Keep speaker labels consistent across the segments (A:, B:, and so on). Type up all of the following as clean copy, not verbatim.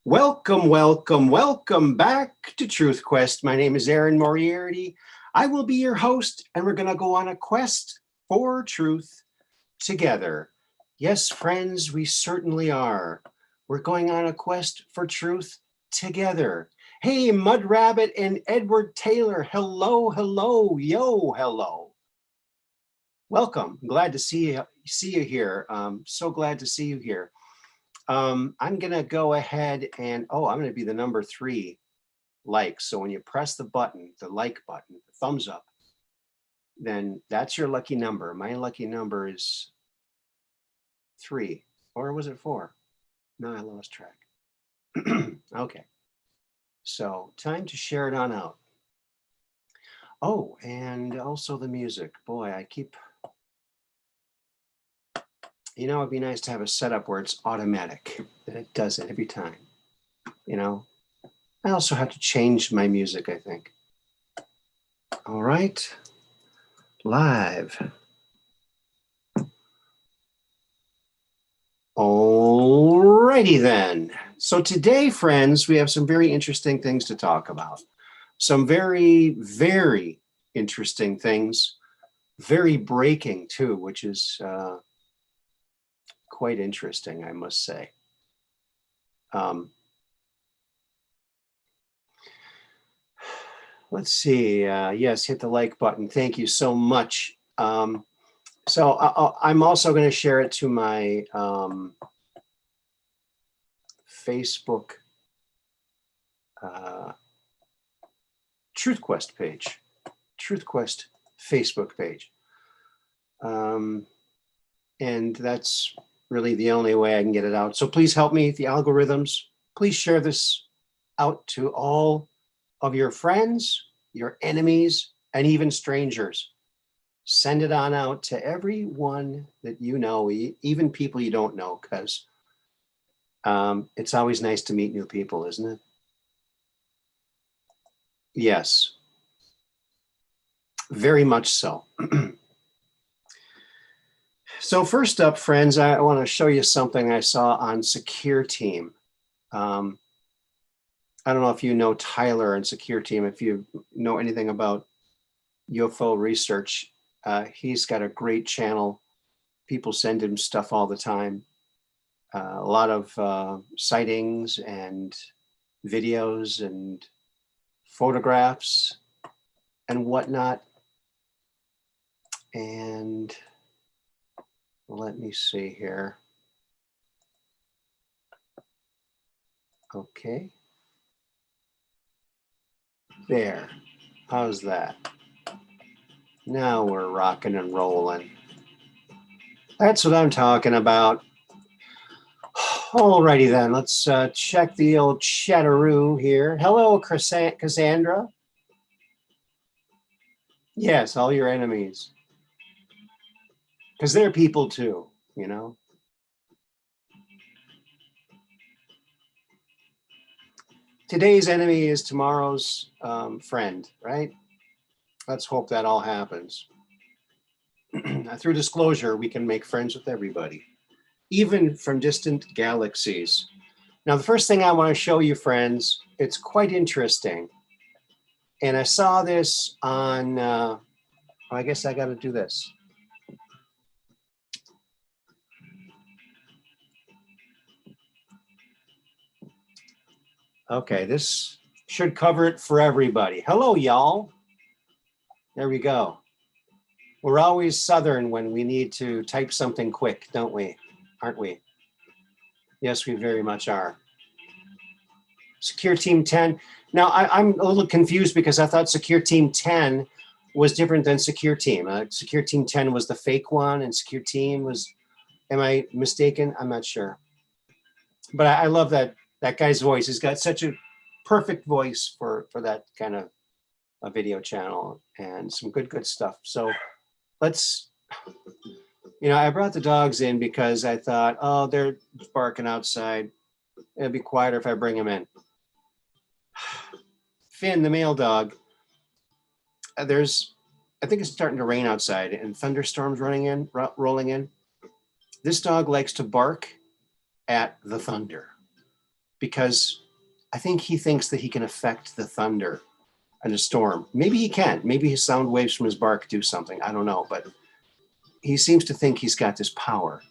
A: Welcome, welcome, welcome back to Truth Quest. My name is Aaron Moriarity. I will be your host, and we're going to go on a quest for truth together. Yes, friends, we certainly are. We're going on a quest for truth together. Hey, Mud Rabbit and Edward Taylor. Hello, hello, yo, hello. Welcome. Glad to see you here. So glad to see you here. I'm going to go ahead and, I'm going to be the number 3 like. So when you press the button, the like button, the thumbs up, then that's your lucky number. My lucky number is 3, or was it 4? No, I lost track. Okay. So time to share it on out. Oh, and also the music. Boy, it'd be nice to have a setup where it's automatic, and it does it every time. I also have to change my music, I think. All right, live. Alrighty then. So today, friends, we have some very interesting things to talk about. Some very, very interesting things. Very breaking too, which is quite interesting, I must say. Let's see. Yes, hit the like button. Thank you so much. So I'm also going to share it to my Facebook Truth Quest page, Truth Quest Facebook page. And that's really the only way I can get it out. So please help me, the algorithms. Please share this out to all of your friends, your enemies, and even strangers. Send it on out to everyone that you know, even people you don't know, because it's always nice to meet new people, isn't it? Yes, very much so. So first up, friends, I want to show you something I saw on Secure Team. I don't know if you know Tyler and Secure Team, if you know anything about UFO research. He's got a great channel. People send him stuff all the time. A lot of sightings and videos and photographs and whatnot. And let me see here. Okay. There. How's that? Now we're rocking and rolling. That's what I'm talking about. Alrighty then, let's check the old chatteroo here. Hello, Cassandra. Yes, all your enemies. Because they're people too, you know. Today's enemy is tomorrow's friend, right? Let's hope that all happens. Through disclosure, we can make friends with everybody, even from distant galaxies. Now, the first thing I want to show you, friends, it's quite interesting. And I saw this on, I guess I got to do this. Okay, this should cover it for everybody. Hello, y'all. There we go. We're always Southern when we need to type something quick, don't we? Aren't we? Yes, we very much are. Secure Team 10. Now, I'm a little confused because I thought Secure Team 10 was different than Secure Team. Secure Team 10 was the fake one, and Secure Team was, am I mistaken? I'm not sure. But I love that guy's voice. He's got such a perfect voice for that kind of a video channel, and some good stuff. So let's, I brought the dogs in because I thought, oh, they're barking outside. It'll be quieter if I bring them in. Finn, the male dog, I think it's starting to rain outside and thunderstorms rolling in. This dog likes to bark at the thunder. because I think he thinks that he can affect the thunder and the storm. Maybe he can. Maybe his sound waves from his bark do something. I don't know, but he seems to think he's got this power.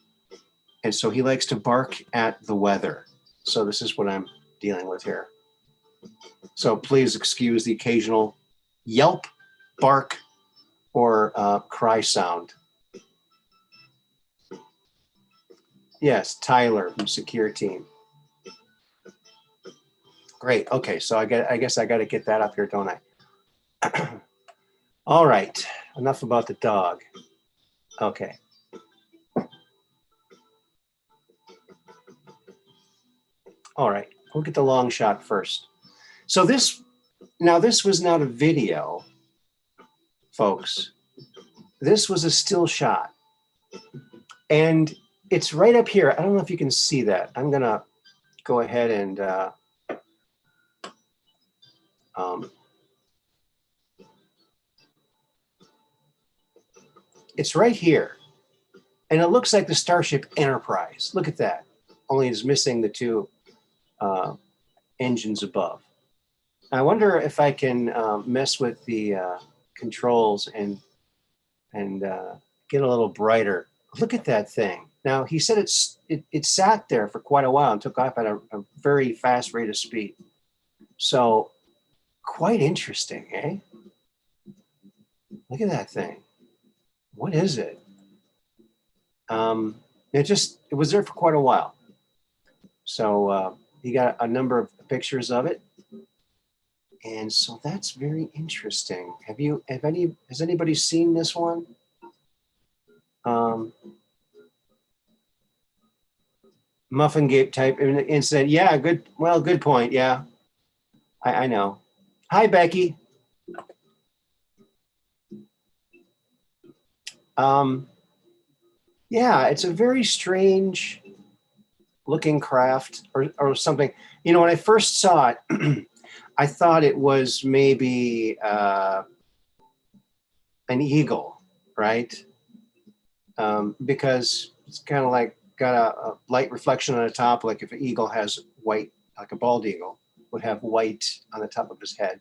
A: And so he likes to bark at the weather. So this is what I'm dealing with here. So please excuse the occasional yelp, bark, or cry sound. Yes, Tyler from Secure Team. Great. Okay, so I guess I got to get that up here, don't I? All right. Enough about the dog. Okay. All right. We'll get the long shot first. So this was not a video, folks. This was a still shot. And it's right up here. I don't know if you can see that. I'm going to go ahead and it's right here. And it looks like the Starship Enterprise. Look at that. Only it's missing the two engines above. I wonder if I can mess with the controls and get a little brighter. Look at that thing. Now, he said it sat there for quite a while and took off at a very fast rate of speed. So quite interesting, eh? Look at that thing. What is it? It was there for quite a while. So he got a number of pictures of it. And so that's very interesting. Has anybody seen this one? Muffin Gate type and said, yeah, good point. Yeah, I know. Hi, Becky. Yeah, it's a very strange looking craft or something. You know, when I first saw it, I thought it was maybe an eagle, right? Because it's kind of like got a light reflection on the top, like if an eagle has white, like a bald eagle would have white on the top of his head.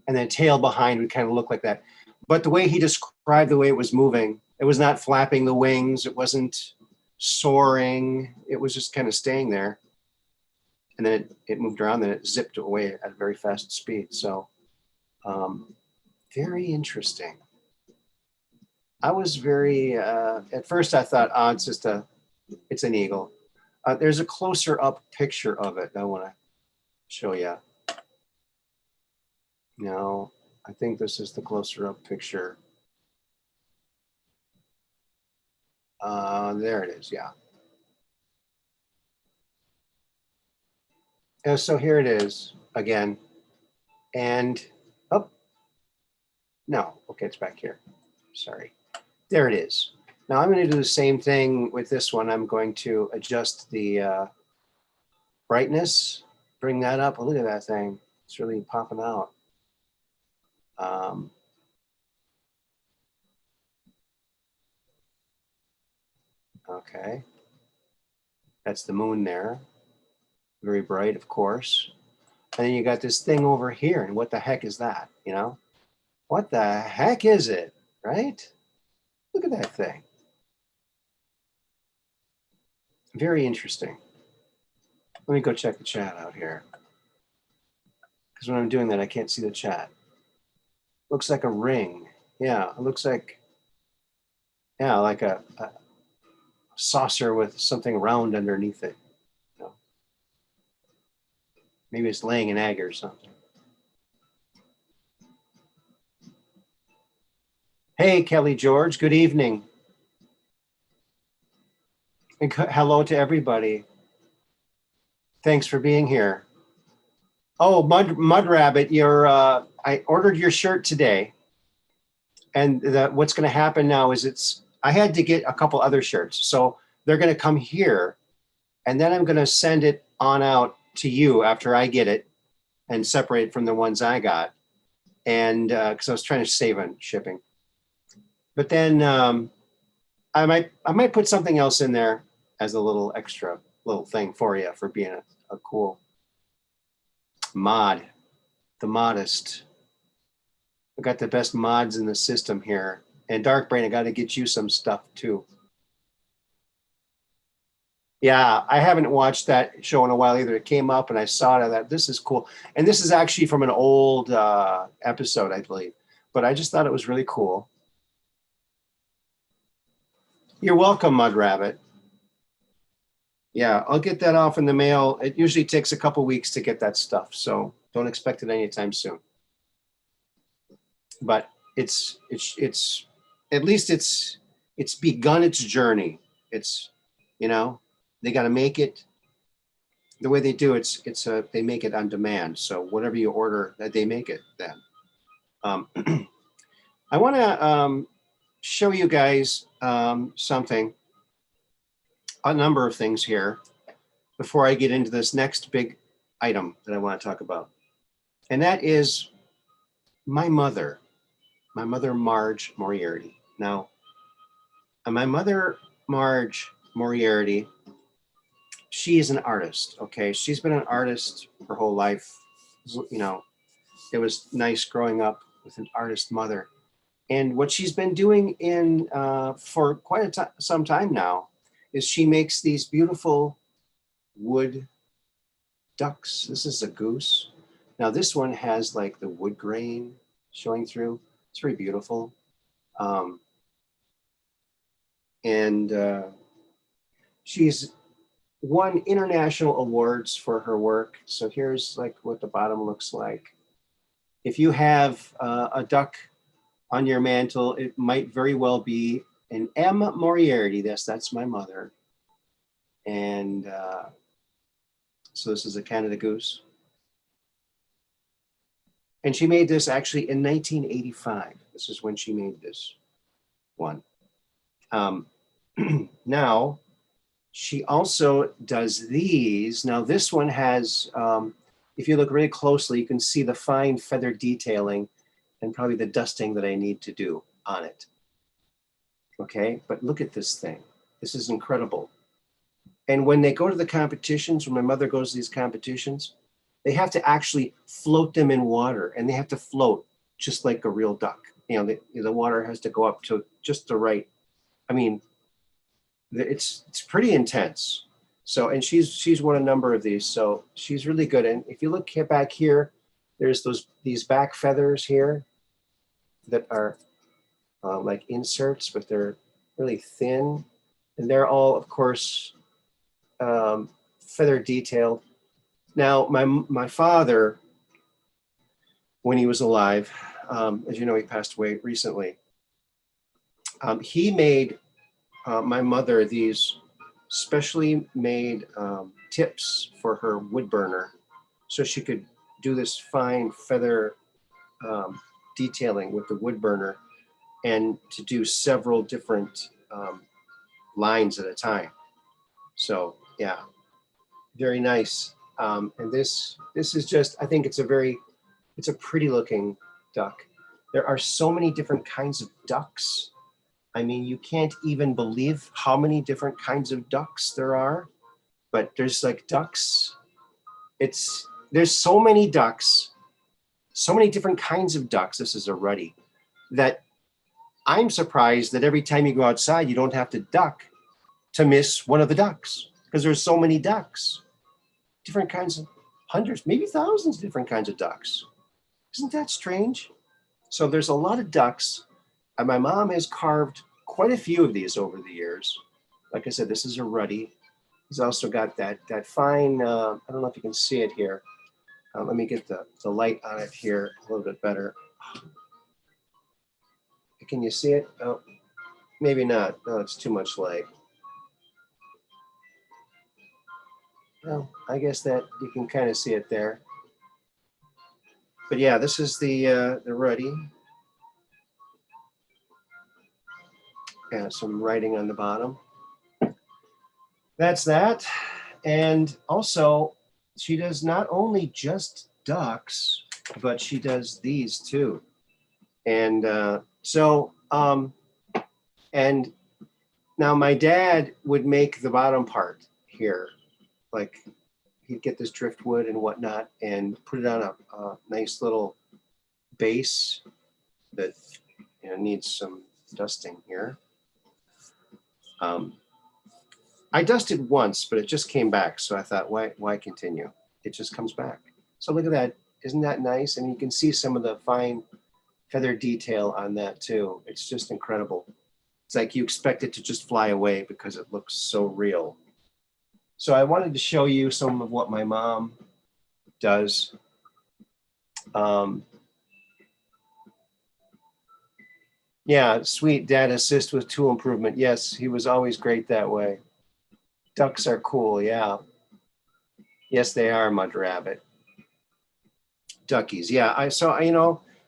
A: And then tail behind would kind of look like that. But the way he described the way it was moving, it was not flapping the wings. It wasn't soaring. It was just kind of staying there. And then it moved around, then it zipped away at a very fast speed. So very interesting. I was very, at first I thought, oh, it's an eagle. There's a closer up picture of it I want to show you. No, I think this is the closer up picture. There it is, yeah. And so here it is again. And, oh, no, okay, it's back here. Sorry. There it is. Now I'm going to do the same thing with this one. I'm going to adjust the brightness, bring that up. Oh, look at that thing. It's really popping out. Okay. That's the moon there. Very bright, of course. And then you got this thing over here. And what the heck is that? You know? What the heck is it? Right? Look at that thing. Very interesting. Let me go check the chat out here. Because when I'm doing that, I can't see the chat. Looks like a ring. Yeah, it looks like, yeah, like a saucer with something round underneath it. You know? Maybe it's laying an egg or something. Hey, Kelly George, good evening. And hello to everybody. Thanks for being here. Oh, Mud Rabbit, I ordered your shirt today. And what's going to happen now is I had to get a couple other shirts. So they're going to come here. And then I'm going to send it on out to you after I get it and separate it from the ones I got. And because I was trying to save on shipping. But then I might put something else in there as a little extra little thing for you for being a cool Mod, the modest. I got the best mods in the system here. And Dark Brain, I got to get you some stuff too. Yeah, I haven't watched that show in a while either. It came up and I saw it. I thought, this is cool. And this is actually from an old episode, I believe. But I just thought it was really cool. You're welcome, Mud Rabbit. Yeah, I'll get that off in the mail. It usually takes a couple weeks to get that stuff. So don't expect it anytime soon. But it's at least it's begun its journey. It's, you know, they got to make it the way they do. They make it on demand. So whatever you order, that they make it then. I want to show you guys something, a number of things here before I get into this next big item that I want to talk about. And that is my mother, Marge Moriarty. Now, my mother, Marge Moriarty, she is an artist, okay? She's been an artist her whole life. You know, it was nice growing up with an artist mother. And what she's been doing for quite some time now is she makes these beautiful wood ducks. This is a goose. Now this one has like the wood grain showing through. It's very beautiful. She's won international awards for her work. So here's like what the bottom looks like. If you have a duck on your mantle, it might very well be an M. Moriarty. That's my mother. And so this is a Canada goose. And she made this actually in 1985. This is when she made this one. Now, she also does these. Now this one has, if you look really closely, you can see the fine feather detailing and probably the dusting that I need to do on it. Okay, but look at this thing. This is incredible. And when they go to the competitions, when my mother goes to these competitions, they have to actually float them in water, and they have to float just like a real duck. You know, the water has to go up to just the right. I mean, it's pretty intense. So, and she's won a number of these, so she's really good. And if you look back here, there's these back feathers here that are like inserts, but they're really thin, and they're all, of course, feather detailed. Now, my father, when he was alive, as you know, he passed away recently. He made my mother these specially made tips for her wood burner, so she could do this fine feather detailing with the wood burner, and to do several different lines at a time. So yeah, very nice. And this is just, I think it's a pretty looking duck. There are so many different kinds of ducks. I mean, you can't even believe how many different kinds of ducks there are, but there's like ducks. There's so many ducks, so many different kinds of ducks. This is a ruddy, that I'm surprised that every time you go outside, you don't have to duck to miss one of the ducks, because there's so many ducks, different kinds of hundreds, maybe thousands of different kinds of ducks. Isn't that strange? So there's a lot of ducks, and my mom has carved quite a few of these over the years. Like I said, this is a ruddy. He's also got that fine, I don't know if you can see it here. Let me get the light on it here a little bit better. Can you see it? Oh, maybe not. No, it's too much light. Well, I guess that you can kind of see it there. But yeah, this is the ruddy. Yeah, some writing on the bottom. That's that. And also, she does not only just ducks, but she does these too. And and now my dad would make the bottom part here, like he'd get this driftwood and whatnot and put it on a nice little base that needs some dusting here. I dusted once, but it just came back. So I thought, why continue? It just comes back. So look at that. Isn't that nice? And you can see some of the fine feather detail on that too. It's just incredible. It's like you expect it to just fly away because it looks so real. So I wanted to show you some of what my mom does. Yeah, sweet dad assist with tool improvement. Yes, he was always great that way. Ducks are cool, yeah. Yes, they are, Mud Rabbit. Duckies, yeah.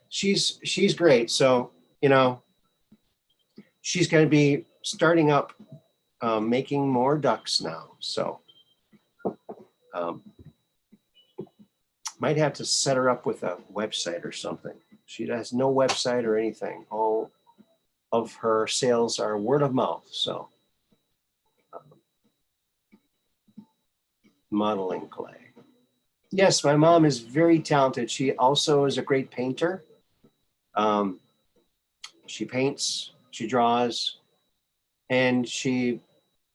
A: She's great. So, she's going to be starting up making more ducks now. So, might have to set her up with a website or something. She has no website or anything. All of her sales are word of mouth. So, modeling clay. Yes, my mom is very talented. She also is a great painter. She paints, she draws, and she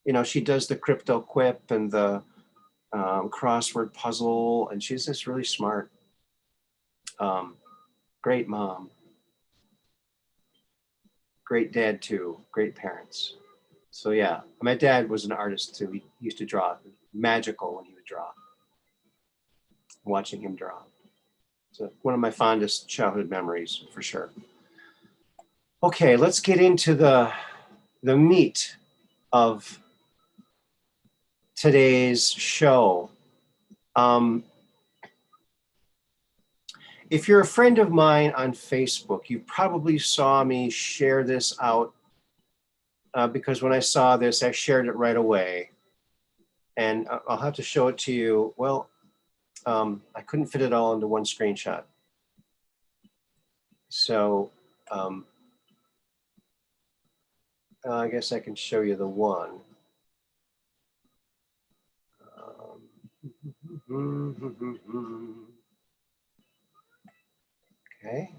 A: does the crypto quip and the crossword puzzle, and she's just really smart. Great mom. Great dad too, great parents. So yeah, my dad was an artist too. He used to draw. Magical when he would draw. Watching him draw. So one of my fondest childhood memories for sure. Okay, let's get into the meat of today's show. If you're a friend of mine on Facebook, you probably saw me share this out because when I saw this, I shared it right away. And I'll have to show it to you. Well, I couldn't fit it all into one screenshot. So I guess I can show you the one. Okay.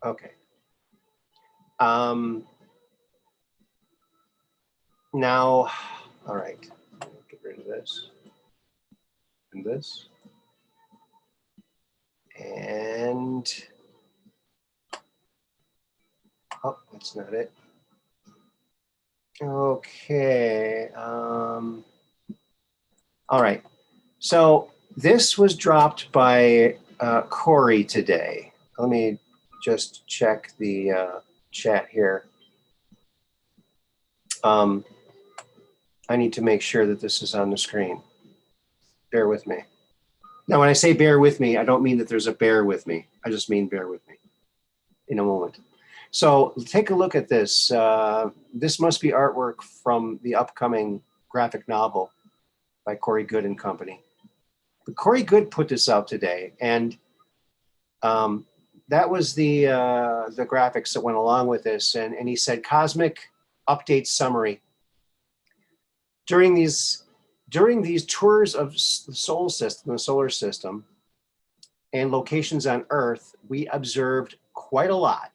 A: Okay. Now, all right, get rid of this and this. And, oh, that's not it. Okay. All right. So this was dropped by Corey today. Let me just check the chat here. I need to make sure that this is on the screen. Bear with me. Now, when I say bear with me, I don't mean that there's a bear with me. I just mean bear with me in a moment. So take a look at this. This must be artwork from the upcoming graphic novel by Corey Good and Company. But Corey Good put this out today, and that was the graphics that went along with this. And he said, Cosmic Update Summary. During these tours of the solar system, and locations on Earth, we observed quite a lot.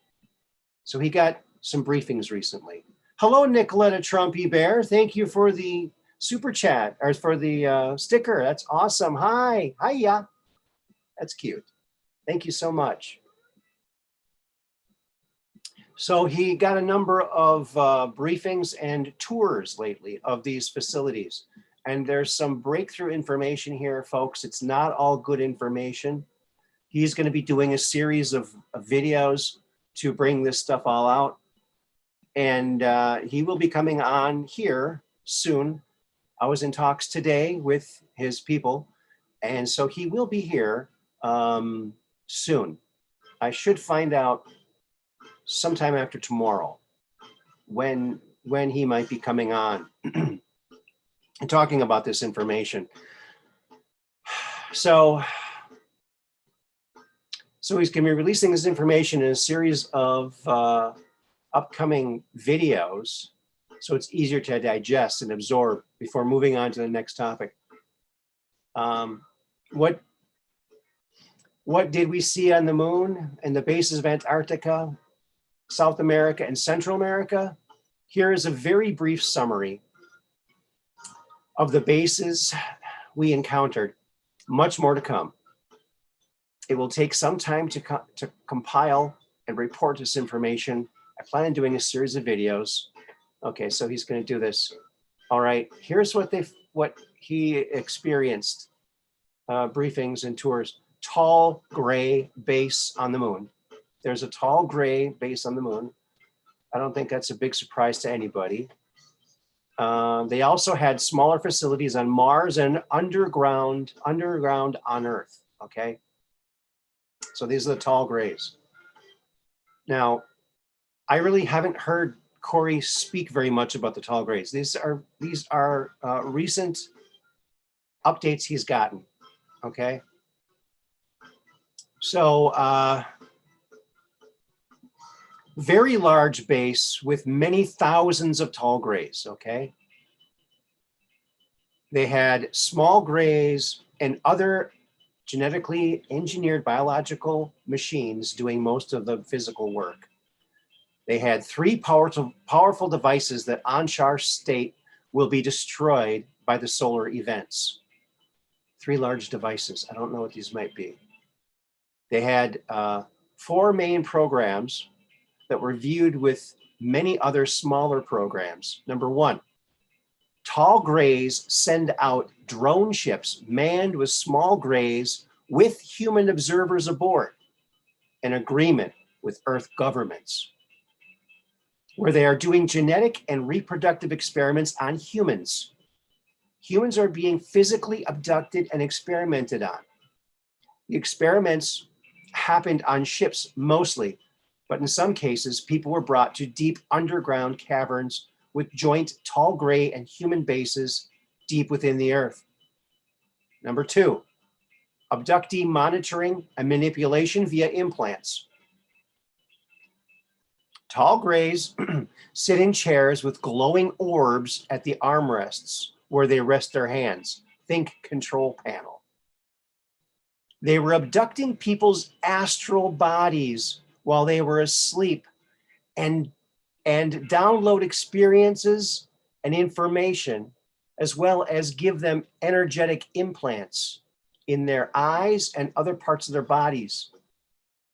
A: So he got some briefings recently. Hello, Nicoletta Trumpy Bear. Thank you for the super chat, or for the sticker. That's awesome. Hi. Hiya. That's cute. Thank you so much. So he got a number of briefings and tours lately of these facilities. And there's some breakthrough information here, folks. It's not all good information. He's going to be doing a series of videos to bring this stuff all out. And he will be coming on here soon. I was in talks today with his people. And so he will be here soon. I should find out sometime after tomorrow when he might be coming on and talking about this information. So he's going to be releasing this information in a series of upcoming videos so it's easier to digest and absorb before moving on to the next topic. What did we see on the moon and the bases of Antarctica, South America, and Central America? Here is a very brief summary of the bases we encountered. Much more to come. It will take some time to compile and report this information. I plan on doing a series of videos. Okay, so he's going to do this. All right, here's what he experienced. Briefings and tours. Tall gray base on the moon. There's a tall gray base on the moon. I don't think that's a big surprise to anybody. They also had smaller facilities on Mars and underground on Earth. Okay, so these are the tall grays. Now, I really haven't heard Corey speak very much about the tall grays. These are recent updates he's gotten. Okay, so very large base with many thousands of tall grays. Okay, they had small grays and other genetically engineered biological machines doing most of the physical work. They had 3 powerful devices that onshore state will be destroyed by the solar events. 3 large devices. I don't know what these might be. They had 4 main programs that were viewed with many other smaller programs. Number 1, tall grays send out drone ships manned with small grays with human observers aboard, an agreement with Earth governments, where they are doing genetic and reproductive experiments on humans. Humans are being physically abducted and experimented on. The experiments happened on ships mostly, but in some cases, people were brought to deep underground caverns with joint tall gray and human bases deep within the Earth. Number 2, abductee monitoring and manipulation via implants. Tall grays sit in chairs with glowing orbs at the armrests where they rest their hands. Think control panel. They were abducting people's astral bodies while they were asleep and download experiences and information, as well as give them energetic implants in their eyes and other parts of their bodies.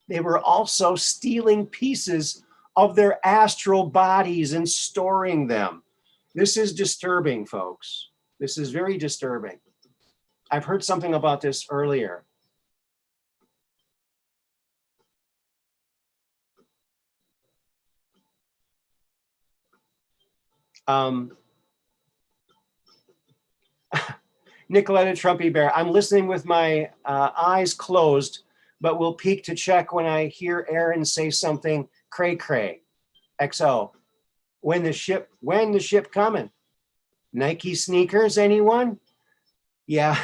A: They were also stealing pieces of their astral bodies and storing them. This is disturbing, folks. This is very disturbing. I've heard something about this earlier. Nicoletta Trumpy Bear, I'm listening with my eyes closed, but will peek to check when I hear Aaron say something cray cray. XO. When the ship coming? Nike sneakers, anyone? Yeah.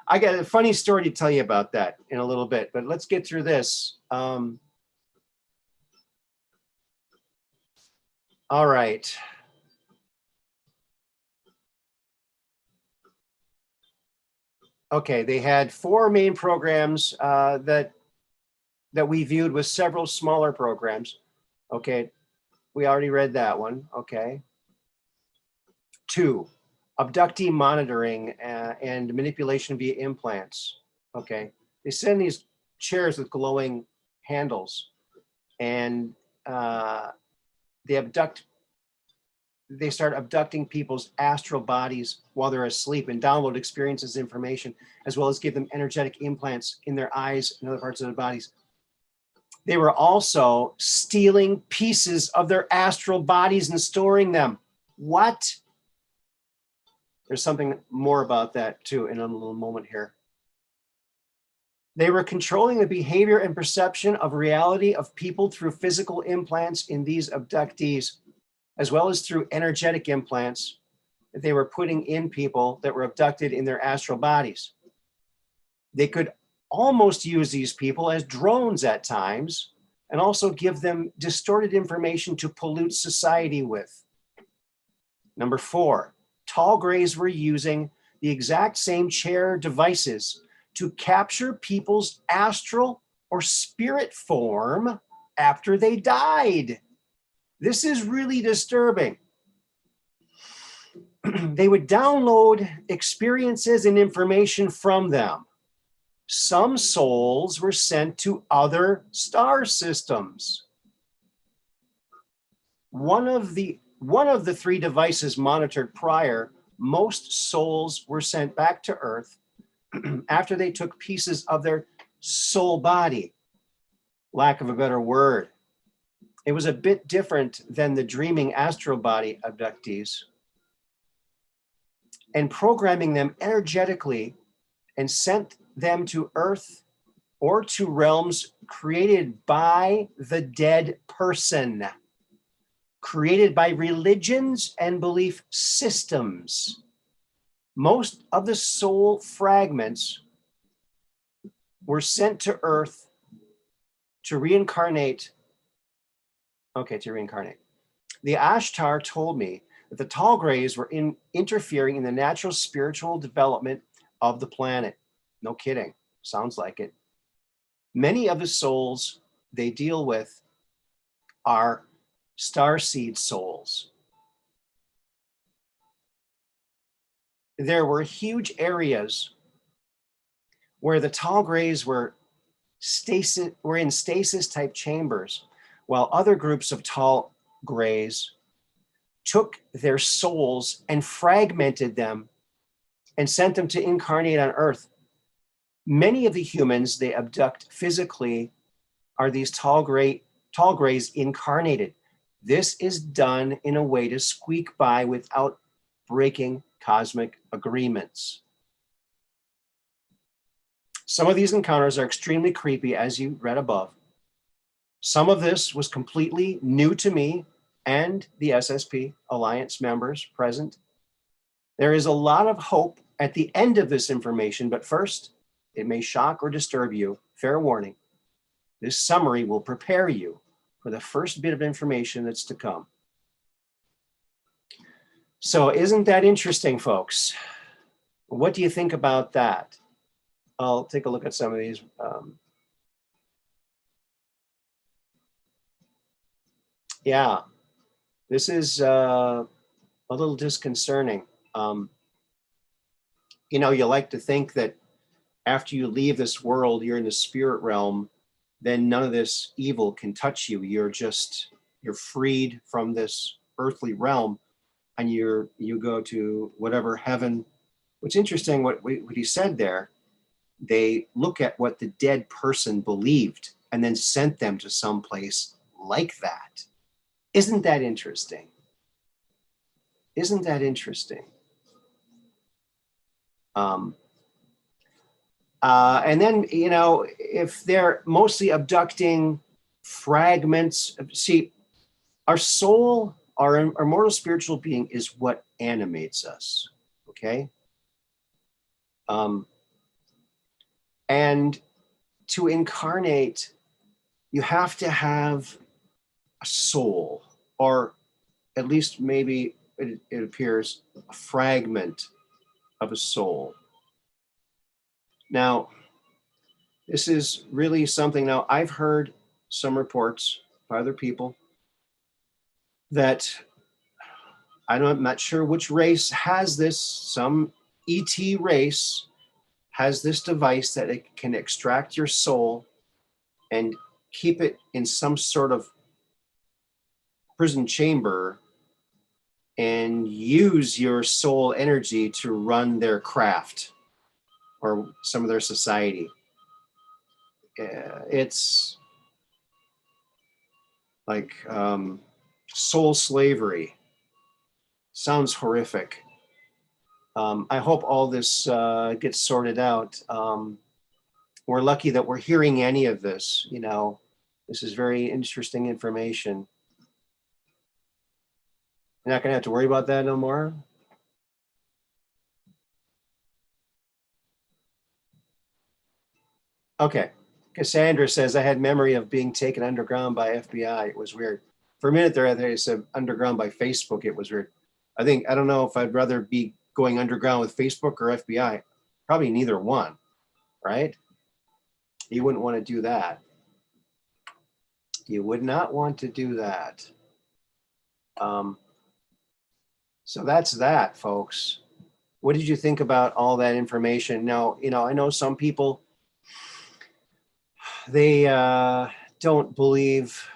A: I got a funny story to tell you about that in a little bit, but let's get through this. All right. Okay, they had 4 main programs that we viewed with several smaller programs. Okay, we already read that one. Okay. 2, abductee monitoring and manipulation via implants. Okay, they send these chairs with glowing handles, and they start abducting people's astral bodies while they're asleep and download experiences, information, as well as give them energetic implants in their eyes and other parts of their bodies. They were also stealing pieces of their astral bodies and storing them. What? There's something more about that too in a little moment here. They were controlling the behavior and perception of reality of people through physical implants in these abductees, as well as through energetic implants that they were putting in people that were abducted in their astral bodies. They could almost use these people as drones at times and also give them distorted information to pollute society with. Number 4, tall grays were using the exact same chair devices to capture people's astral or spirit form after they died. This is really disturbing. They would download experiences and information from them. Some souls were sent to other star systems. One of the 3 devices monitored prior, most souls were sent back to Earth after they took pieces of their soul body. Lack of a better word. It was a bit different than the dreaming astral body abductees. And programming them energetically and sent them to Earth or to realms created by the dead person, created by religions and belief systems. Most of the soul fragments were sent to Earth to reincarnate. The Ashtar told me that the tall grays were interfering in the natural spiritual development of the planet. No kidding. Sounds like it. Many of the souls they deal with are starseed souls. There were huge areas where the tall grays were in stasis type chambers, while other groups of tall grays took their souls and fragmented them and sent them to incarnate on Earth. Many of the humans they abduct physically are these tall grays incarnated. This is done in a way to squeak by without breaking cosmic agreements. Some of these encounters are extremely creepy, as you read above. Some of this was completely new to me and the SSP Alliance members present. There is a lot of hope at the end of this information, but first, it may shock or disturb you. Fair warning. This summary will prepare you for the first bit of information that's to come. So isn't that interesting, folks? What do you think about that? I'll take a look at some of these. Yeah, this is a little disconcerting. You know, you like to think that after you leave this world, you're in the spirit realm, then none of this evil can touch you. You're freed from this earthly realm, and you go to whatever heaven. What's interesting, what he said there, they look at what the dead person believed and then sent them to some place like that. Isn't that interesting? Isn't that interesting? And then, you know, if they're mostly abducting fragments, see, our soul, our immortal spiritual being is what animates us, okay? And to incarnate, you have to have a soul, or at least maybe it appears a fragment of a soul. Now, this is really something. Now, I've heard some reports by other people that I'm not sure which race has this. Some ET race has this device that it can extract your soul and keep it in some sort of prison chamber and use your soul energy to run their craft or some of their society. It's like soul slavery. Sounds horrific. I hope all this gets sorted out. We're lucky that we're hearing any of this. You know, this is very interesting information. You're not going to have to worry about that no more. Okay. Cassandra says, I had memory of being taken underground by FBI. It was weird. For a minute there, I thought you said underground by Facebook. It was weird. I don't know if I'd rather be going underground with Facebook or FBI. Probably neither one, right? You wouldn't want to do that. You would not want to do that. So that's that, folks. What did you think about all that information? Now, I know some people, they don't believe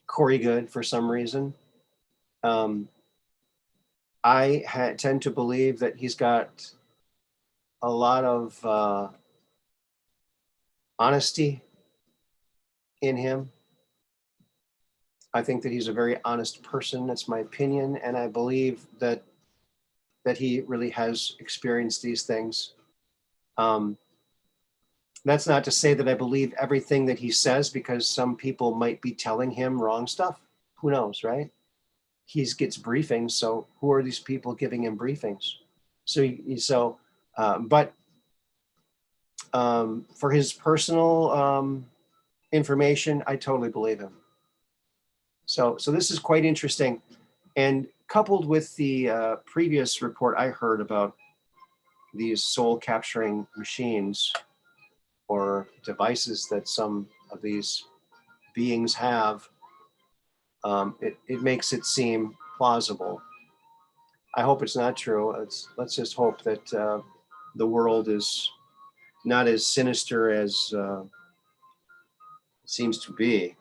A: Corey Good for some reason. I tend to believe that he's got a lot of honesty in him. I think that he's a very honest person. That's my opinion. And I believe that he really has experienced these things. That's not to say that I believe everything that he says, because some people might be telling him wrong stuff. Who knows, right? He gets briefings. So who are these people giving him briefings? But for his personal information, I totally believe him. So this is quite interesting. And coupled with the previous report I heard about these soul capturing machines or devices that some of these beings have, it makes it seem plausible. I hope it's not true. Let's just hope that the world is not as sinister as it seems to be.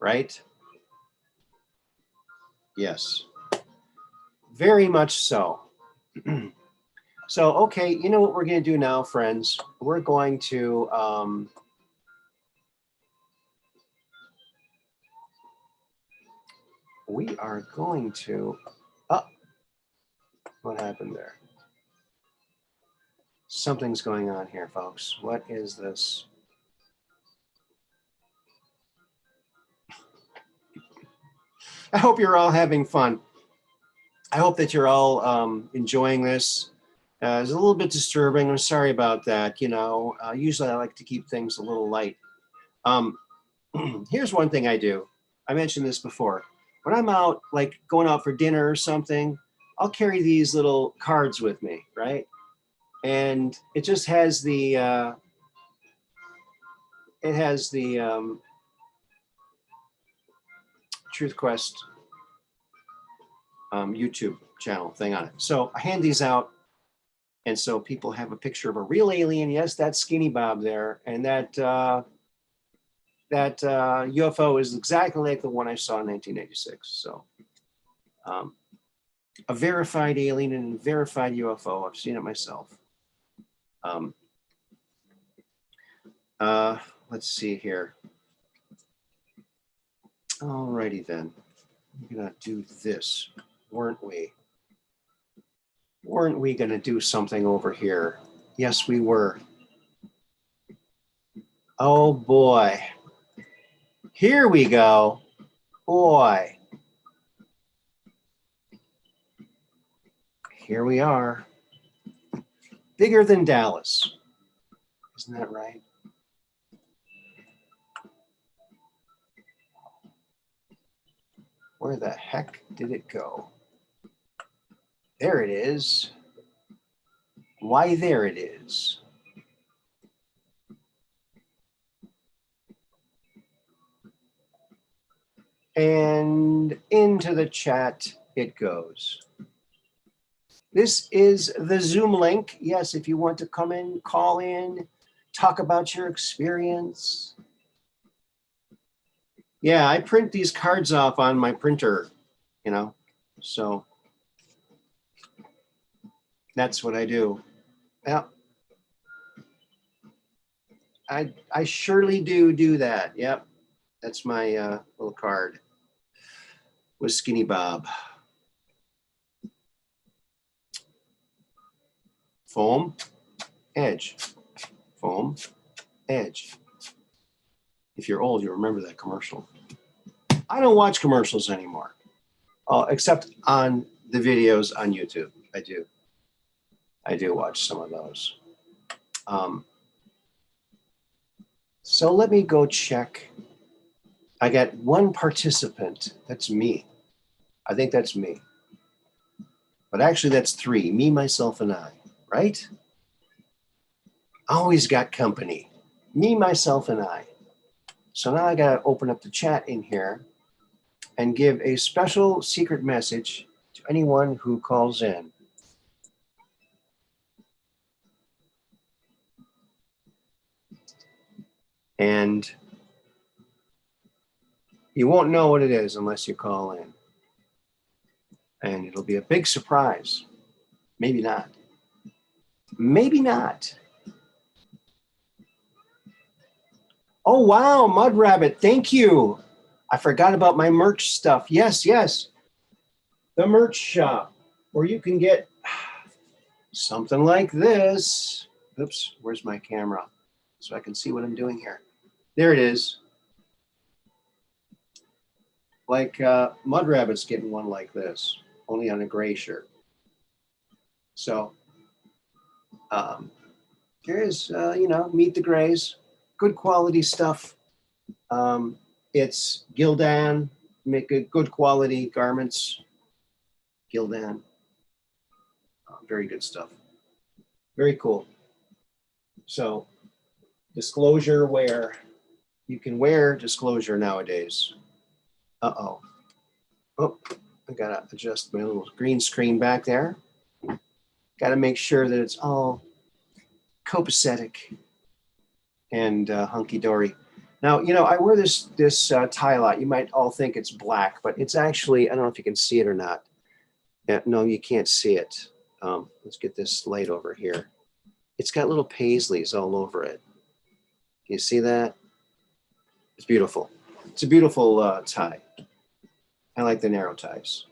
A: Right? Yes, very much so. So, okay, you know what we're going to do now, friends? We're going to oh, what happened there? Something's going on here, folks. What is this? I hope you're all having fun. I hope that you're all enjoying this. It's a little bit disturbing. I'm sorry about that. Usually I like to keep things a little light. Here's one thing I do. I mentioned this before. When I'm out, like going out for dinner or something, I'll carry these little cards with me, right? And it just has the Truth Quest YouTube channel thing on it. So I hand these out, and so people have a picture of a real alien. Yes, that's Skinny Bob there, and that UFO is exactly like the one I saw in 1986. So a verified alien and a verified UFO. I've seen it myself. Let's see here. Alrighty then. We're gonna do this, weren't we? Weren't we gonna do something over here? Yes, we were. Oh boy. Here we go. Boy. Here we are. Bigger than Dallas. Isn't that right? Where the heck did it go? There it is. Why, there it is. And into the chat it goes. This is the Zoom link. Yes, if you want to come in, call in, talk about your experience. Yeah, I print these cards off on my printer, so that's what I do. Yeah, I surely do that. Yep, that's my little card with Skinny Bob. Foam, edge, foam, edge. If you're old, you remember that commercial. I don't watch commercials anymore, except on the videos on YouTube. I do watch some of those. So let me go check. I got one participant. That's me. I think that's me. But actually that's three. Me, myself, and I, right? Always got company. Me, myself, and I. So now I got to open up the chat in here and give a special secret message to anyone who calls in. And you won't know what it is unless you call in. And it'll be a big surprise. Maybe not. Maybe not. Oh, wow, Mud Rabbit, thank you. I forgot about my merch stuff. Yes, yes. The merch shop where you can get something like this. Oops, where's my camera? So I can see what I'm doing here. There it is. Like Mud Rabbit's getting one like this, only on a gray shirt. So here's, you know, Meet the Grays. Good quality stuff. It's Gildan, make good quality garments. Gildan, very good stuff. Very cool. So disclosure wear. You can wear disclosure nowadays. Uh-oh. Oh, I gotta adjust my little green screen back there. Gotta make sure that it's all copacetic and hunky-dory. Now, you know, I wear this tie a lot. You might all think it's black, but it's actually, I don't know if you can see it or not. No, you can't see it. Let's get this light over here. It's got little paisleys all over it. Can you see that? It's beautiful. It's a beautiful tie. I like the narrow ties.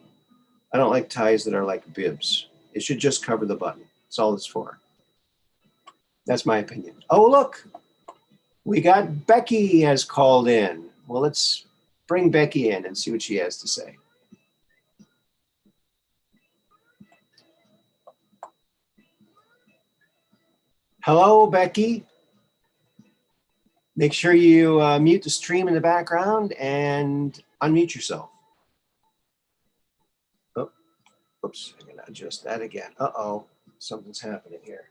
A: I don't like ties that are like bibs. It should just cover the button. That's all it's for. That's my opinion. Oh, look. We got Becky has called in. Well, let's bring Becky in and see what she has to say. Hello, Becky. Make sure you mute the stream in the background and unmute yourself. Oh, oops, I'm gonna adjust that again. Uh-oh, something's happening here.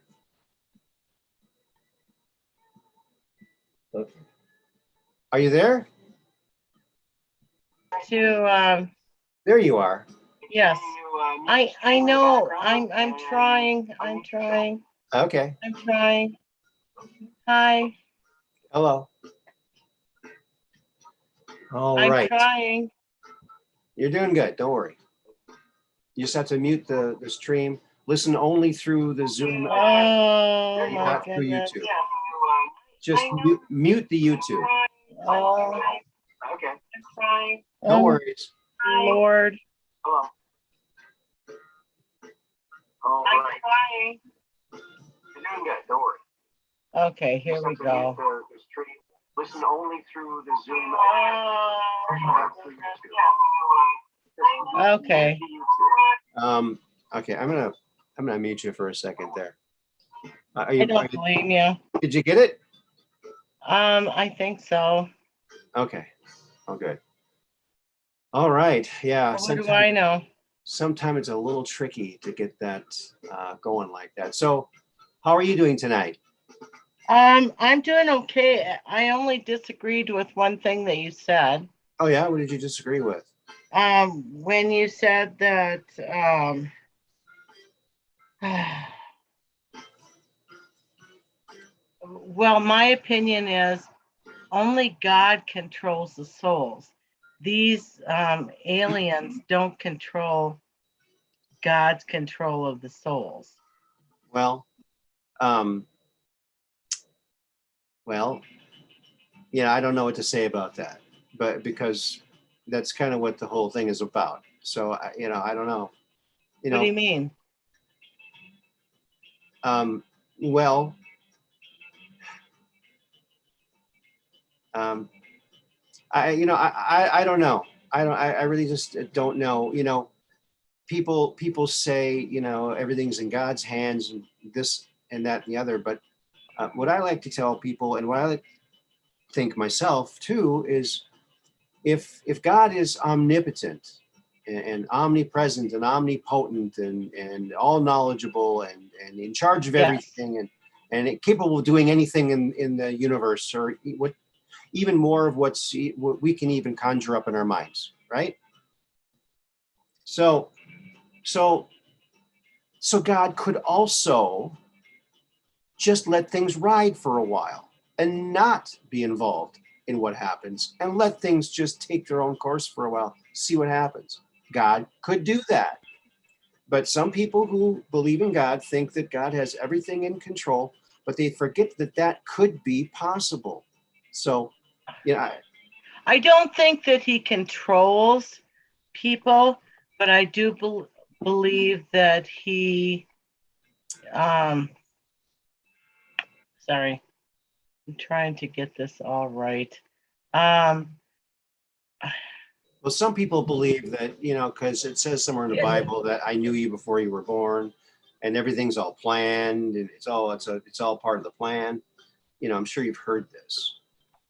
A: Okay. Are you there? There you are.
B: Yes. I know. I'm trying.
A: Okay.
B: I'm trying. Hi.
A: Hello. All right.
B: I'm trying.
A: You're doing good. Don't worry. You just have to mute the stream. Listen only through the Zoom.
B: Oh my
A: not through
B: goodness.
A: YouTube. Just mute the YouTube.
B: Oh.
A: Okay.
B: I'm trying.
A: No worries.
B: Lord.
A: Hello.
B: I'm trying.
A: You're doing good. Don't worry.
B: Okay, here we go.
A: Listen only through the Zoom.
B: Okay.
A: Okay, I'm gonna mute you for a second there.
B: I don't blame you.
A: Did you get it?
B: I think so.
A: Okay. Oh, good. All right. Yeah.
B: What do I know?
A: Sometimes it's a little tricky to get that going like that. So, how are you doing tonight?
B: I'm doing okay. I only disagreed with one thing that you said.
A: Oh yeah, what did you disagree with?
B: When you said that well, my opinion is only God controls the souls. These aliens don't control God's control of the souls.
A: Well, yeah, I don't know what to say about that, but because that's kind of what the whole thing is about. So, you know, I don't know. You know,
B: what do you mean?
A: Well, I don't know. I really just don't know. You know, people say, you know, everything's in God's hands and this and that and the other. But what I like to tell people, and what I like to think myself too, is if God is omnipotent and omnipresent and omnipotent and all knowledgeable and in charge of
B: Yes.
A: everything and capable of doing anything in the universe, or what, even more of what we can even conjure up in our minds, right? So God could also just let things ride for a while and not be involved in what happens and let things just take their own course for a while, see what happens. God could do that. But some people who believe in God think that God has everything in control, but they forget that that could be possible. So, you know,
B: I don't think that he controls people, but I do believe that he, sorry, I'm trying to get this all right.
A: well, some people believe that, you know, because it says somewhere in the Bible that I knew you before you were born, and everything's all planned, and it's all part of the plan. You know, I'm sure you've heard this.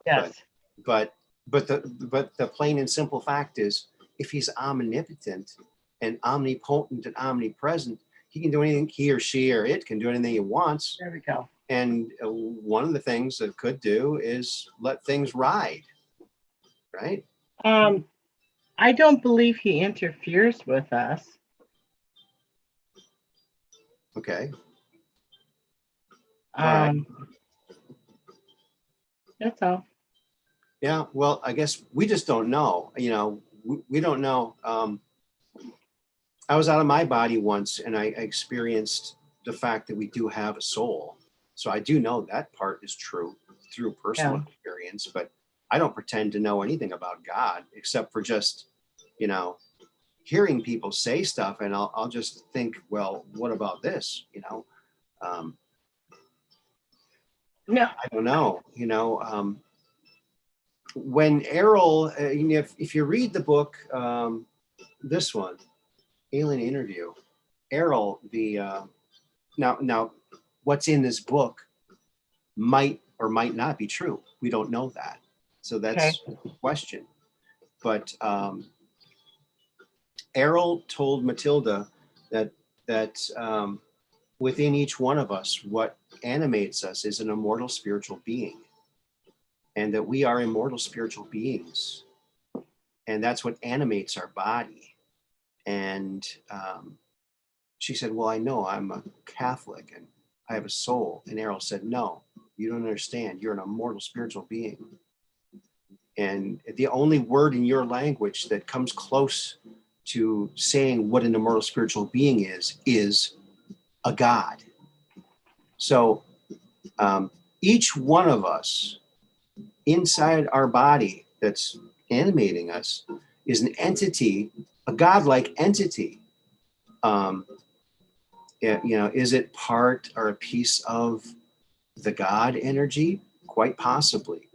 B: Yes.
A: But the plain and simple fact is, if he's omnipotent and omnipotent and omnipresent, he can do anything. He or she or it can do anything he wants.
B: There we go.
A: And one of the things that could do is let things ride, right?
B: I don't believe he interferes with us.
A: Okay. All right.
B: That's all.
A: Yeah. Well, I guess we just don't know. You know, we don't know. I was out of my body once, and I experienced the fact that we do have a soul. So I do know that part is true through personal experience, but I don't pretend to know anything about God except for just, you know, hearing people say stuff, and I'll just think, well, what about this? You know,
B: No,
A: I don't know. You know, when Errol, if you read the book, this one, Alien Interview, Errol, now what's in this book might or might not be true. We don't know that. So that's a question. But Errol told Matilda that within each one of us, what animates us is an immortal spiritual being, and that we are immortal spiritual beings, and that's what animates our body. And she said, well, I know I'm a Catholic and I have a soul. And Errol said, no, you don't understand. You're an immortal spiritual being. And the only word in your language that comes close to saying what an immortal spiritual being is a God. So each one of us inside our body that's animating us is an entity, a godlike entity. You know, is it part or a piece of the God energy? Quite possibly.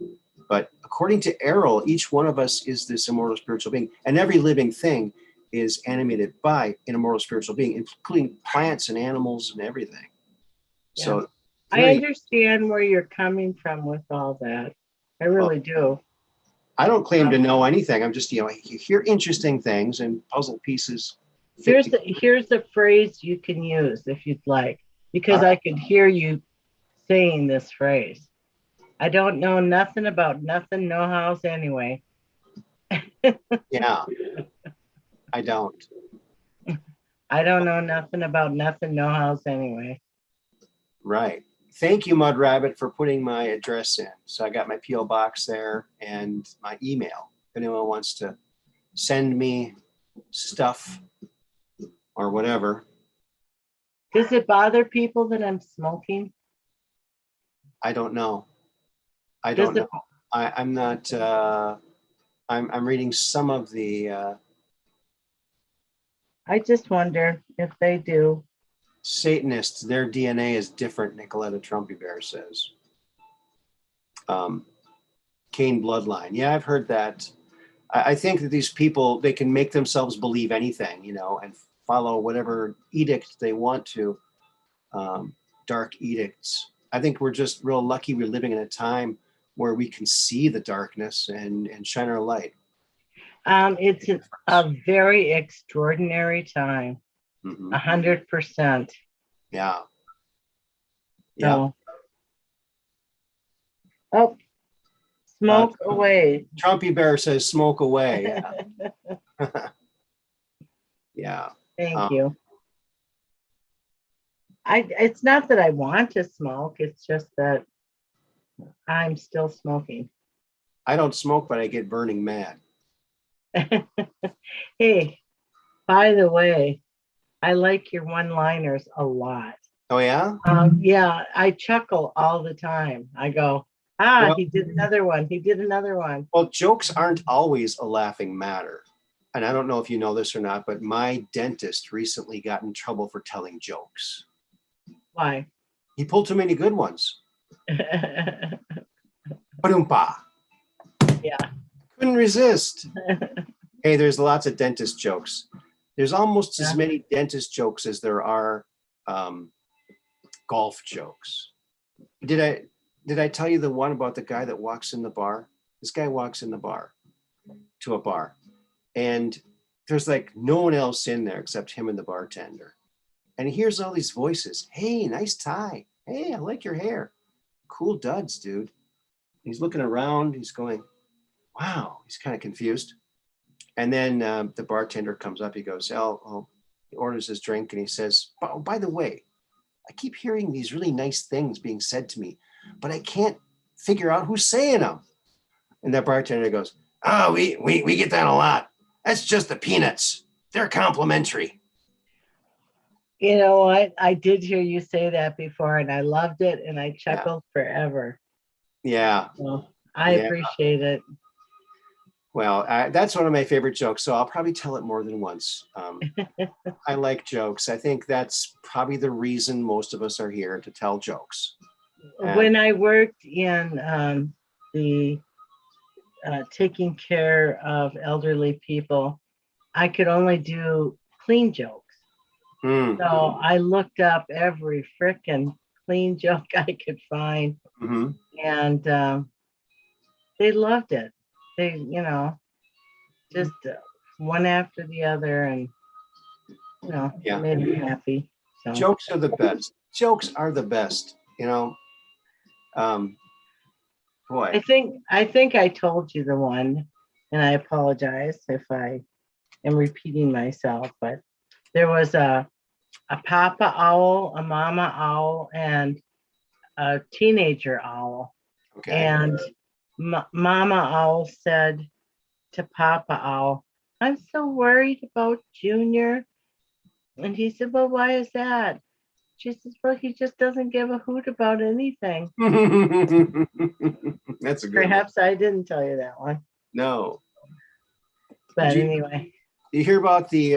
A: But according to Errol, each one of us is this immortal spiritual being, and every living thing is animated by an immortal spiritual being, including plants and animals and everything. Yeah. So
B: I understand where you're coming from with all that. I really do.
A: I don't claim to know anything. I'm just, you know, you hear interesting things and puzzle pieces.
B: Here's the phrase you can use if you'd like, because I could hear you saying this phrase. I don't know nothing about nothing, no house anyway.
A: Yeah, I don't.
B: I don't know nothing about nothing, no house anyway.
A: Right. Thank you, Mud Rabbit, for putting my address in. So I got my P.O. box there and my email. If anyone wants to send me stuff or whatever.
B: Does it bother people that I'm smoking?
A: I don't know. I don't know. I'm not, I'm reading some of the...
B: I just wonder if they do.
A: Satanists, their DNA is different, Nicoletta Trumpy Bear says. Cain bloodline. Yeah, I've heard that. I think that these people, they can make themselves believe anything, you know, and follow whatever edict they want to, dark edicts. I think we're just real lucky we're living in a time where we can see the darkness and shine our light.
B: It's a very extraordinary time. 100%.
A: Yeah.
B: So, oh, smoke away.
A: Trumpy Bear says smoke away. Yeah. Yeah.
B: Thank you. It's not that I want to smoke, it's just that I'm still smoking.
A: I don't smoke, but I get burning mad.
B: Hey, by the way, I like your one-liners a lot.
A: Oh, yeah?
B: Yeah, I chuckle all the time. I go, well, he did another one. He did another one.
A: Well, jokes aren't always a laughing matter. And I don't know if you know this or not, but my dentist recently got in trouble for telling jokes.
B: Why?
A: He pulled too many good ones. Ba-dum-pa.
B: Yeah.
A: Couldn't resist. Hey, there's lots of dentist jokes. There's almost as many dentist jokes as there are golf jokes. Did I tell you the one about the guy that walks in the bar? This guy walks in the bar, to a bar, and there's like no one else in there except him and the bartender. And he hears all these voices. Hey, nice tie. Hey, I like your hair. Cool duds, dude. He's looking around. He's going, wow. He's kind of confused. And then the bartender comes up. He goes, he orders his drink and he says, oh, by the way, I keep hearing these really nice things being said to me, but I can't figure out who's saying them. And that bartender goes, oh, we get that a lot. That's just the peanuts. They're complimentary.
B: You know what? I did hear you say that before and I loved it and I chuckled forever.
A: Yeah.
B: So I appreciate it.
A: Well, that's one of my favorite jokes, so I'll probably tell it more than once. I like jokes. I think that's probably the reason most of us are here, to tell jokes.
B: When I worked in the taking care of elderly people, I could only do clean jokes. So I looked up every frickin' clean joke I could find, and they loved it. They, just one after the other, and made me happy. So.
A: Jokes are the best. Jokes are the best. Boy.
B: I think I told you the one, and I apologize if I am repeating myself, but there was a papa owl, a mama owl, and a teenager owl.
A: Okay.
B: And mama owl said to papa owl, I'm so worried about Junior. And he said, well, why is that? She says, well, he just doesn't give a hoot about anything.
A: That's a good
B: Perhaps one. I didn't tell you that one.
A: No.
B: But anyway.
A: You hear about the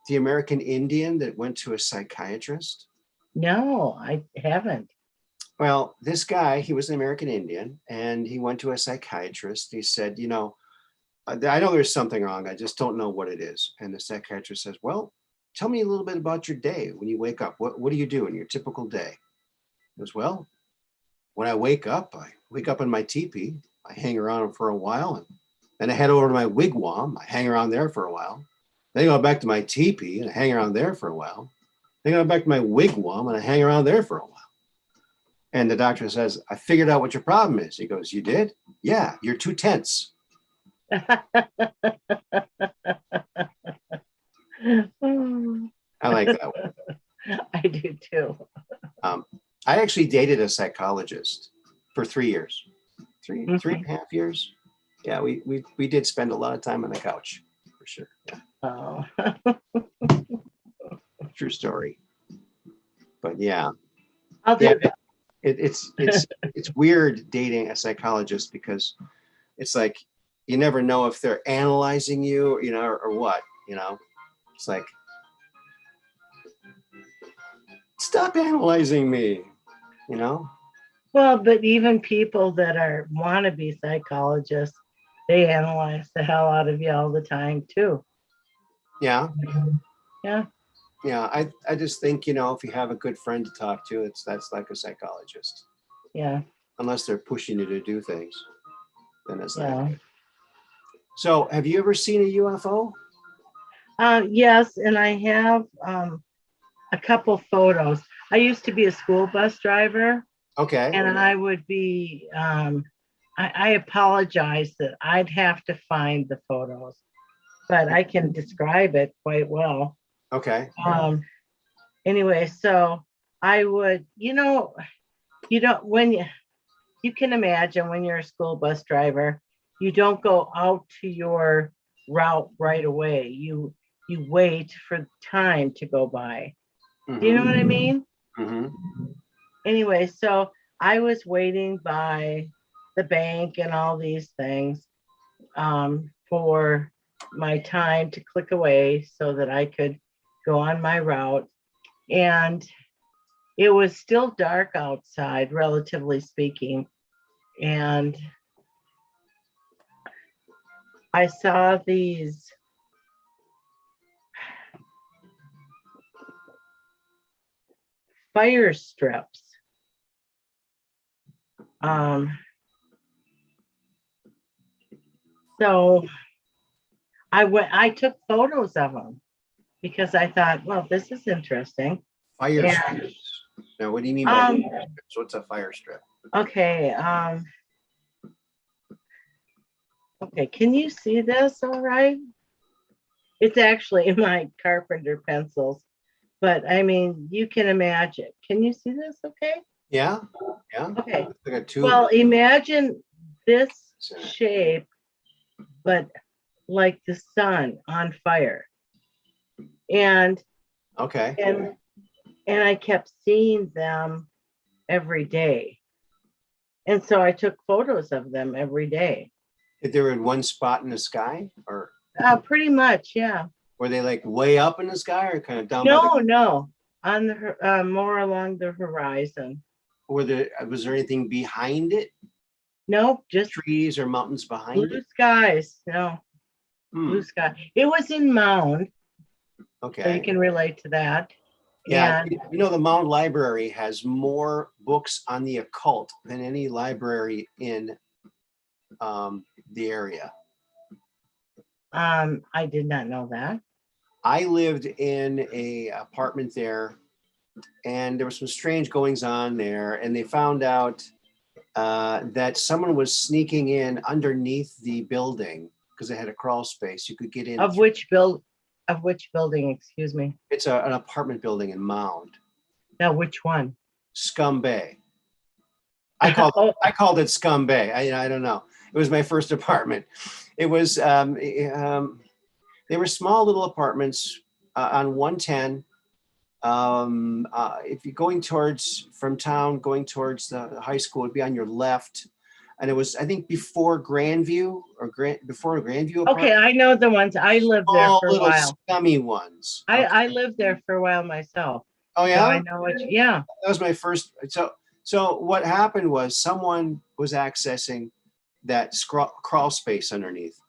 A: American Indian that went to a psychiatrist? No,
B: I haven't.
A: Well, this guy, he was an American Indian, and he went to a psychiatrist. He said, I know there's something wrong. I just don't know what it is. And the psychiatrist says, well, tell me a little bit about your day when you wake up. What do you do in your typical day? He goes, well, when I wake up in my teepee. I hang around for a while, and then I head over to my wigwam. I hang around there for a while. Then I go back to my teepee and I hang around there for a while. Then I go back to my wigwam and I hang around there for a while. And the doctor says, I figured out what your problem is. He goes, you did? Yeah, you're too tense. I like that one.
B: I do too.
A: I actually dated a psychologist for 3 years, three and a half years. Yeah, we did spend a lot of time on the couch, for sure. Yeah.
B: Oh.
A: True story. But yeah.
B: I'll do that.
A: It's weird dating a psychologist, because it's like you never know if they're analyzing you, or what, It's like, stop analyzing me,
B: Well, but even people that are wannabe psychologists, they analyze the hell out of you all the time too.
A: Yeah.
B: Yeah.
A: Yeah, I just think, if you have a good friend to talk to, that's like a psychologist.
B: Yeah.
A: Unless they're pushing you to do things, then it's not
B: Yeah.
A: good. So, have you ever seen a UFO?
B: Yes, and I have a couple photos. I used to be a school bus driver,
A: Okay.
B: and I would be. I apologize that I'd have to find the photos, but I can describe it quite well.
A: Okay.
B: Anyway, so I would, you don't when you can imagine when you're a school bus driver, you don't go out to your route right away. You wait for time to go by. Do you know what I mean?
A: Mm-hmm.
B: Anyway, so I was waiting by the bank and all these things for my time to click away so that I could go on my route. And it was still dark outside, relatively speaking. And I saw these fire strips. So I took photos of them because I thought, well, this is interesting.
A: Fire
B: And,
A: strips. Now, what do you mean by fire strips? What's a fire strip?
B: okay. Okay, can you see this all right? It's actually in my carpenter pencils, but I mean, you can imagine. Can you see this okay?
A: Yeah. Yeah.
B: Okay.
A: It's like a tube.
B: Well, imagine this shape, but like the sun on fire. And
A: okay.
B: And I kept seeing them every day. And so I took photos of them every day.
A: If they were in one spot in the sky, or
B: pretty much, yeah.
A: were they like way up in the sky, or kind of down?
B: No, on the more along the horizon.
A: Was there anything behind it?
B: No, just
A: trees or mountains behind
B: blue
A: it?
B: Skies. No, blue sky. It was in Mound.
A: Okay.
B: So you can relate to that.
A: Yeah, the Mound Library has more books on the occult than any library in the area.
B: I did not know that.
A: I lived in a apartment there, and there were some strange goings on there, and they found out that someone was sneaking in underneath the building because they had a crawl space. You could get in.
B: Of which building? Excuse me.
A: It's an apartment building in Mound.
B: Now, which one?
A: Scum Bay. I called it Scum Bay. I don't know. It was my first apartment. It was they were small little apartments on 110. If you're going from town, going towards the high school, it'd be on your left. And it was, I think, before Grandview before Grandview.
B: Okay, I know the ones. I lived there for a while.
A: Scummy ones.
B: I lived there for a while myself.
A: Oh yeah,
B: so I know what. Yeah,
A: that was my first. So what happened was someone was accessing that crawl space underneath,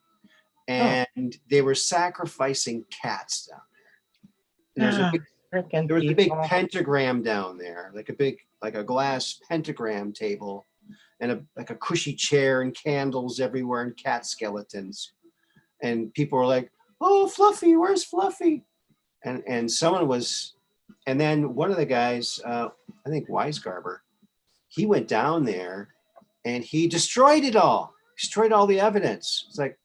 A: and they were sacrificing cats down there. And there was a big pentagram down there, like a glass pentagram table, and a cushy chair and candles everywhere and cat skeletons. And people were like, "Oh, Fluffy, where's Fluffy?" And someone was, and then one of the guys, I think Weisgarber, he went down there and he destroyed it all. Destroyed all the evidence. It's like,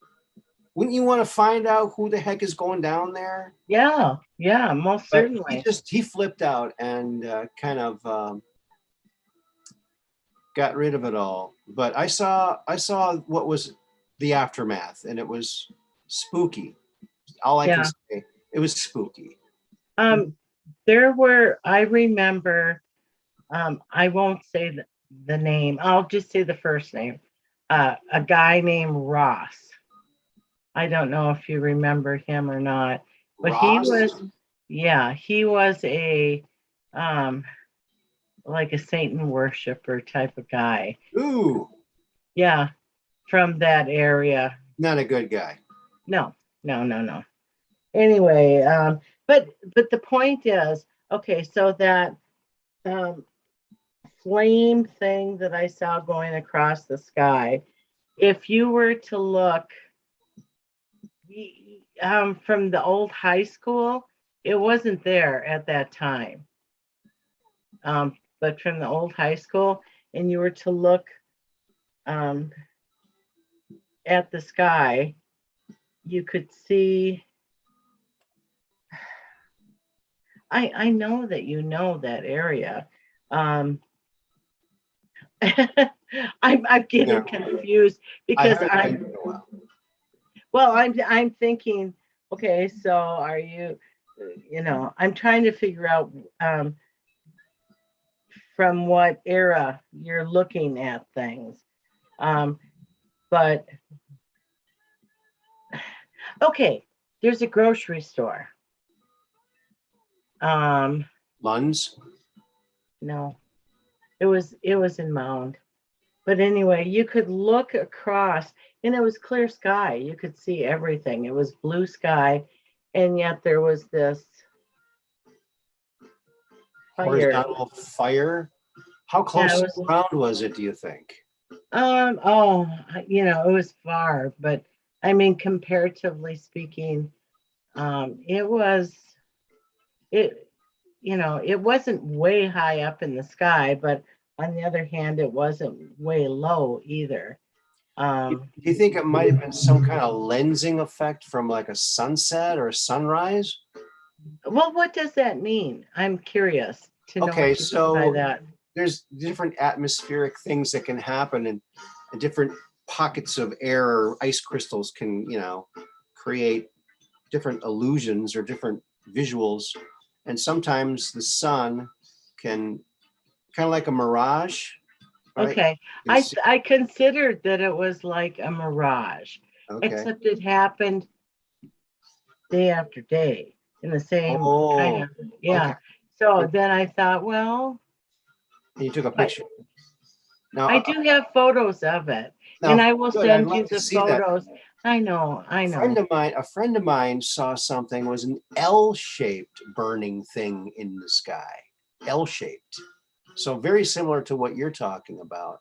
A: wouldn't you want to find out who the heck is going down there?
B: Yeah, most certainly.
A: He flipped out and kind of got rid of it all. But I saw what was the aftermath, and it was spooky. All I can say, it was spooky.
B: I remember, I won't say the name. I'll just say the first name. A guy named Ross. I don't know if you remember him or not, but Ross? he was a like a Satan worshiper type of guy.
A: Ooh.
B: Yeah, from that area.
A: Not a good guy.
B: No. Anyway, But the point is, okay, so that flame thing that I saw going across the sky, if you were to look from the old high school, it wasn't there at that time. But from the old high school, and you were to look at the sky, you could see. I know that you know that area. I'm getting confused because I'm thinking, okay, so are you, I'm trying to figure out from what era you're looking at things. But okay, there's a grocery store.
A: Lund's?
B: No, it was in Mound. But anyway, you could look across and it was clear sky. You could see everything. It was blue sky, and yet there was this
A: horizontal fire. How close to the ground was it, do you think?
B: It was far, but I mean, comparatively speaking, it wasn't way high up in the sky, but on the other hand, it wasn't way low either.
A: Do you think it might have been some kind of lensing effect from like a sunset or a sunrise?
B: Well, what does that mean? I'm curious to know what you mean by that.
A: There's different atmospheric things that can happen, and different pockets of air or ice crystals can, create different illusions or different visuals. And sometimes the sun can, kind of like a mirage. Right?
B: Okay, I considered that it was like a mirage, except it happened day after day in the same kind of, yeah. Okay. So then I thought, well.
A: And you took a picture.
B: Now I do have photos of it, and I will send you the photos. That. I know. A
A: friend of mine saw something, was an L-shaped burning thing in the sky. L-shaped. So very similar to what you're talking about,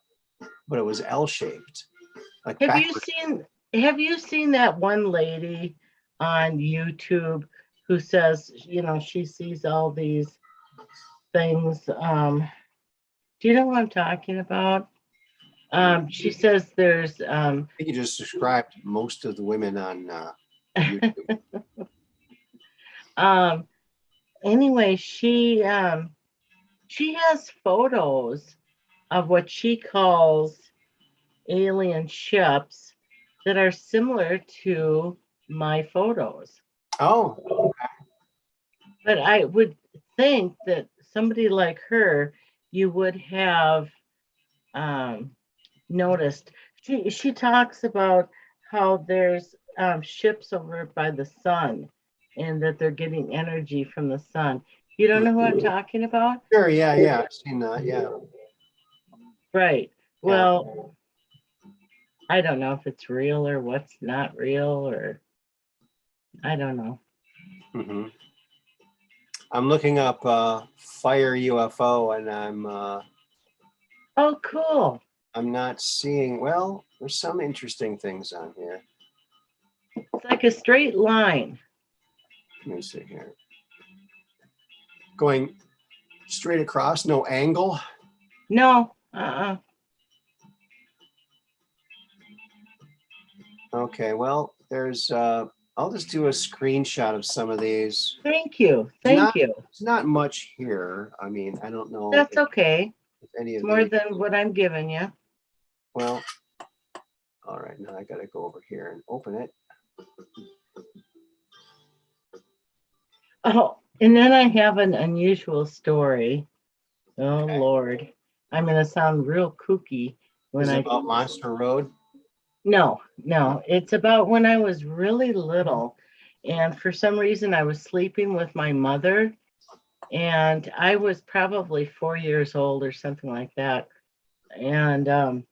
A: but it was L-shaped. Like
B: have you seen that one lady on YouTube who says, she sees all these things? Do you know what I'm talking about? She says there's.
A: I think you just described most of the women on YouTube.
B: Anyway, she has photos of what she calls alien ships that are similar to my photos.
A: Oh, okay.
B: But I would think that somebody like her, you would have noticed. She talks about how there's ships over by the sun, and that they're getting energy from the sun. You don't know who I'm talking about?
A: Sure, yeah. I've seen that, yeah.
B: Right. Well, I don't know if it's real or what's not real, or I don't know.
A: Mm-hmm. I'm looking up fire UFO, and I'm.
B: Oh, cool.
A: I'm not seeing. Well, there's some interesting things on here.
B: It's like a straight line.
A: Let me see here. Going straight across, no angle.
B: No.
A: Okay, well, there's. I'll just do a screenshot of some of these.
B: Thank you.
A: It's not much here. I mean, I don't know.
B: That's okay.
A: If any of
B: more than what I'm giving you.
A: Well, all right. Now I got to go over here and open it.
B: Oh, and then I have an unusual story. Oh, okay. Lord. I'm going to sound real kooky.
A: Is it about Monster Road?
B: No. It's about when I was really little. And for some reason, I was sleeping with my mother. And I was probably 4 years old or something like that. And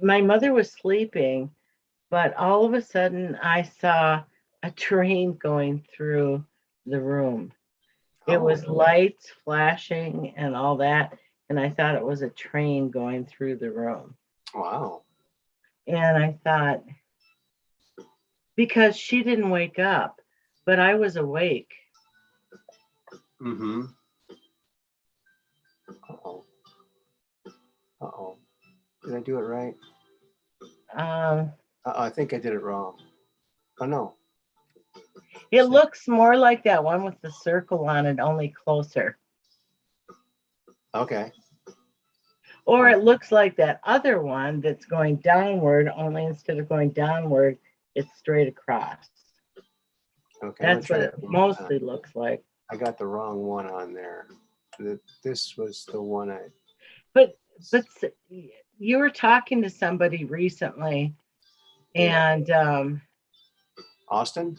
B: my mother was sleeping. But all of a sudden, I saw a train going through the room. It was
A: Oh,
B: lights flashing and all that, and I thought it was a train going through the room.
A: wow.
B: And I thought, because she didn't wake up, but I was awake.
A: Mm-hmm. Uh-oh. Uh-oh. Did I do it right?
B: Um,
A: I think I did it wrong. Oh, no.
B: it looks more like that one with the circle on it, only closer.
A: Okay.
B: Or it looks like that other one that's going downward, only instead of going downward, it's straight across.
A: Okay.
B: That's what it mostly looks like.
A: I got the wrong one on there. This was the one I.
B: But you were talking to somebody recently, and
A: Austin?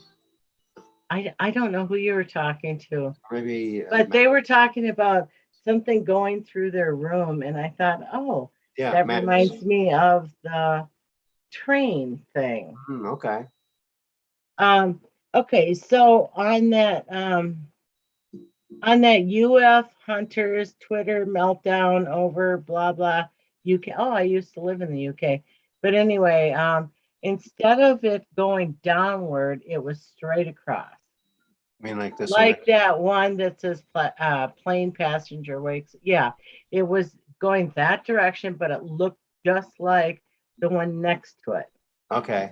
B: I don't know who you were talking to,
A: Maybe.
B: but they were talking about something going through their room, and I thought, oh,
A: Yeah,
B: that
A: Matt.
B: reminds me of the train thing.
A: Okay.
B: Okay, so on that UF Hunters Twitter meltdown over blah blah UK. Oh, I used to live in the UK. But anyway, instead of it going downward, it was straight across.
A: I mean, like this
B: Like
A: one.
B: that one that says plane passenger wakes. Yeah, it was going that direction, but it looked just like the one next to it.
A: Okay.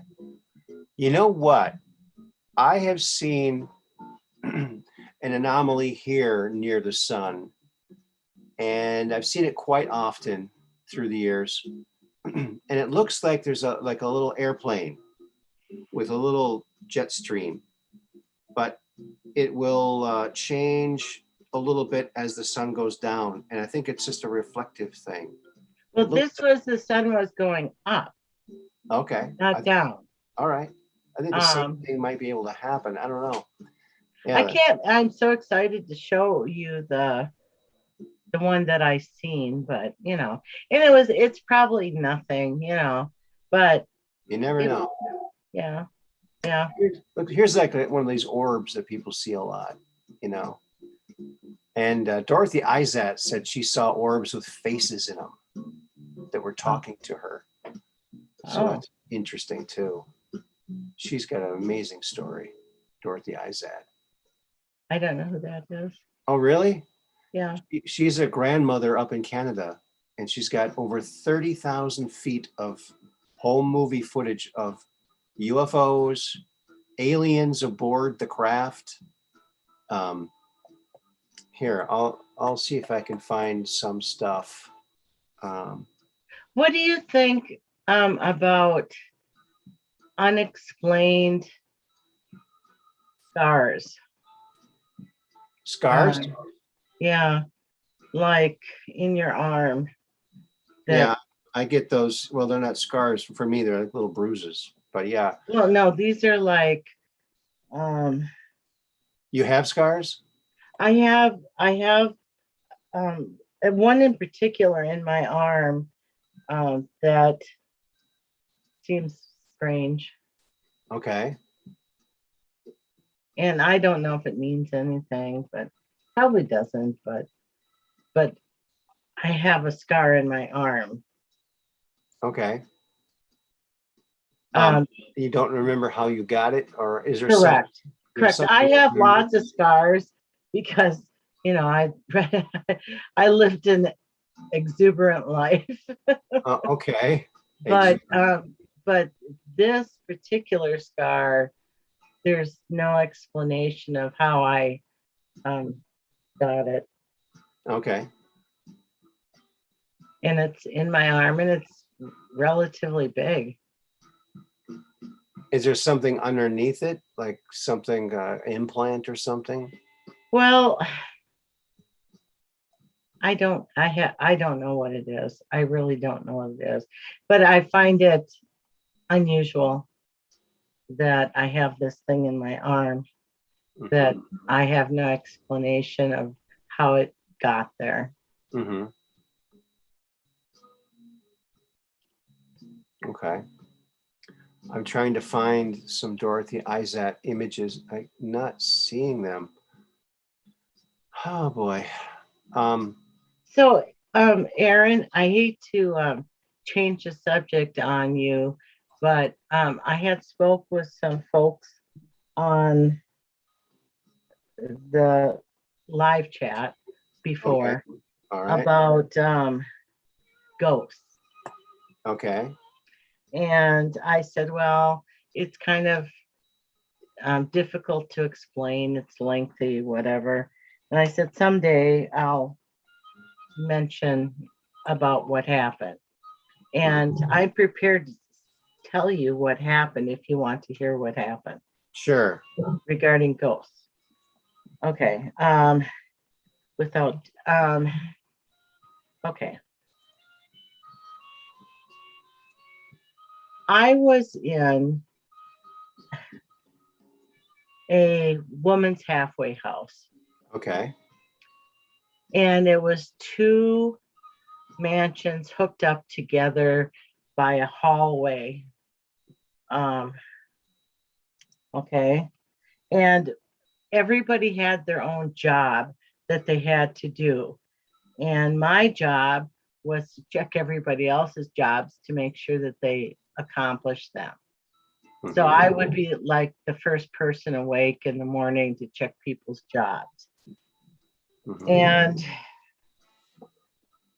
A: You know what? I have seen an anomaly here near the sun, and I've seen it quite often through the years. And it looks like there's a little airplane with a little jet stream, but it will change a little bit as the sun goes down, and I think it's just a reflective thing.
B: Well, this was the sun was going up,
A: Okay,
B: not down.
A: all right. I think the same thing might be able to happen. I don't know. Yeah,
B: I'm so excited to show you the one that I seen, but and it's probably nothing, but
A: you never know.
B: Yeah.
A: Here's like one of these orbs that people see a lot, And Dorothy Izat said she saw orbs with faces in them that were talking to her. So that's interesting too. She's got an amazing story, Dorothy Izat.
B: I don't know who that is.
A: Oh, really?
B: Yeah.
A: She's a grandmother up in Canada, and she's got over 30,000 feet of home movie footage of UFOs, aliens aboard the craft. Here, I'll see if I can find some stuff.
B: What do you think about unexplained scars?
A: Scars?
B: Yeah, like in your arm.
A: Yeah, I get those. Well, they're not scars for me. They're like little bruises. But yeah.
B: Well, no, these are like.
A: You have scars?
B: I have one in particular in my arm that seems strange.
A: Okay.
B: And I don't know if it means anything, but probably doesn't, but I have a scar in my arm.
A: Okay. You don't remember how you got it, or is there
B: correct? Correct. I have lots of scars because I I lived an exuberant life.
A: Okay.
B: But this particular scar, there's no explanation of how I got it.
A: Okay.
B: And it's in my arm, and it's relatively big.
A: Is there something underneath it, like something implant or something?
B: Well, I don't know what it is. I really don't know what it is. But I find it unusual that I have this thing in my arm that I have no explanation of how it got there.
A: Mm-hmm. Okay. I'm trying to find some Dorothy Izat images. I'm not seeing them. Oh boy.
B: So, Aaron, I hate to change the subject on you, but I had spoke with some folks on the live chat before
A: All right.
B: about ghosts.
A: Okay.
B: And I said, well, it's kind of difficult to explain. It's lengthy, whatever. And I said, someday I'll mention about what happened. And I'm prepared to tell you what happened if you want to hear what happened.
A: Sure.
B: Regarding ghosts. Okay. Without, okay. I was in a woman's halfway house.
A: Okay.
B: And it was two mansions hooked up together by a hallway. Okay. And everybody had their own job that they had to do. And my job was to check everybody else's jobs to make sure that they accomplished them. So I would be like the first person awake in the morning to check people's jobs. And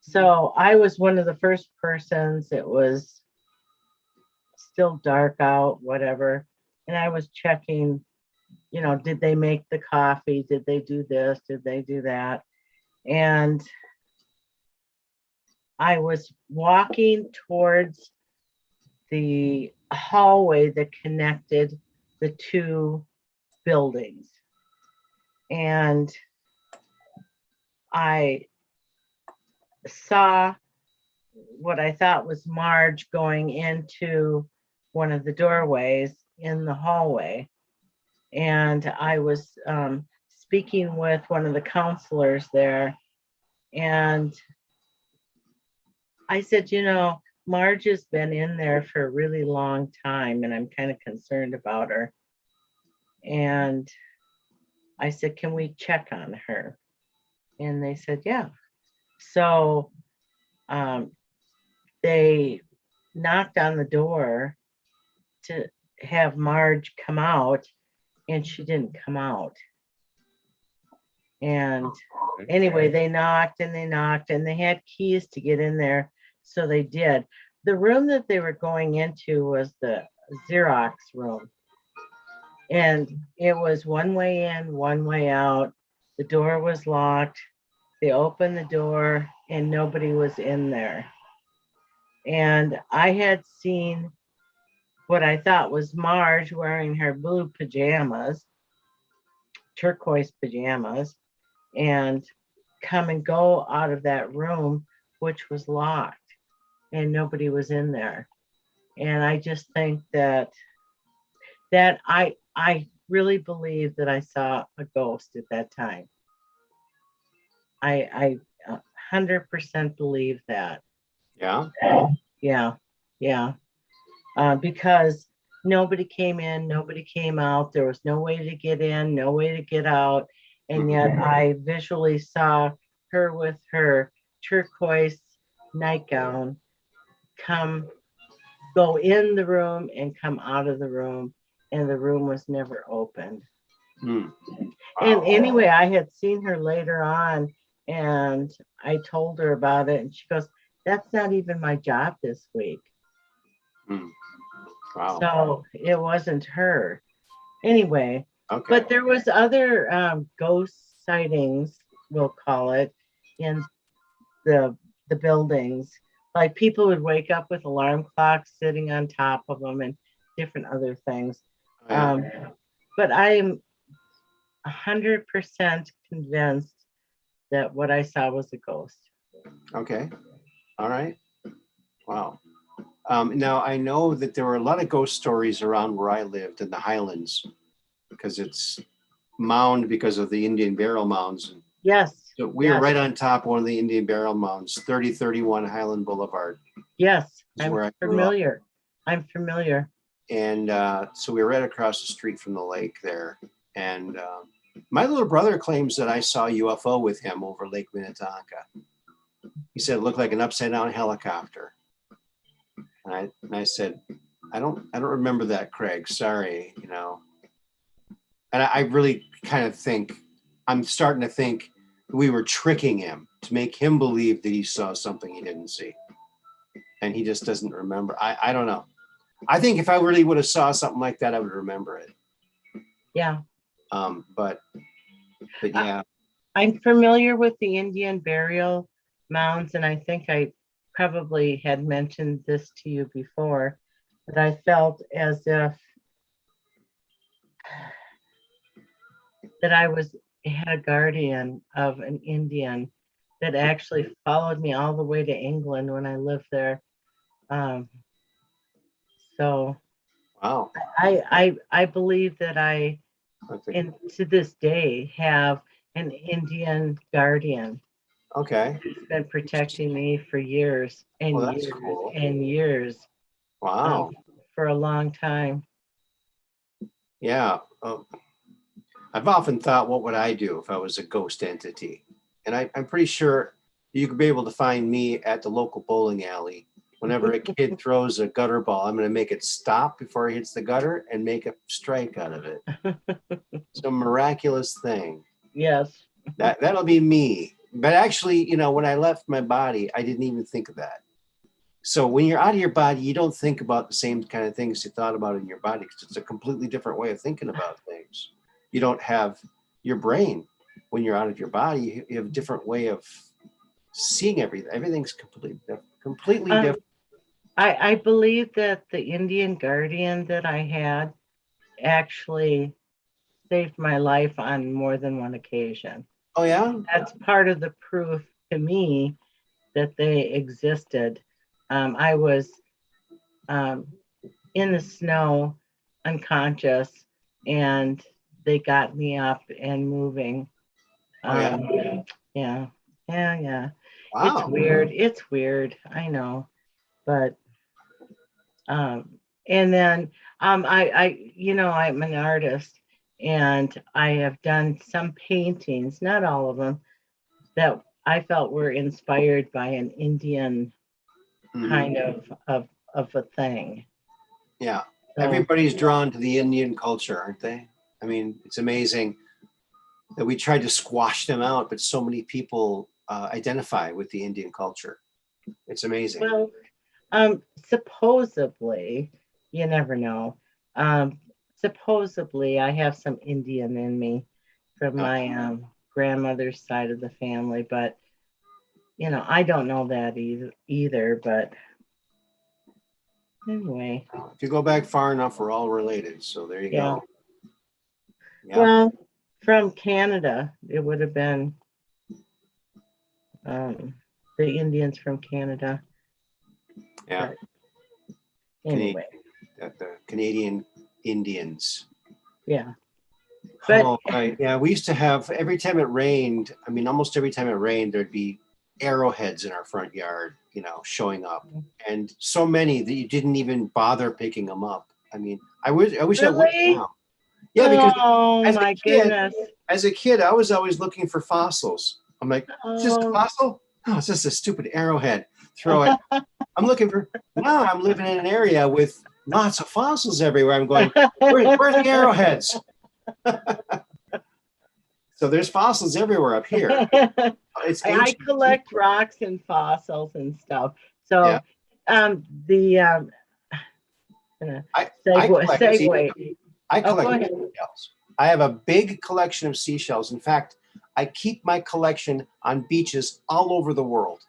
B: so I was one of the first persons. It was still dark out, whatever. And I was checking, you know, did they make the coffee? Did they do this? Did they do that? And I was walking towards the hallway that connected the two buildings. And I saw what I thought was Marge going into one of the doorways in the hallway. And I was speaking with one of the counselors there. And I said, you know, Marge has been in there for a really long time, and I'm kind of concerned about her. And I said, can we check on her? And they said, yeah. So they knocked on the door to have Marge come out, and she didn't come out. And anyway, they knocked and they knocked, and they had keys to get in there. So they did. The room that they were going into was the Xerox room. And it was one way in, one way out. The door was locked. They opened the door and nobody was in there. And I had seen what I thought was Marge wearing her blue pajamas, turquoise pajamas, and come and go out of that room, which was locked, and nobody was in there. And I just think that I really believe that I saw a ghost at that time. I 100% believe that.
A: Yeah.
B: Yeah. Because nobody came in, nobody came out. There was no way to get in, no way to get out. And yet I visually saw her with her turquoise nightgown go in the room and come out of the room, and the room was never opened. Wow. And anyway, I had seen her later on, and I told her about it, and she goes, that's not even my job this week. Wow. So it wasn't her. Anyway, okay. But there was other ghost sightings, we'll call it, in the buildings. Like people would wake up with alarm clocks sitting on top of them and different other things. But I am 100% convinced that what I saw was a ghost. Okay. All right. Wow. Now, I know that there were a lot of ghost stories around where I lived in the Highlands, because it's mound because of the Indian burial mounds. Yes. So we are right on top of one of the Indian burial mounds, 3031 Highland Boulevard. Yes, I'm familiar. I'm familiar.
A: And so we were right across the street from the lake there. And my little brother claims that I saw a UFO with him over Lake Minnetonka. He said it looked like an upside down helicopter. And I said, I don't remember that, Craig. Sorry, you know. And I really kind of think, I'm starting to think we were tricking him to make him believe that he saw something he didn't see. And he just doesn't remember. I don't know. I think if I really would have saw something like that, I would remember it.
B: Yeah.
A: But yeah.
B: I'm familiar with the Indian burial mounds, and I think I probably had mentioned this to you before, that I felt as if that I had a guardian of an Indian that actually followed me all the way to England when I lived there. So
A: Wow.
B: I believe that and to this day, have an Indian guardian.
A: Okay.
B: He's been protecting me for years and years
A: cool.
B: and years.
A: Wow.
B: For a long time.
A: Yeah. I've often thought, what would I do if I was a ghost entity? And I'm pretty sure you could be able to find me at the local bowling alley. Whenever a kid throws a gutter ball, I'm going to make it stop before it hits the gutter and make a strike out of it. Some miraculous thing.
B: Yes.
A: That'll be me. But actually, you know, when I left my body, I didn't even think of that. So when you're out of your body, you don't think about the same kind of things you thought about in your body, because it's a completely different way of thinking about things. You don't have your brain when you're out of your body. You have a different way of seeing everything. Everything's completely different.
B: I believe that the Indian guardian that I had actually saved my life on more than one occasion.
A: Oh, yeah?
B: That's part of the proof to me that they existed. I was in the snow, unconscious, and they got me up and moving. Yeah.
A: Wow.
B: It's weird. I know, but and then I'm an artist, and I have done some paintings, not all of them, that I felt were inspired by an Indian kind of a thing.
A: Yeah. Everybody's drawn to the Indian culture, aren't they? I mean, it's amazing that we tried to squash them out, but so many people identify with the Indian culture. It's amazing.
B: Well, supposedly, you never know. Supposedly, I have some Indian in me from my grandmother's side of the family, but you know, I don't know that either. But anyway,
A: if you go back far enough, we're all related. So there you go.
B: Yeah. Well, from Canada, it would have been the Indians from Canada.
A: Yeah.
B: But anyway.
A: The Canadian Indians.
B: Yeah.
A: But right. Yeah, we used to have, every time it rained, I mean, almost every time it rained, there'd be arrowheads in our front yard, you know, showing up. And so many that you didn't even bother picking them up. I mean, I wish I would now. Yeah, because goodness. As a kid, I was always looking for fossils. I'm like, is this a fossil? No, it's just a stupid arrowhead. Throw it. I'm looking for, now I'm living in an area with lots of fossils everywhere. I'm going, where are the arrowheads? So there's fossils everywhere up here.
B: I collect rocks and fossils and stuff. So segue.
A: I collect seashells. I have a big collection of seashells. In fact, I keep my collection on beaches all over the world.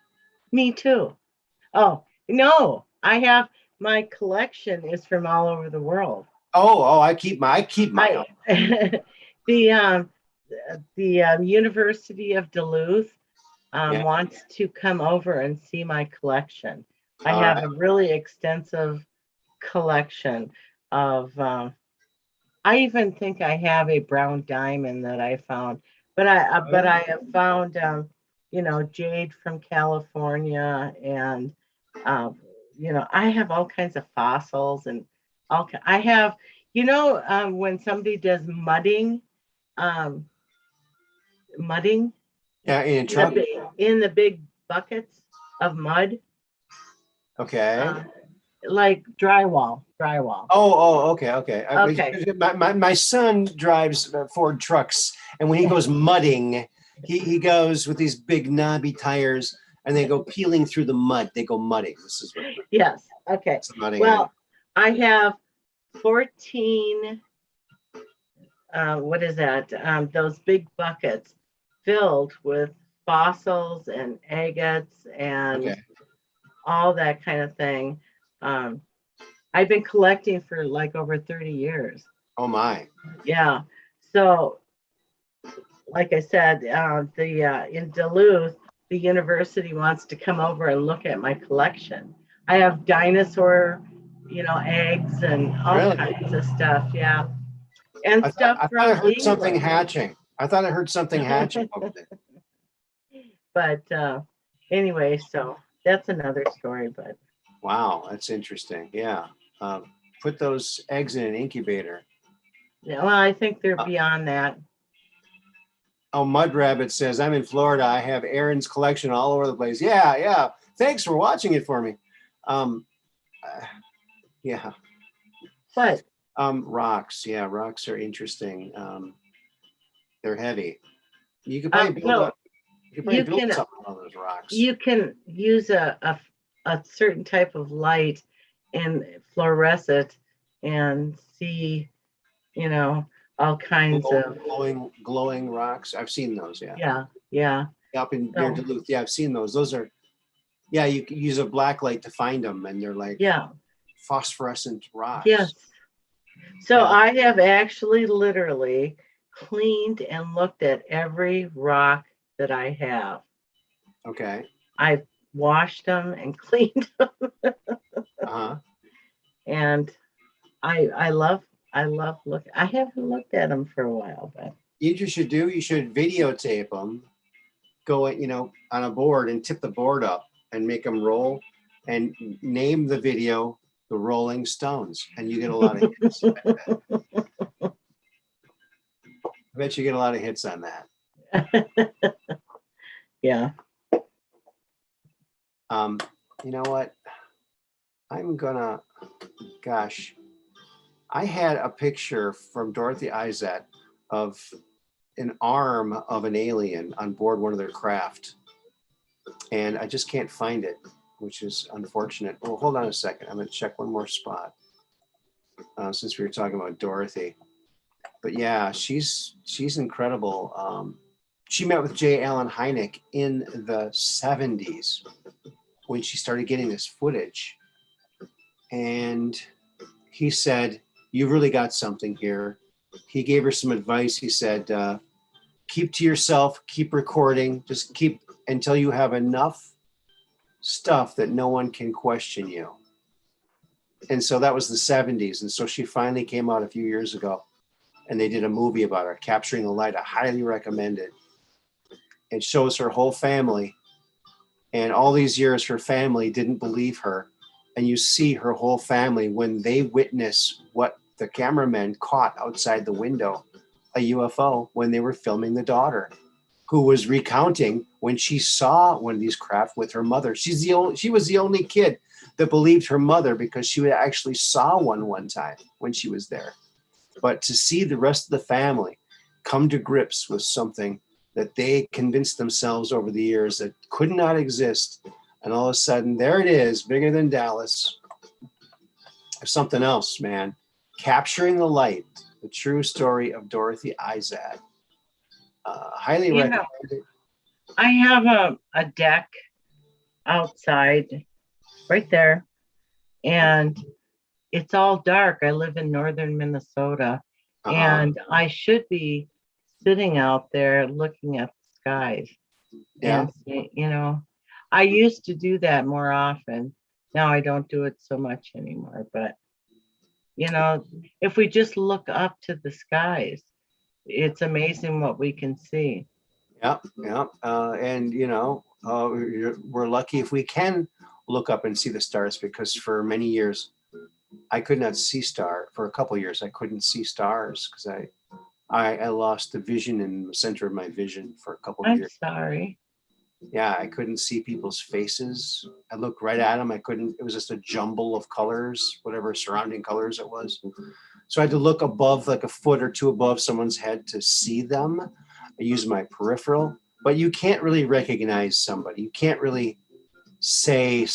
B: Me too. Oh, no, I have, my collection is from all over the world.
A: I keep mine.
B: The University of Duluth wants to come over and see my collection. I have a really extensive collection of, I even think I have a brown diamond that I found, but I have found, jade from California, and, I have all kinds of fossils and Okay, I have, when somebody does mudding, um, mudding
A: Yeah, in a
B: in the
A: truck.
B: big buckets of mud,
A: Okay.
B: like drywall.
A: Oh, okay, okay.
B: Okay.
A: My son drives Ford trucks, and when he goes mudding, he goes with these big knobby tires, and they go peeling through the mud. They go mudding. This is what
B: Yes. Okay.
A: it's mudding.
B: Well, I have 14. What is that? Those big buckets filled with fossils and agates and
A: Okay.
B: all that kind of thing. Um, I've been collecting for like over 30 years.
A: Oh my.
B: Yeah. So, like I said, in Duluth, the university wants to come over and look at my collection. I have dinosaur, eggs and all
A: Really?
B: kinds of stuff. Yeah. And
A: I
B: stuff
A: thought I
B: from
A: heard something
B: England.
A: hatching. I thought I heard something hatching over there.
B: But anyway, so that's another story. But
A: Wow, that's interesting. Yeah. Put those eggs in an incubator.
B: yeah, well, I think they're
A: Uh,
B: beyond that.
A: Oh, Mud Rabbit says, I'm in Florida. I have Aaron's collection all over the place. Yeah, yeah. Thanks for watching it for me. Um, yeah.
B: But
A: Rocks. Yeah, rocks are interesting. They're heavy. You could probably build
B: well,
A: up. You could probably
B: you
A: build
B: can
A: something on those rocks.
B: you can use a certain type of light and fluoresce it and see, all kinds of
A: Glowing rocks. I've seen those. Yeah.
B: yeah.
A: Up in near
B: So
A: Duluth. Yeah, I've seen those. Those are. Yeah, you can use a black light to find them, and they're like
B: yeah,
A: phosphorescent rocks.
B: yes. So
A: Yeah.
B: I have actually literally cleaned and looked at every rock that I have.
A: Okay.
B: I've washed them and cleaned them,
A: Uh-huh.
B: and I love look. I haven't looked at them for a while, but
A: You should videotape them, go on a board and tip the board up and make them roll and name the video The Rolling Stones. And you get a lot of hits. I bet you get a lot of hits on that.
B: yeah.
A: You know what? Gosh, I had a picture from Dorothy Izett of an arm of an alien on board one of their craft. And I just can't find it, which is unfortunate. Well, hold on a second. I'm going to check one more spot since we were talking about Dorothy. But yeah, she's incredible. She met with J. Allen Hynek in the 70s when she started getting this footage. And he said, "You really got something here." He gave her some advice. He said, keep to yourself, keep recording, just keep until you have enough stuff that no one can question you. And so that was the 70s. And so she finally came out a few years ago and they did a movie about her, Capturing the Light. I highly recommend it. It shows her whole family. And all these years, her family didn't believe her. And you see her whole family when they witness what the cameraman caught outside the window, a UFO, when they were filming the daughter, who was recounting when she saw one of these craft with her mother. She was the only kid that believed her mother because she actually saw one time when she was there. But to see the rest of the family come to grips with something that they convinced themselves over the years that could not exist, and all of a sudden, there it is, bigger than Dallas. There's something else, man. Capturing the Light, the true story of Dorothy Izett. Highly recommend it.
B: I have a deck outside right there, and it's all dark. I live in northern Minnesota, and I should be sitting out there looking at the skies.
A: Yeah.
B: And I used to do that more often. Now I don't do it so much anymore. But if we just look up to the skies, it's amazing what we can see.
A: Yeah. And we're lucky if we can look up and see the stars, because for many years I could not see for a couple of years. I couldn't see stars because I lost the vision in the center of my vision for a couple of
B: I'm
A: years.
B: sorry.
A: Yeah, I couldn't see people's faces. I looked right at them. I couldn't, it was just a jumble of colors, whatever surrounding colors it was. So I had to look above, like a foot or two above someone's head to see them. I used my peripheral, but you can't really recognize somebody. You can't really say,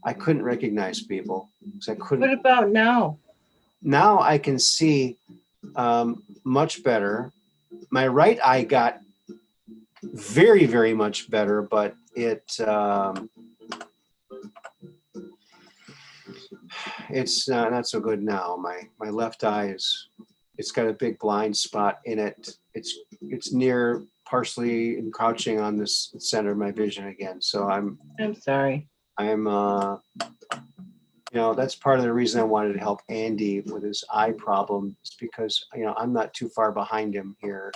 A: I couldn't recognize people because I couldn't.
B: What about now?
A: Now I can see much better. My right eye got very, very much better, but it's not so good now. My left eye it's got a big blind spot in it. It's near partially encroaching on this center of my vision again. So I'm
B: sorry.
A: That's part of the reason I wanted to help Andy with his eye problem, is because I'm not too far behind him here.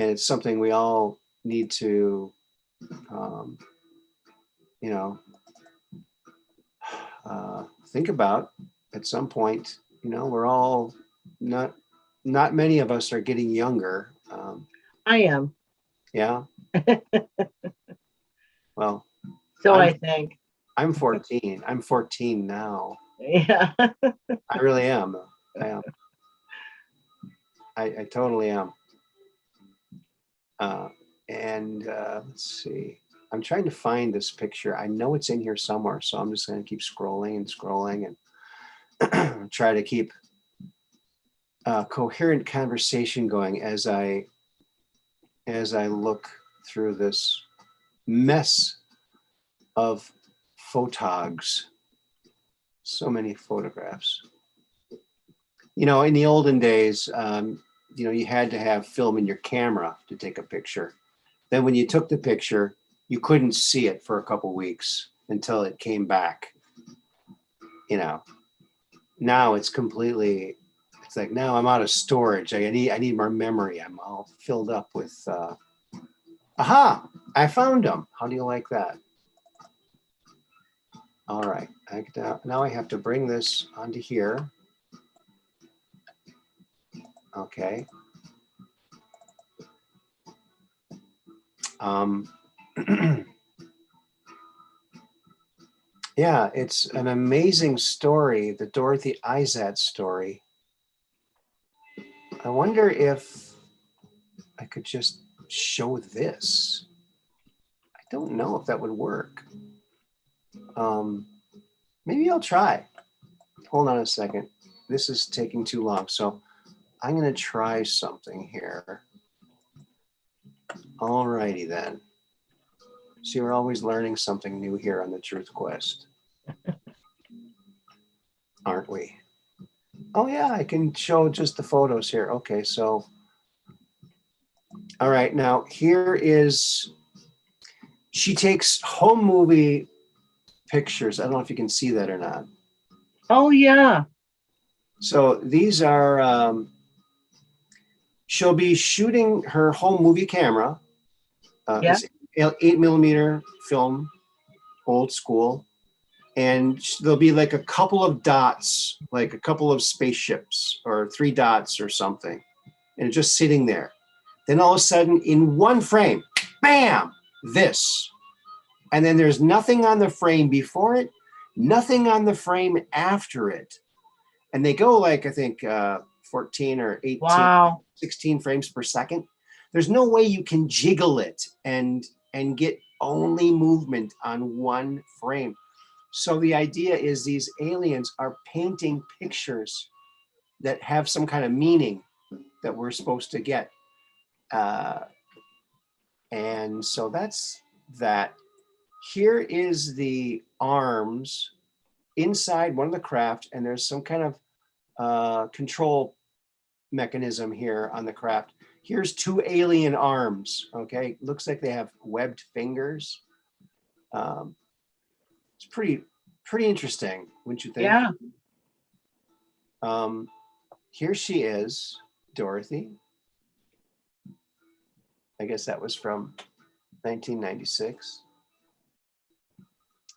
A: And it's something we all need to, think about at some point. We're all not many of us are getting younger.
B: I am.
A: Yeah. Well,
B: so I think.
A: I'm 14. I'm 14 now.
B: Yeah.
A: I really am. I am. I totally am. Let's see. I'm trying to find this picture. I know it's in here somewhere, so I'm just going to keep scrolling and scrolling and try to keep a coherent conversation going as I look through this mess of photogs. So many photographs. In the olden days, you had to have film in your camera to take a picture. Then when you took the picture, you couldn't see it for a couple weeks until it came back. Now it's like, now I'm out of storage. I need more memory. I'm all filled up with, aha, I found them. How do you like that? All right, now I have to bring this onto here. Okay. Yeah, it's an amazing story, the Dorothy Izat story. I wonder if I could just show this. I don't know if that would work. Maybe I'll try. Hold on a second. This is taking too long, so I'm going to try something here. All righty then. See, we're always learning something new here on the Truth Quest. Aren't we? Oh yeah, I can show just the photos here. Okay, so, all right, now here is, she takes home movie pictures. I don't know if you can see that or not.
B: Oh yeah.
A: So these are, she'll be shooting her home movie camera.
B: Yeah.
A: 8mm film, old school. And there'll be like a couple of dots, like a couple of spaceships or 3 dots or something. And it's just sitting there. Then all of a sudden in one frame, bam, this. And then there's nothing on the frame before it, nothing on the frame after it. And they go like, I think 14 or 18,
B: wow.
A: 16 frames per second. There's no way you can jiggle it and get only movement on one frame. So the idea is these aliens are painting pictures that have some kind of meaning that we're supposed to get. And so that's that. Here is the arms inside one of the craft, and there's some kind of control mechanism here on the craft. Here's 2 alien arms, okay? Looks like they have webbed fingers. It's pretty interesting, wouldn't you think?
B: Yeah.
A: Here she is, Dorothy. I guess that was from 1996.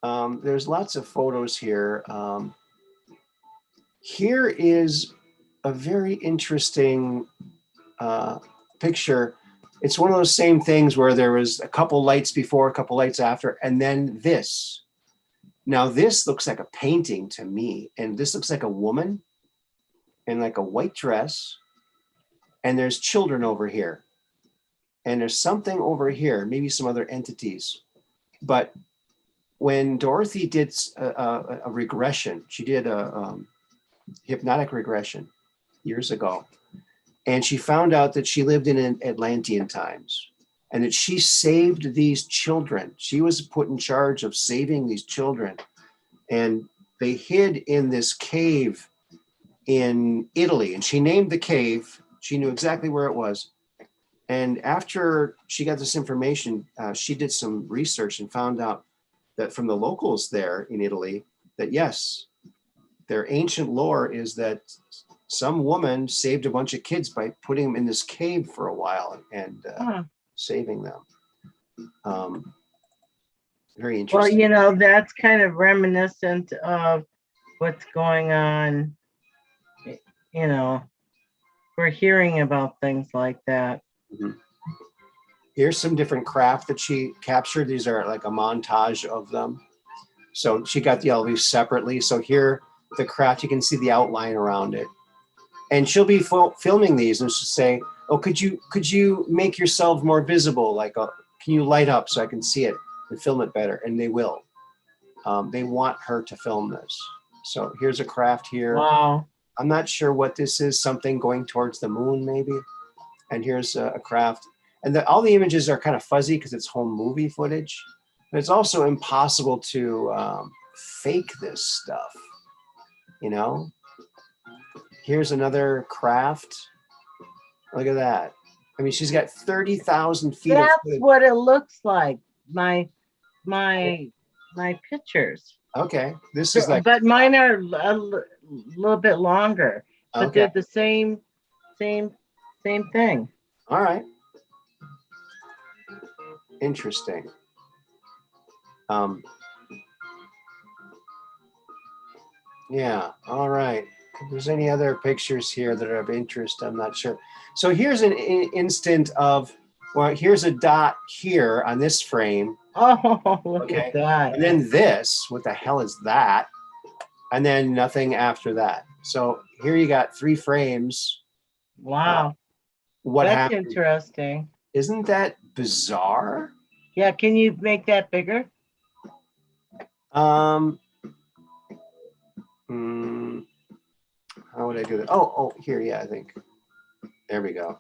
A: There's lots of photos here. Here is a very interesting picture. It's one of those same things where there was a couple lights before, a couple lights after, and then this. Now this looks like a painting to me, and this looks like a woman in like a white dress, and there's children over here, and there's something over here, maybe some other entities. But when Dorothy did a regression, she did a hypnotic regression years ago, and she found out that she lived in Atlantean times and that she saved these children. She was put in charge of saving these children, and they hid in this cave in Italy, and she named the cave. She knew exactly where it was. And after she got this information, she did some research and found out that from the locals there in Italy, that yes, their ancient lore is that some woman saved a bunch of kids by putting them in this cave for a while and saving them. Very interesting.
B: Well, you know, that's kind of reminiscent of what's going on. You know, we're hearing about things like that.
A: Mm-hmm. Here's some different craft that she captured. These are like a montage of them. So she got all these separately. So here, the craft, you can see the outline around it. And she'll be filming these and she'll say, oh, could you make yourself more visible? Like, can you light up so I can see it and film it better? And they will. They want her to film this. So here's a craft here.
B: Wow.
A: I'm not sure what this is, something going towards the moon maybe. And here's a craft. And all the images are kind of fuzzy because it's home movie footage. But it's also impossible to fake this stuff, you know? Here's another craft. Look at that. I mean, she's got 30,000 feet.
B: That's what it looks like. My pictures.
A: Okay, this is like.
B: But mine are a little bit longer. But
A: okay.
B: they're the same thing.
A: All right. Interesting. Yeah. All right. If there's any other pictures here that are of interest, I'm not sure. So here's an instant of, well, here's a dot here on this frame.
B: Oh, look at that.
A: And then this, what the hell is that? And then nothing after that. So here you got 3 frames.
B: Wow.
A: What
B: That's
A: happened?
B: interesting.
A: Isn't that bizarre?
B: Yeah, can you make that bigger?
A: How would I do that? Oh, here, yeah, I think. There we go.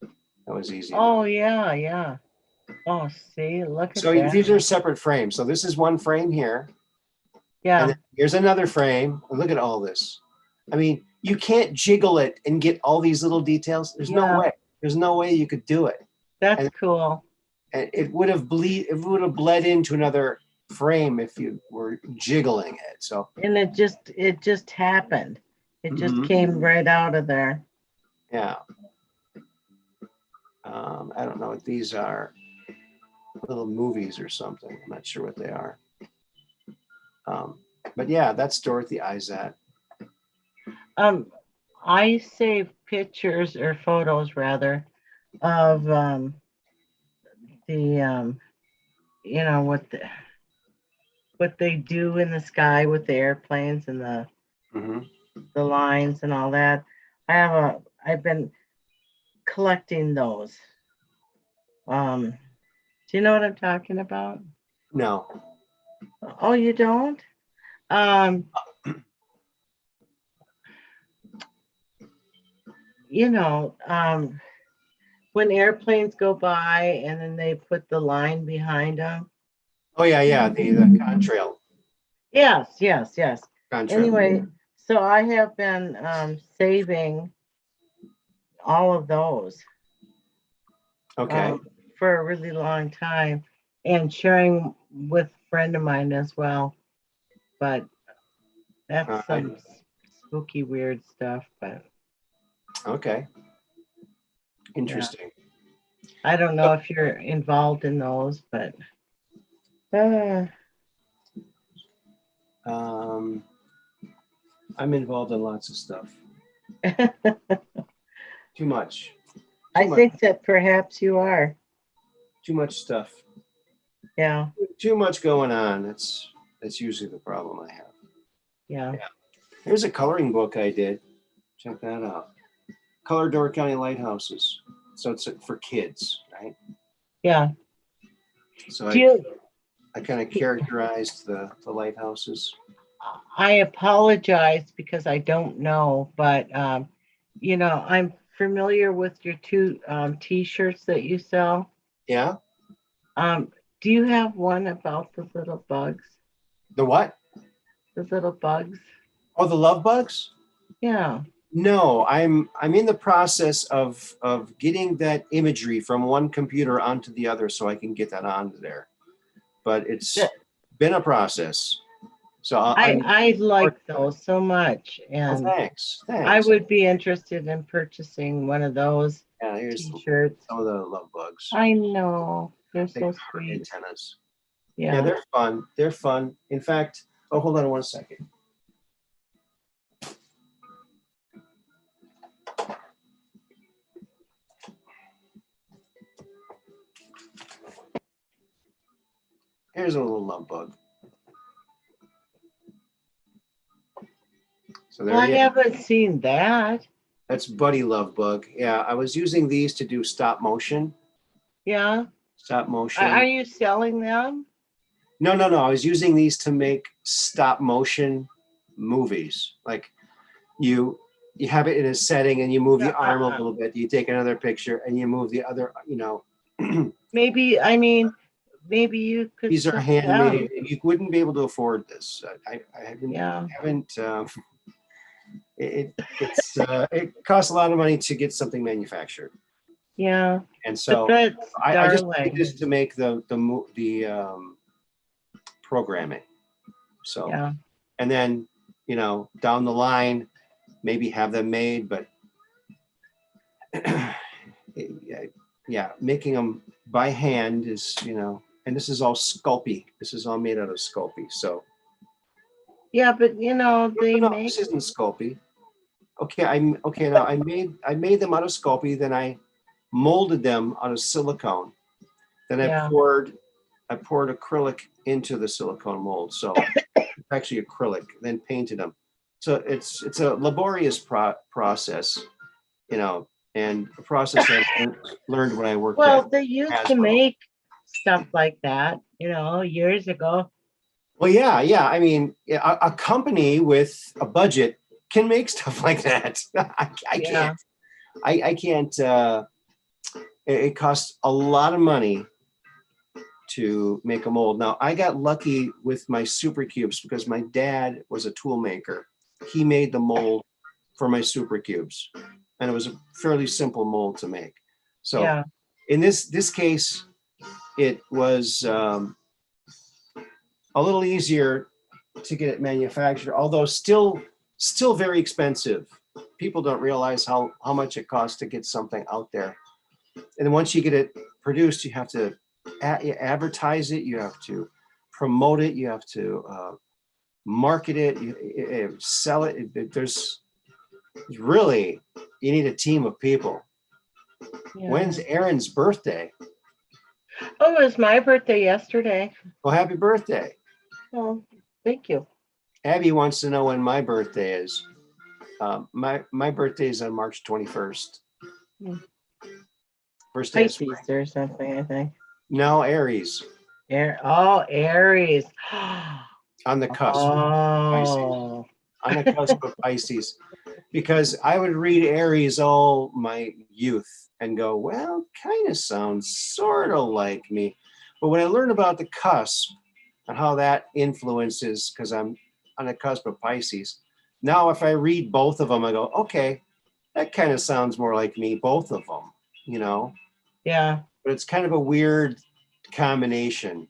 A: That was easy.
B: Oh, yeah. Oh, see, look at that.
A: So these are separate frames. So this is one frame here.
B: Yeah.
A: And then here's another frame. Look at all this. I mean, you can't jiggle it and get all these little details. There's no way. There's no way you could do it.
B: That's cool.
A: And it would have bled into another frame if you were jiggling it. So.
B: And it just happened. It just came right out of there.
A: Yeah. I don't know what these are. Little movies or something. I'm not sure what they are. But yeah, that's Dorothy Izat.
B: I save pictures or photos rather of the you know what they do in the sky with the airplanes and the lines and all that. I've been collecting those. Do you know what I'm talking about?
A: No.
B: Oh, you don't? You know, when airplanes go by and then they put the line behind them.
A: Oh yeah, the contrail.
B: Yes.
A: Contrail.
B: Anyway, so I have been saving all of those.
A: Okay.
B: For a really long time and sharing with a friend of mine as well. But that's some spooky, weird stuff. But
A: okay. Interesting.
B: Yeah. I don't know if you're involved in those, but
A: I'm involved in lots of stuff. Too much.
B: I think that perhaps you are.
A: Too much stuff.
B: Yeah.
A: Too much going on. That's usually the problem I have.
B: Yeah.
A: Here's a coloring book I did. Check that out. Color Door County Lighthouses. So it's for kids, right?
B: Yeah.
A: So
B: Do
A: I kind of characterized the lighthouses.
B: I apologize because I don't know, but I'm familiar with your two T-shirts that you sell.
A: Yeah.
B: Do you have one about the little bugs?
A: The what?
B: The little bugs.
A: Oh, the love bugs?
B: Yeah.
A: No, I'm in the process of getting that imagery from one computer onto the other so I can get that onto there. But it's been a process. So
B: I like those so much, and
A: thanks.
B: I would be interested in purchasing one of those
A: here's
B: T-shirts.
A: some of the love bugs.
B: I know, they're so sweet.
A: Antennas.
B: Yeah,
A: they're fun. They're fun. In fact, hold on one second. Here's a little love bug. So there
B: I haven't seen that.
A: That's Buddy Love Bug. Yeah, I was using these to do stop motion.
B: Yeah.
A: Stop motion.
B: Are you selling them?
A: No. I was using these to make stop motion movies. Like you have it in a setting and you move the arm a little bit. You take another picture and you move the other,
B: Maybe you could.
A: These are handmade. You wouldn't be able to afford this. I haven't. It costs a lot of money to get something manufactured.
B: Yeah.
A: And so I just did this to make the programming. So
B: yeah.
A: And then down the line, maybe have them made, but yeah, making them by hand is and this is all Sculpey. This is all made out of Sculpey. So
B: yeah, but they make
A: this isn't Sculpey. Okay. Now I made them out of Sculpey. Then I molded them out of silicone. Then I poured acrylic into the silicone mold. So it's actually acrylic. Then painted them. So it's a laborious process, and a process I learned when I worked.
B: Well, they used to make stuff like that, years ago.
A: Well, yeah. I mean, a company with a budget can make stuff like that. I can't. I can't. It costs a lot of money to make a mold. Now, I got lucky with my super cubes because my dad was a tool maker. He made the mold for my super cubes, and it was a fairly simple mold to make. So in this case, it was a little easier to get it manufactured, although still very expensive. People don't realize how much it costs to get something out there. And then once you get it produced, you have to advertise it, you have to promote it, you have to market it, you sell it. There's really, you need a team of people. Yeah. When's Aaron's birthday?
B: Oh, it was my birthday yesterday.
A: Well, happy birthday.
B: Oh, thank you.
A: Abby wants to know when my birthday is. My birthday is on March 21st. First day
B: Pisces or something, I think.
A: No, Aries.
B: Aries.
A: On the cusp.
B: Oh.
A: On the cusp of Pisces. Because I would read Aries all my youth and go, well, kind of sounds sort of like me. But when I learned about the cusp and how that influences, because I'm on the cusp of Pisces, now if I read both of them, I go, okay, that kind of sounds more like me, both of them,
B: Yeah.
A: But it's kind of a weird combination.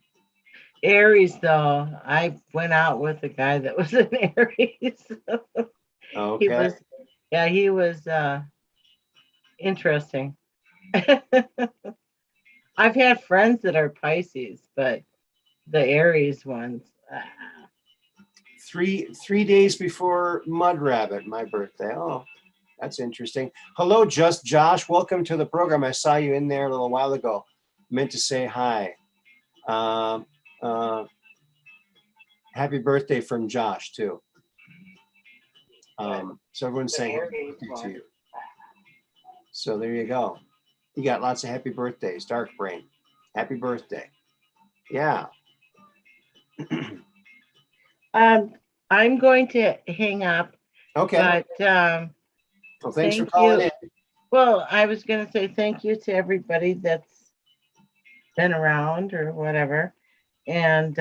B: Aries, though, I went out with a guy that was an Aries.
A: Okay.
B: He was interesting. I've had friends that are Pisces, but the Aries ones.
A: Three days before Mud Rabbit, my birthday. Oh, that's interesting. Hello, Just Josh. Welcome to the program. I saw you in there a little while ago. Meant to say hi. Happy birthday from Josh too. So everyone's saying happy birthday to you. So there you go. You got lots of happy birthdays, Dark Brain. Happy birthday. Yeah.
B: I'm going to hang up.
A: Okay.
B: But
A: well, thanks for calling in.
B: Well, I was going to say thank you to everybody that's been around or whatever. And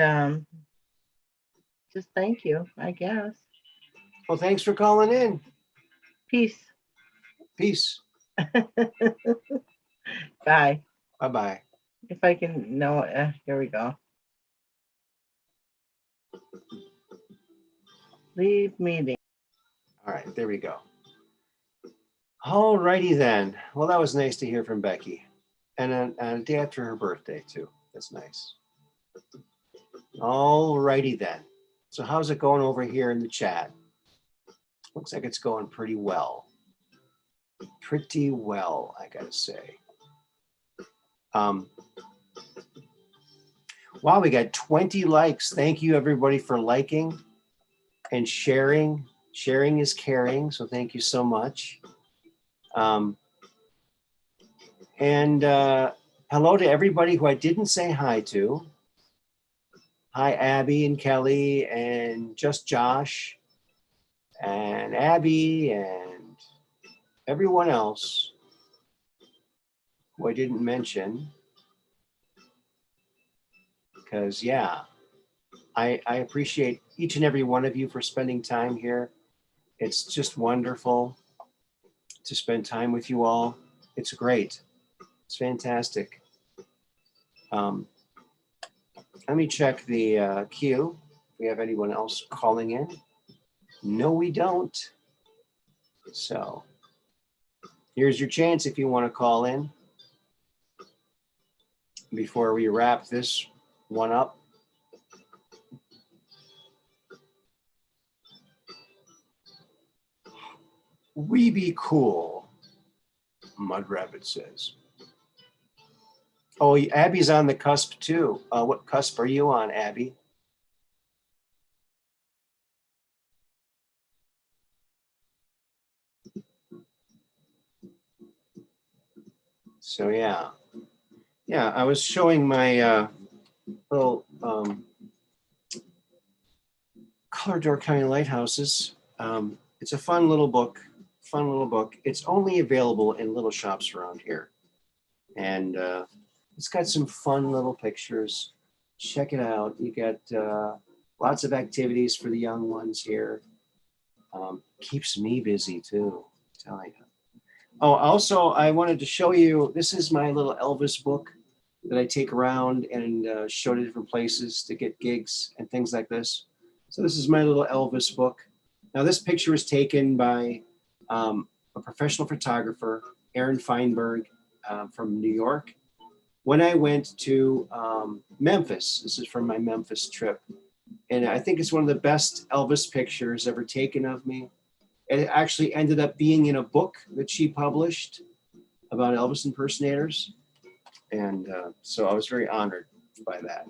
B: just thank you, I guess.
A: Well, thanks for calling in.
B: Peace.
A: Peace.
B: Bye.
A: Bye-bye.
B: If I can know, here we go. Leave meeting.
A: All right, there we go. All righty then. Well, that was nice to hear from Becky. And a day after her birthday, too. That's nice. All righty then. So how's it going over here in the chat? Looks like it's going pretty well. Pretty well, I gotta say. Wow, we got 20 likes. Thank you, everybody, for liking and sharing. Sharing is caring, so thank you so much. And hello to everybody who I didn't say hi to. Hi, Abby and Kelly and Just Josh and Abby and everyone else who I didn't mention. Because, yeah, I appreciate each and every one of you for spending time here. It's just wonderful to spend time with you all. It's great. It's fantastic. Let me check the queue. If we have anyone else calling in. No, we don't. So here's your chance if you want to call in before we wrap this one up. We be cool, Mud Rabbit says. Oh, Abby's on the cusp too. What cusp are you on, Abby? So yeah, I was showing my little Color Door County Lighthouses. It's a fun little book. It's only available in little shops around here, and it's got some fun little pictures. Check it out. You got lots of activities for the young ones here. Keeps me busy too, I'm telling you. Oh, also, I wanted to show you, this is my little Elvis book that I take around and show to different places to get gigs and things like this. So this is my little Elvis book. Now this picture was taken by a professional photographer, Aaron Feinberg from New York. When I went to Memphis, this is from my Memphis trip. And I think it's one of the best Elvis pictures ever taken of me. It actually ended up being in a book that she published about Elvis impersonators. And so I was very honored by that.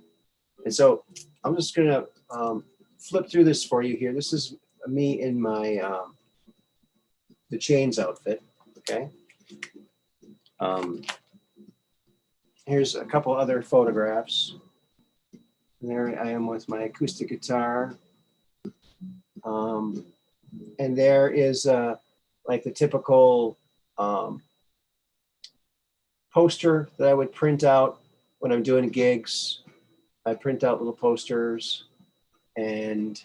A: And so I'm just gonna flip through this for you here. This is me in my the Chains outfit, okay? Here's a couple other photographs. And there I am with my acoustic guitar. And there is like the typical poster that I would print out when I'm doing gigs. I print out little posters and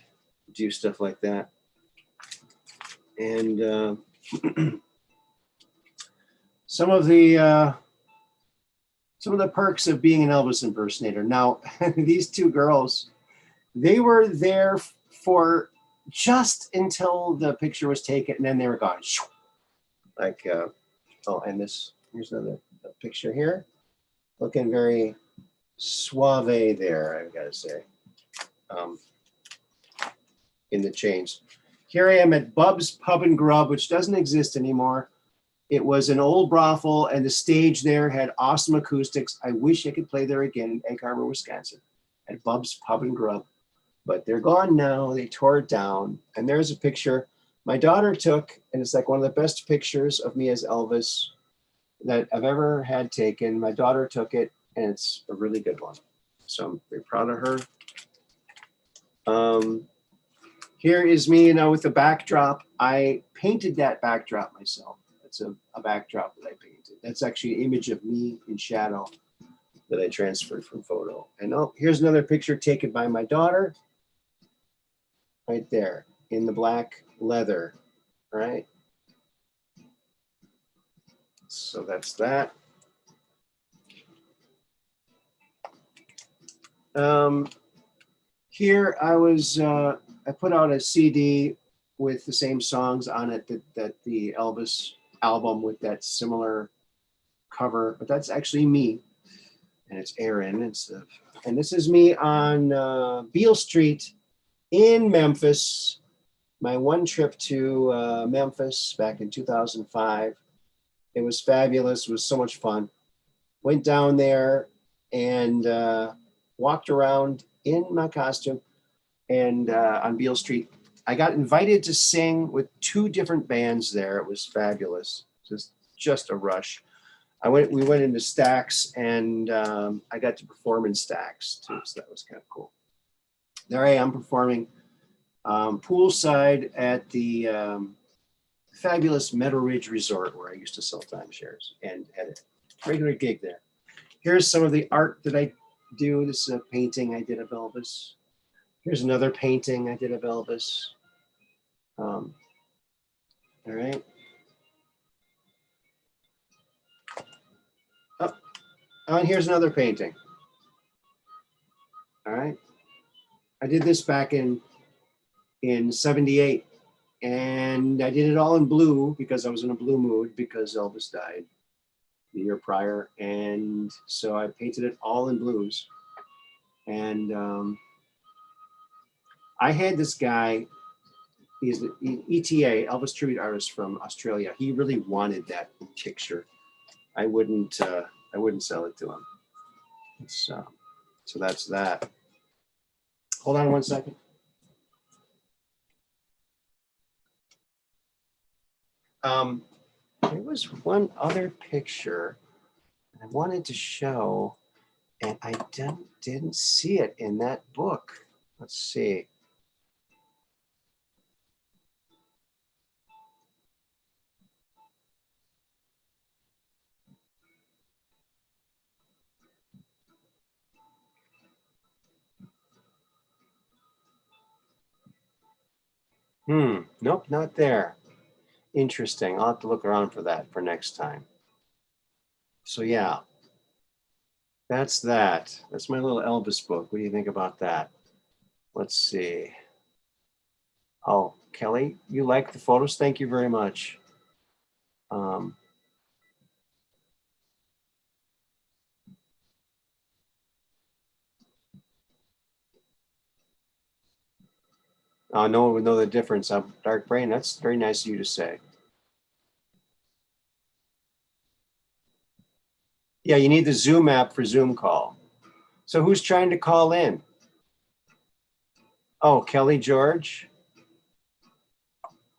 A: do stuff like that. And some of the perks of being an Elvis impersonator. Now, these two girls, they were there for just until the picture was taken, and then they were gone. Like, oh, and here's another picture here. Looking very suave there, I've got to say. in the chains. Here I am at Bub's Pub and Grub, which doesn't exist anymore. It was an old brothel, and the stage there had awesome acoustics. I wish I could play there again in Egg Harbor, Wisconsin, at Bub's Pub and Grub. But they're gone now. They tore it down. And there's a picture my daughter took, and it's like one of the best pictures of me as Elvis that I've ever had taken. My daughter took it, and it's a really good one. So I'm very proud of her. Here is me now with the backdrop. I painted that backdrop myself. It's a backdrop that I painted. That's actually an image of me in shadow that I transferred from photo. And oh, here's another picture taken by my daughter. Right there in the black leather, right? So that's that. Here I was, I put out a CD with the same songs on it that the Elvis album with that similar cover, but that's actually me, and it's Aaron. And this is me on Beale Street in Memphis. My one trip to Memphis back in 2005. It was fabulous. It was so much fun. Went down there and walked around in my costume and on Beale Street. I got invited to sing with 2 different bands there. It was fabulous. Just a rush. We went into Stax, and I got to perform in Stax too, so that was kind of cool. There I am performing poolside at the fabulous Meadow Ridge Resort, where I used to sell timeshares and had a regular gig there. Here's some of the art that I do. This is a painting I did of Elvis. Here's another painting I did of Elvis. All right. Oh, and here's another painting. All right. I did this back in 78, and I did it all in blue because I was in a blue mood because Elvis died the year prior. And so I painted it all in blues. And I had this guy, he's an ETA, Elvis Tribute Artist from Australia. He really wanted that picture. I wouldn't sell it to him. So that's that. Hold on one second. There was one other picture I wanted to show, and I didn't see it in that book. Let's see. Nope, not there. Interesting. I'll have to look around for that for next time. So yeah, that's that. That's my little Elvis book. What do you think about that? Let's see. Oh, Kelly, you like the photos? Thank you very much. No one would know the difference. Dark brain. That's very nice of you to say. Yeah, you need the Zoom app for Zoom call. So who's trying to call in? Oh, Kelly George.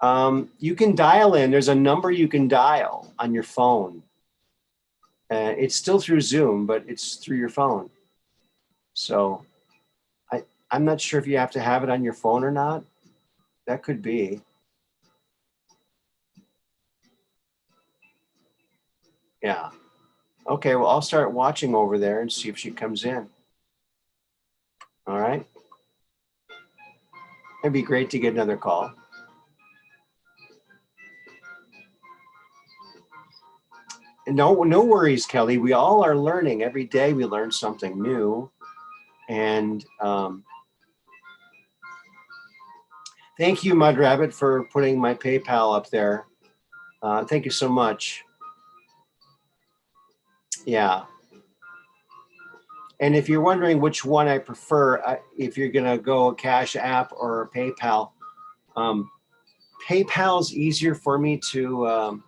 A: You can dial in. There's a number you can dial on your phone. It's still through Zoom, but it's through your phone. So I'm not sure if you have to have it on your phone or not. That could be. Yeah. Okay, well, I'll start watching over there and see if she comes in. All right. It'd be great to get another call. No worries, Kelly. We all are learning. Every day we learn something new. And thank you, Mud Rabbit, for putting my PayPal up there. Thank you so much. Yeah. And if you're wondering which one I prefer, if you're going to go Cash App or PayPal, PayPal's easier for me to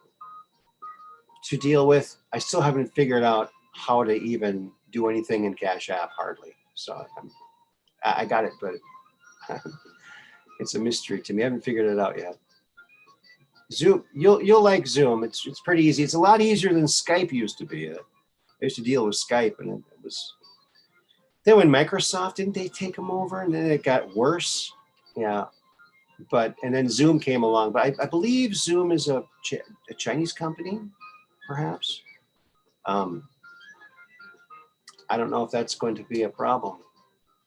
A: deal with. I still haven't figured out how to even do anything in Cash App hardly. So I got it, but it's a mystery to me. I haven't figured it out yet. Zoom, you'll like Zoom. It's pretty easy. It's a lot easier than Skype used to be. I used to deal with Skype, and it was. Then when Microsoft, didn't they take them over, and then it got worse? Yeah, and then Zoom came along. But I believe Zoom is a Chinese company, perhaps. I don't know if that's going to be a problem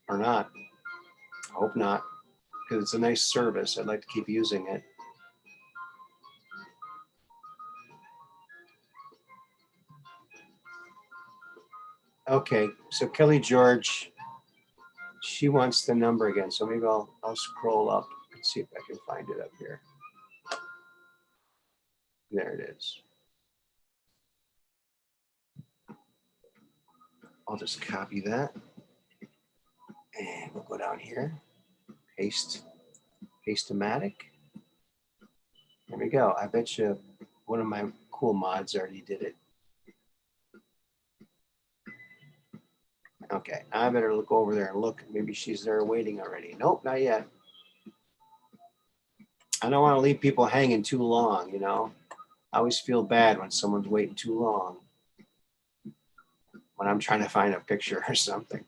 A: or not. I hope not, because it's a nice service. I'd like to keep using it. Okay, so Kelly George, she wants the number again. So maybe I'll scroll up and see if I can find it up here. There it is. I'll just copy that. And we'll go down here. Paste-o-matic. There we go. I bet you one of my cool mods already did it. Okay, I better look over there and look. Maybe she's there waiting already. Nope, not yet. I don't want to leave people hanging too long, you know. I always feel bad when someone's waiting too long when I'm trying to find a picture or something.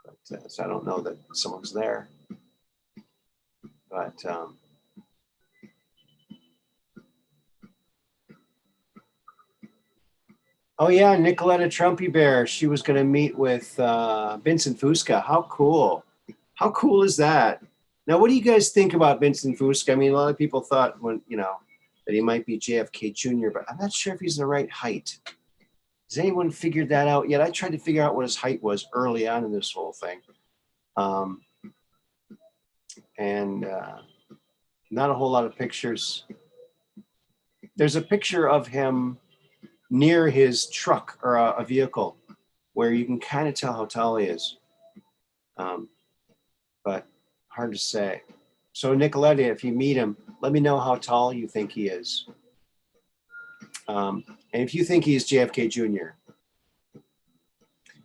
A: But, so I don't know that someone's there. But oh yeah, Nicoletta Trumpy Bear. She was going to meet with Vincent Fusca. How cool! How cool is that? Now, what do you guys think about Vincent Fusca? I mean, a lot of people thought that he might be JFK Jr., but I'm not sure if he's the right height. Has anyone figured that out yet? I tried to figure out what his height was early on in this whole thing. And not a whole lot of pictures. There's a picture of him near his truck or a vehicle where you can kind of tell how tall he is. But hard to say. So Nicoletta, if you meet him, let me know how tall you think he is. And if you think he's JFK Jr.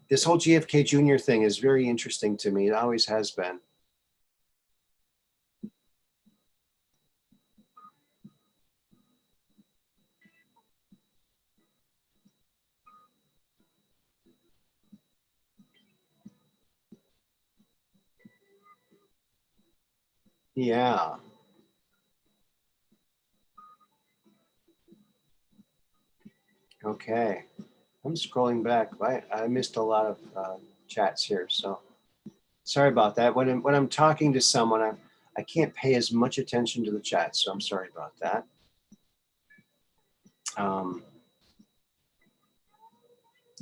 A: This whole JFK Jr. thing is very interesting to me. It always has been. Yeah. Okay. I'm scrolling back. I missed a lot of chats here, so sorry about that. When I'm talking to someone, I can't pay as much attention to the chat, so I'm sorry about that.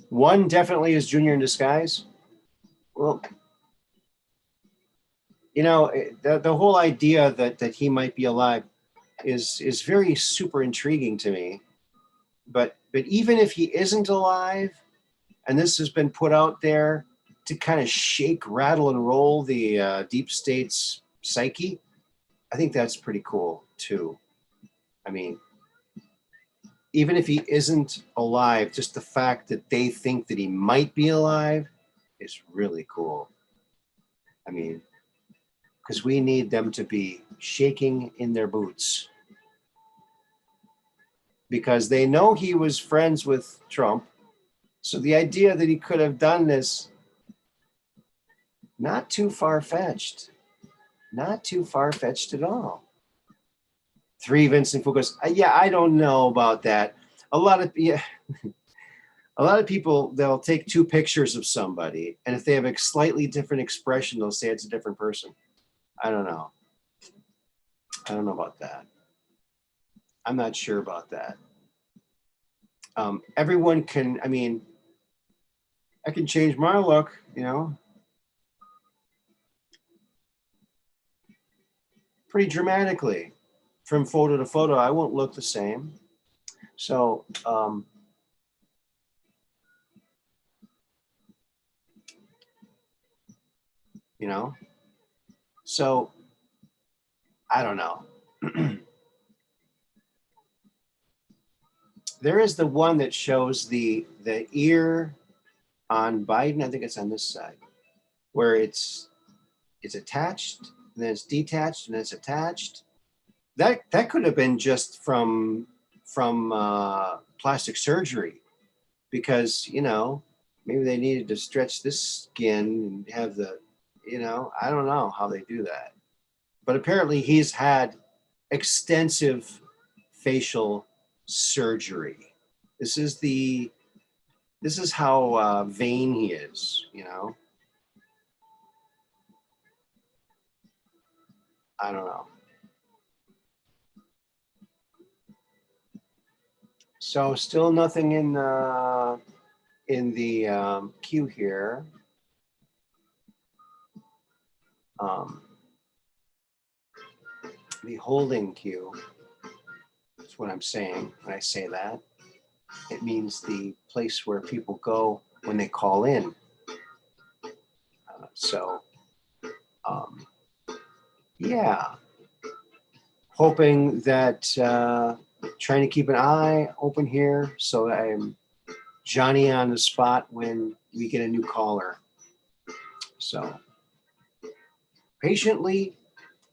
A: One definitely is Junior in disguise. Well, you know, the whole idea that he might be alive is very super intriguing to me. But even if he isn't alive, and this has been put out there to kind of shake, rattle, and roll the deep state's psyche, I think that's pretty cool too. I mean, even if he isn't alive, just the fact that they think that he might be alive is really cool. I mean, because we need them to be shaking in their boots. Because they know he was friends with Trump. So the idea that he could have done this, not too far-fetched. Not too far-fetched at all. 3 Vincent Fusca. Yeah, I don't know about that. A lot of people, they'll take 2 pictures of somebody, and if they have a slightly different expression, they'll say it's a different person. I don't know. I don't know about that. I'm not sure about that. Everyone can, I mean, I can change my look, you know. Pretty dramatically. From photo to photo, I won't look the same. So, you know, so I don't know. There is the one that shows the ear on Biden. I think it's on this side, where it's attached, and then it's detached, and then it's attached. That could have been just from plastic surgery, because maybe they needed to stretch this skin and have the, I don't know how they do that, but apparently he's had extensive facial surgery. This is how vain he is, I don't know. So still nothing in the queue here. The holding queue is what I'm saying when I say that. It means the place where people go when they call in. Yeah, hoping that, trying to keep an eye open here so that I'm Johnny on the spot when we get a new caller. So patiently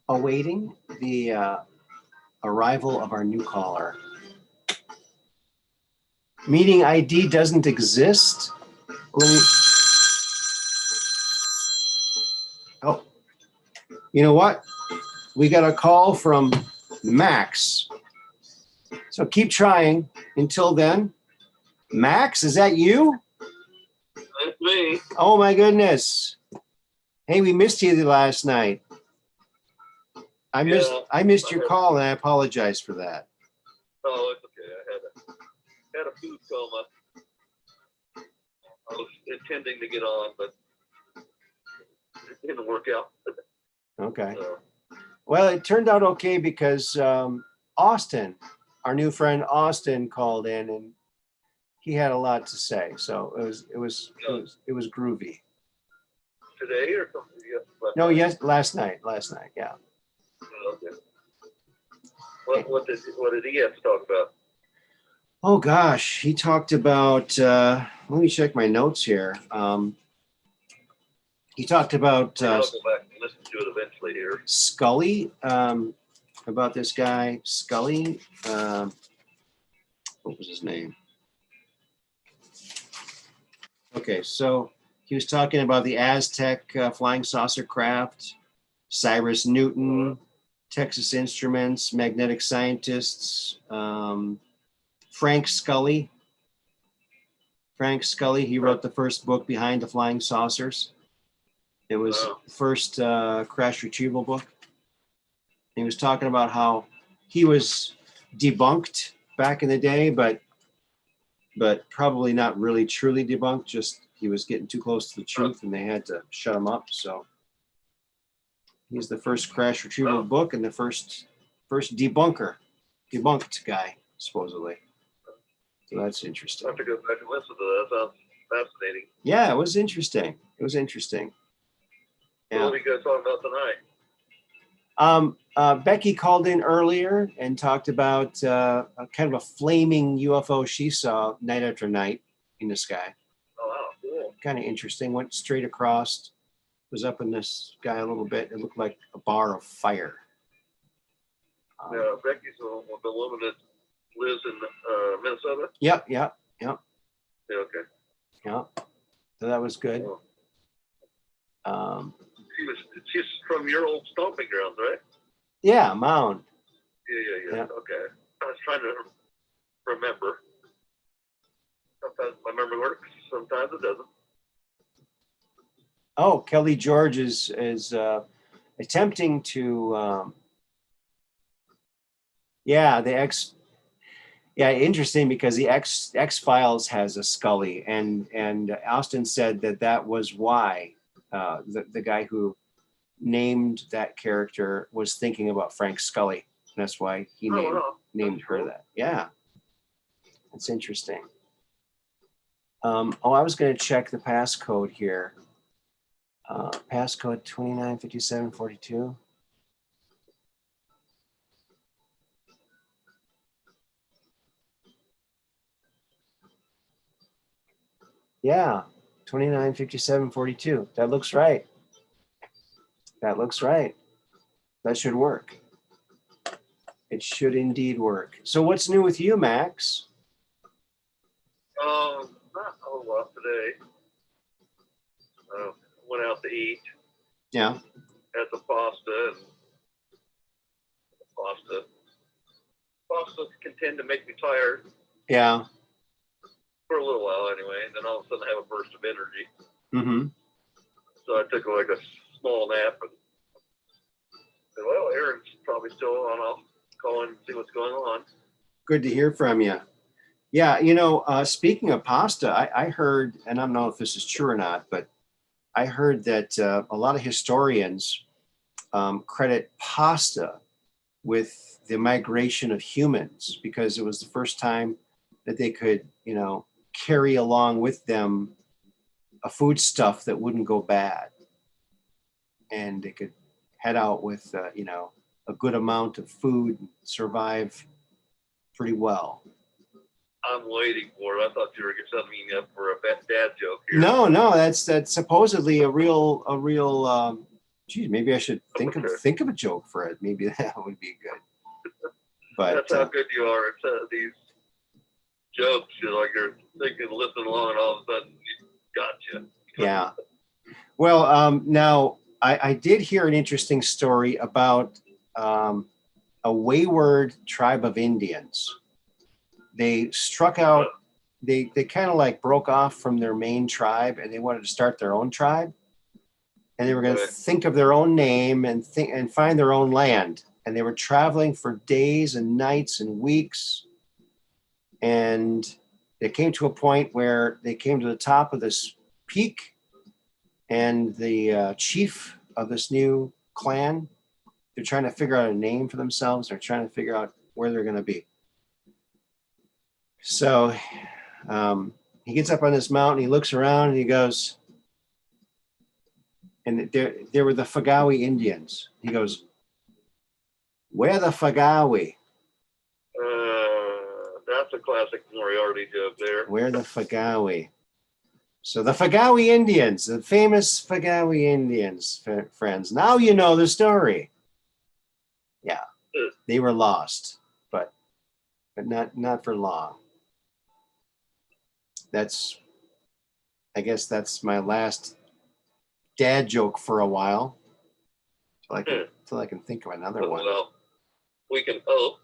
A: awaiting the arrival of our new caller. Meeting ID doesn't exist. Oh, you know what? We got a call from Max. So keep trying. Until then, Max, is that you?
C: That's me.
A: Oh my goodness. Hey, we missed you last night. I missed your call, and I apologize for that.
C: Oh, it's okay. I had a food coma. I was intending to get on, but it didn't work out.
A: Okay.
C: So,
A: Well, it turned out okay because Austin, our new friend Austin, called in, and he had a lot to say. So it was groovy.
C: today or something?
A: No, yes, last night. Yeah.
C: Okay. What did he have to talk about?
A: Oh gosh, he talked about. Let me check my notes here. He talked about
C: I'll go back and listen to it eventually here.
A: Scully. About this guy Scully. What was his name? Okay, so he was talking about the Aztec flying saucer craft, Cyrus Newton, Texas Instruments, magnetic scientists, Frank Scully. Frank Scully, he wrote the first book behind the flying saucers. It was the first crash retrieval book. He was talking about how he was debunked back in the day, but probably not really truly debunked, just he was getting too close to the truth and they had to shut him up. So he's the first crash retrieval book and the first debunked guy, supposedly. So that's interesting.
C: I have to go back and listen to that. That sounds fascinating.
A: Yeah, it was interesting. Yeah.
C: What are you guys talking about tonight?
A: Becky called in earlier and talked about a kind of a flaming UFO she saw night after night in the sky.
C: Oh, wow, cool.
A: Kind of interesting. Went straight across, was up in the sky a little bit. It looked like a bar of fire.
C: Yeah, Becky's the woman that lives in Minnesota?
A: Yep.
C: Yeah, okay.
A: Yeah. So that was good.
C: She's from your old stomping grounds, right?
A: Yeah, Mound.
C: Yeah. Okay. I was trying to remember. Sometimes my memory works, sometimes it doesn't.
A: Oh, Kelly George is attempting to interesting, because the X-Files has a Scully, and Austin said that was why the guy who named that character was thinking about Frank Scully. That's why he named her that. Yeah, that's interesting. I was going to check the passcode here. Passcode 295742. Yeah, 29, 57, 42. That looks right. That looks right. That should work. It should indeed work. So what's new with you, Max?
C: Not a whole lot today. Went out to eat.
A: Yeah.
C: Had some pasta, and pasta can tend to make me tired
A: Yeah.
C: for a little while anyway, and then all of a sudden I have a burst of energy.
A: Mm-hmm.
C: So I took like a small nap, and said, well, Aaron's probably still on. I'll call in and see what's going on.
A: Good to hear from you. Yeah, speaking of pasta, I heard, and I don't know if this is true or not, but I heard that a lot of historians credit pasta with the migration of humans because it was the first time that they could, carry along with them a foodstuff that wouldn't go bad. And they could head out with, a good amount of food and survive pretty well.
C: I'm waiting for it. I thought you were setting me up for a dad joke here.
A: No, that's supposedly a real. Geez, maybe I should think of a joke for it. Maybe that would be good. But
C: that's how good you are at these jokes. You're thinking, listening along, and all of a sudden, you gotcha.
A: Yeah. Well, now I did hear an interesting story about a wayward tribe of Indians. They struck out. They kind of like broke off from their main tribe, and they wanted to start their own tribe. And they were going to think of their own name and find their own land. And they were traveling for days and nights and weeks. And they came to a point where they came to the top of this peak, and the chief of this new clan, they're trying to figure out a name for themselves. They're trying to figure out where they're going to be. So he gets up on this mountain, he looks around, and he goes, and there were the Fagawi Indians. He goes, "Where the Fagawi?"
C: That's a classic Moriarty joke there.
A: Where the Fagawi? So the Fagawi Indians, the famous Fagawi Indians, friends. Now you know the story. Yeah, they were lost, but not for long. I guess that's my last dad joke for a while. Until I can think of another one.
C: Well, we can hope.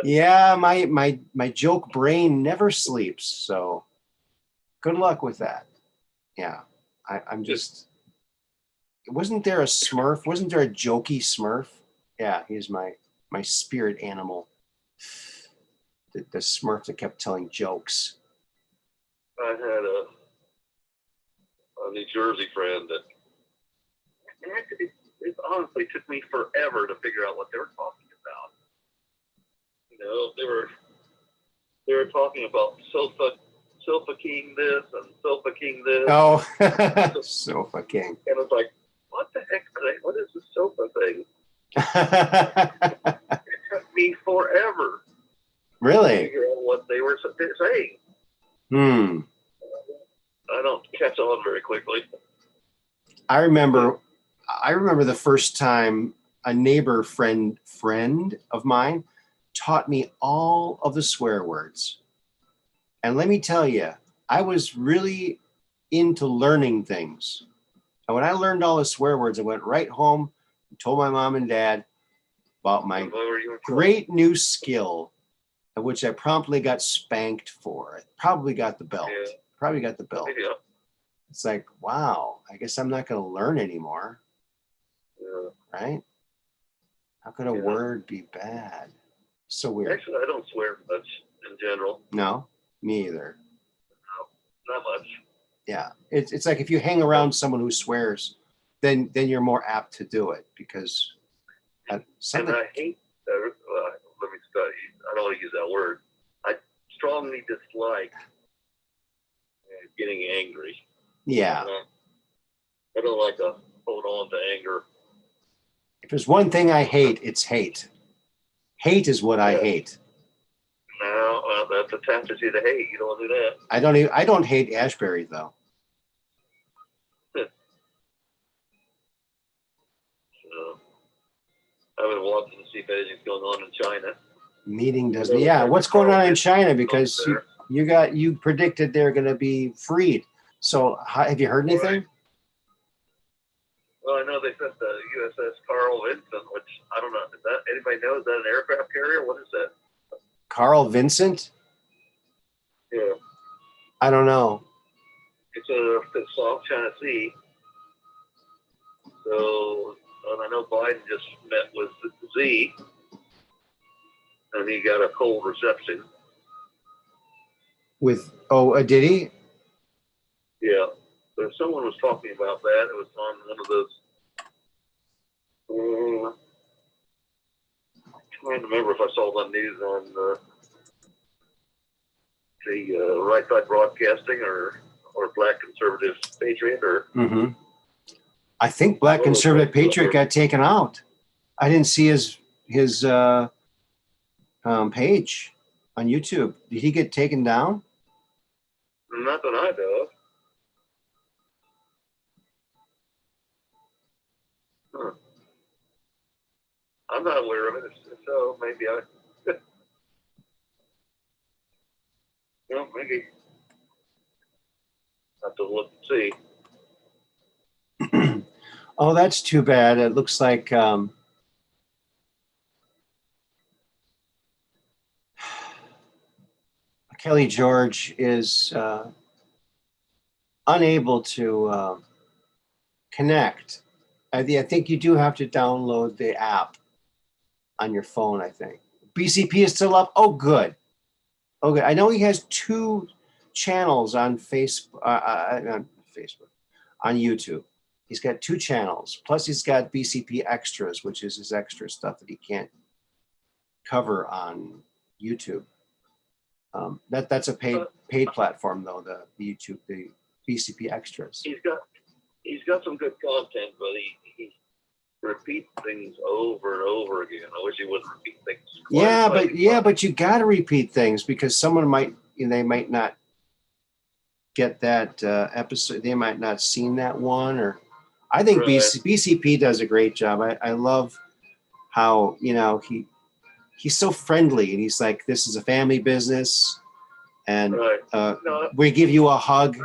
A: Yeah, my joke brain never sleeps, so good luck with that. Yeah, I'm just. Wasn't there a Smurf? Wasn't there a jokey Smurf? Yeah, he's my spirit animal. The Smurf that kept telling jokes.
C: I had a New Jersey friend that it honestly took me forever to figure out what they were talking about. They were talking about sofa king this and sofa king this.
A: Oh, sofa king.
C: And it's like, what the heck are they? What is the sofa thing? It took me forever.
A: Really?
C: To figure out what they were saying. I don't catch on very quickly.
A: I remember the first time a neighbor friend of mine taught me all of the swear words. And let me tell you, I was really into learning things. And when I learned all the swear words, I went right home and told my mom and dad about my great new skill, of which I promptly got spanked for. I probably got the belt.
C: Yeah.
A: It's like, wow, I guess I'm not going to learn anymore.
C: Yeah.
A: Right? How could a word be bad? So weird.
C: Actually, I don't swear much in general.
A: No, me either.
C: No, not much.
A: Yeah, it's like if you hang around someone who swears, then you're more apt to do it because something.
C: And I hate. Let me start. I don't want to use that word. I strongly dislike getting angry.
A: Yeah.
C: I don't like to hold on to anger.
A: If there's one thing I hate, it's hate. Hate is what I hate.
C: No, Well, that attaches you to hate. You don't want to do that.
A: I don't hate Ashbury though.
C: So, I've been watching to see if anything's going on in China.
A: Meeting doesn't. Yeah, what's going on in China? Because you predicted they're going to be freed. So have you heard anything?
C: Right. Well, I know they sent the USS Carl Vincent, which I don't know. Is that anybody know? Is that an aircraft carrier? What is that?
A: Carl Vincent?
C: Yeah.
A: I don't know.
C: It's South China Sea. So, and I know Biden just met with Z, and he got a cold reception.
A: Did he?
C: Yeah. So someone was talking about that. It was on one of those. I'm trying to remember if I saw the news on the Right Side Broadcasting or Black Conservative Patriot or.
A: Mm-hmm. I think Black Conservative Patriot got taken out. I didn't see his page on YouTube. Did he get taken down?
C: Not that I know of. Huh. I'm not aware of it, so maybe I. Well, maybe have to look and see.
A: Oh, that's too bad. It looks like Kelly George is unable to connect. I think you do have to download the app on your phone, I think. BCP is still up. Oh, good. Oh, good. I know he has 2 channels on Facebook, on YouTube. He's got 2 channels. Plus, he's got BCP Extras, which is his extra stuff that he can't cover on YouTube. That's a paid platform, though. The YouTube, the BCP Extras.
C: He's got some good content, but he repeats things over and over again. I wish he wouldn't repeat things.
A: But you got to repeat things because someone might not get that episode. They might not seen that one, or I think right. BCP does a great job. I love how he's so friendly and he's like, this is a family business, and right. We give you a hug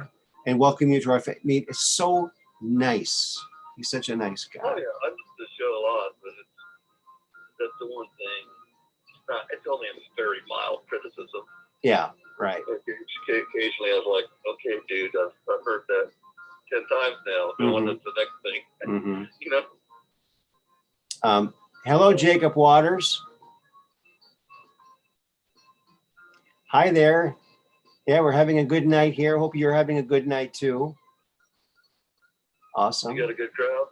A: and welcome you to our family. It's so nice. He's such a nice guy.
C: Oh yeah, I listen to the show a lot, but that's the one thing. It's only a very mild criticism.
A: Yeah, right.
C: Occasionally, I was like, "Okay, dude, I've heard that 10 times now. Go on to the next thing."
A: Mm-hmm. Hello, Jacob Waters. Hi there. Yeah, we're having a good night here. Hope you're having a good night too. Awesome.
C: You got a good crowd?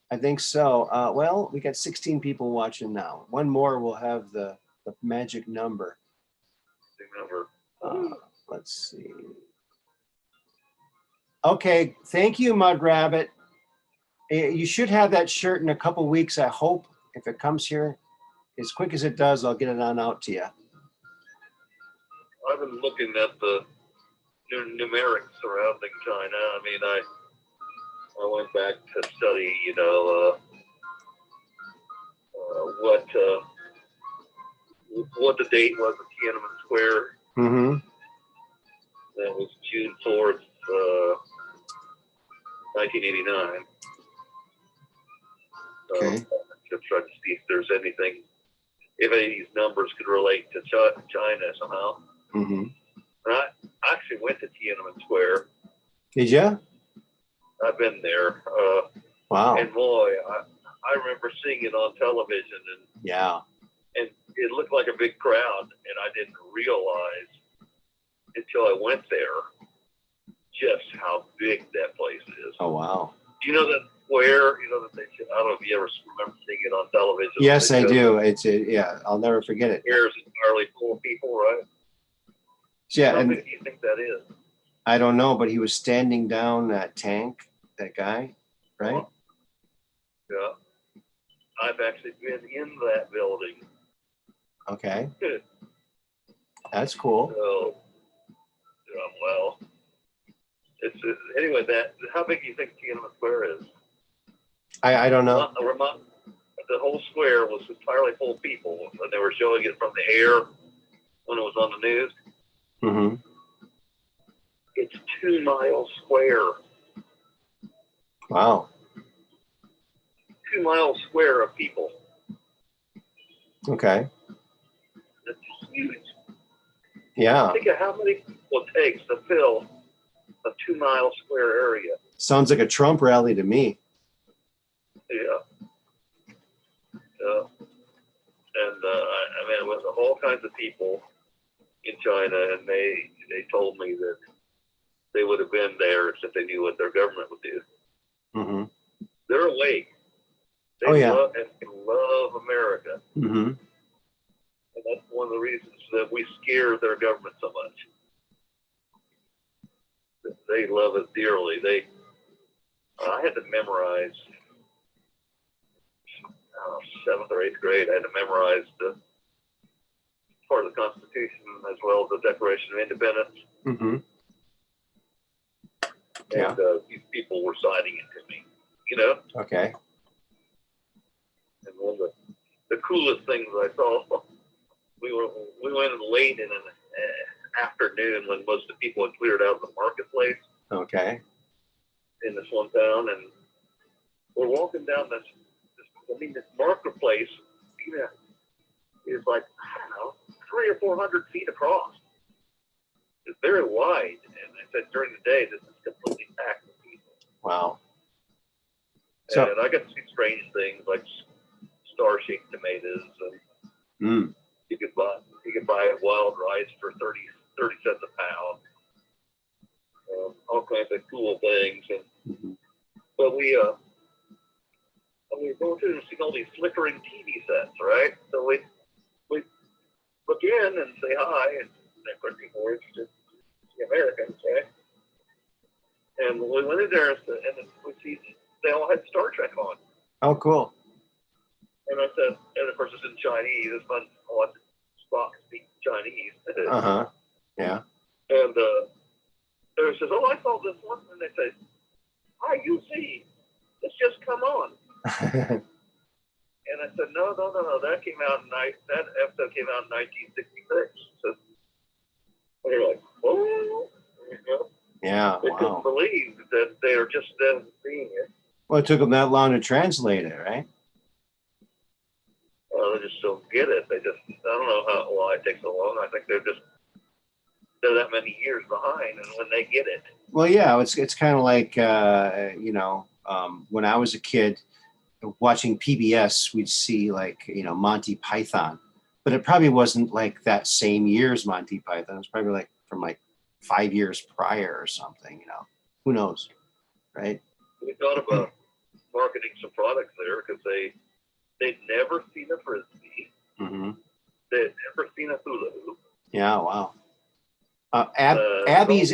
A: I think so. Well, we got 16 people watching now. One more will have the magic number. Let's see. Okay, thank you, Mud Rabbit. You should have that shirt in a couple weeks, I hope. If it comes here as quick as it does, I'll get it on out to you.
C: I've been looking at the numerics surrounding China. I mean, I went back to study, what the date was at Tiananmen Square.
A: Mm-hmm.
C: That was June 4th, 1989.
A: Okay.
C: Just trying to see if there's anything, if any of these numbers could relate to China somehow.
A: Mm-hmm.
C: And I actually went to Tiananmen Square.
A: Did you?
C: I've been there.
A: Wow.
C: And boy, I remember seeing it on television, and
A: yeah,
C: and it looked like a big crowd, and I didn't realize until I went there just how big that place is.
A: Oh wow.
C: Do you know that square? That they, I don't know if you ever remember seeing it on television.
A: Yes, I do. Yeah, I'll never forget it.
C: Square is entirely full of people, right?
A: Yeah.
C: How big do you think that is?
A: I don't know, but he was standing down that tank, that guy, right?
C: Yeah. I've actually been in that building.
A: Okay. That's cool.
C: So, well, anyway. How big do you think Tiananmen Square is?
A: I don't know.
C: The whole square was entirely full of people, and they were showing it from the air when it was on the news.
A: Mm-hmm.
C: It's 2 miles square.
A: Wow.
C: 2 miles square of people.
A: Okay.
C: That's huge.
A: Yeah.
C: Think of how many people it takes to fill a 2 mile square area.
A: Sounds like a Trump rally to me.
C: Yeah. And I mean, it was all kinds of people in China, and they told me that they would have been there if they knew what their government would do.
A: Mm-hmm.
C: They're awake. They love America.
A: Mm-hmm.
C: And that's one of the reasons that we scare their government so much. They love it dearly. I had to memorize, 7th or 8th grade, I had to memorize the part of the Constitution as well as the Declaration of Independence.
A: Mm-hmm.
C: And these people were signing it to me,
A: Okay.
C: And one of the coolest things I saw, we went late in an afternoon when most of the people had cleared out of the marketplace.
A: Okay.
C: In this one town, and we're walking down this marketplace, is like, I don't know, 300 or 400 feet across. It's very wide, and I said during the day this is completely packed with people.
A: Wow.
C: And I got to see strange things like star-shaped tomatoes, and you could buy wild rice for 30 cents a pound. All kinds of cool things, but we were going through and seeing all these flickering TV sets, right? So we look in and say hi, and of course people were interested in the Americans, right? And we went in there and we see they all had Star Trek on.
A: Oh, cool.
C: And I said, and of course it's in Chinese. It's fun to watch Spock speak Chinese.
A: Yeah.
C: And they says, "Oh, I saw this one," and they say, "Hi, you see, it's just come on." And I said, "No, that came out that episode came out in 1966." So they're like, "Oh,"
A: Yeah.
C: They
A: Wow.
C: couldn't believe that they are just then seeing it.
A: Well, it took them that long to translate it, right?
C: Well, they just don't get it. I don't know why it takes so long. I think they're that many years behind, and when they get it.
A: Well, yeah, it's kind of like when I was a kid watching PBS, we'd see Monty Python, but it probably wasn't like that same year's Monty Python. It was probably like from 5 years prior or something. Who knows, right?
C: We thought about marketing some products there because they'd never seen a frisbee.
A: Mm-hmm.
C: They'd never seen a hula hoop.
A: Yeah, wow. Abby's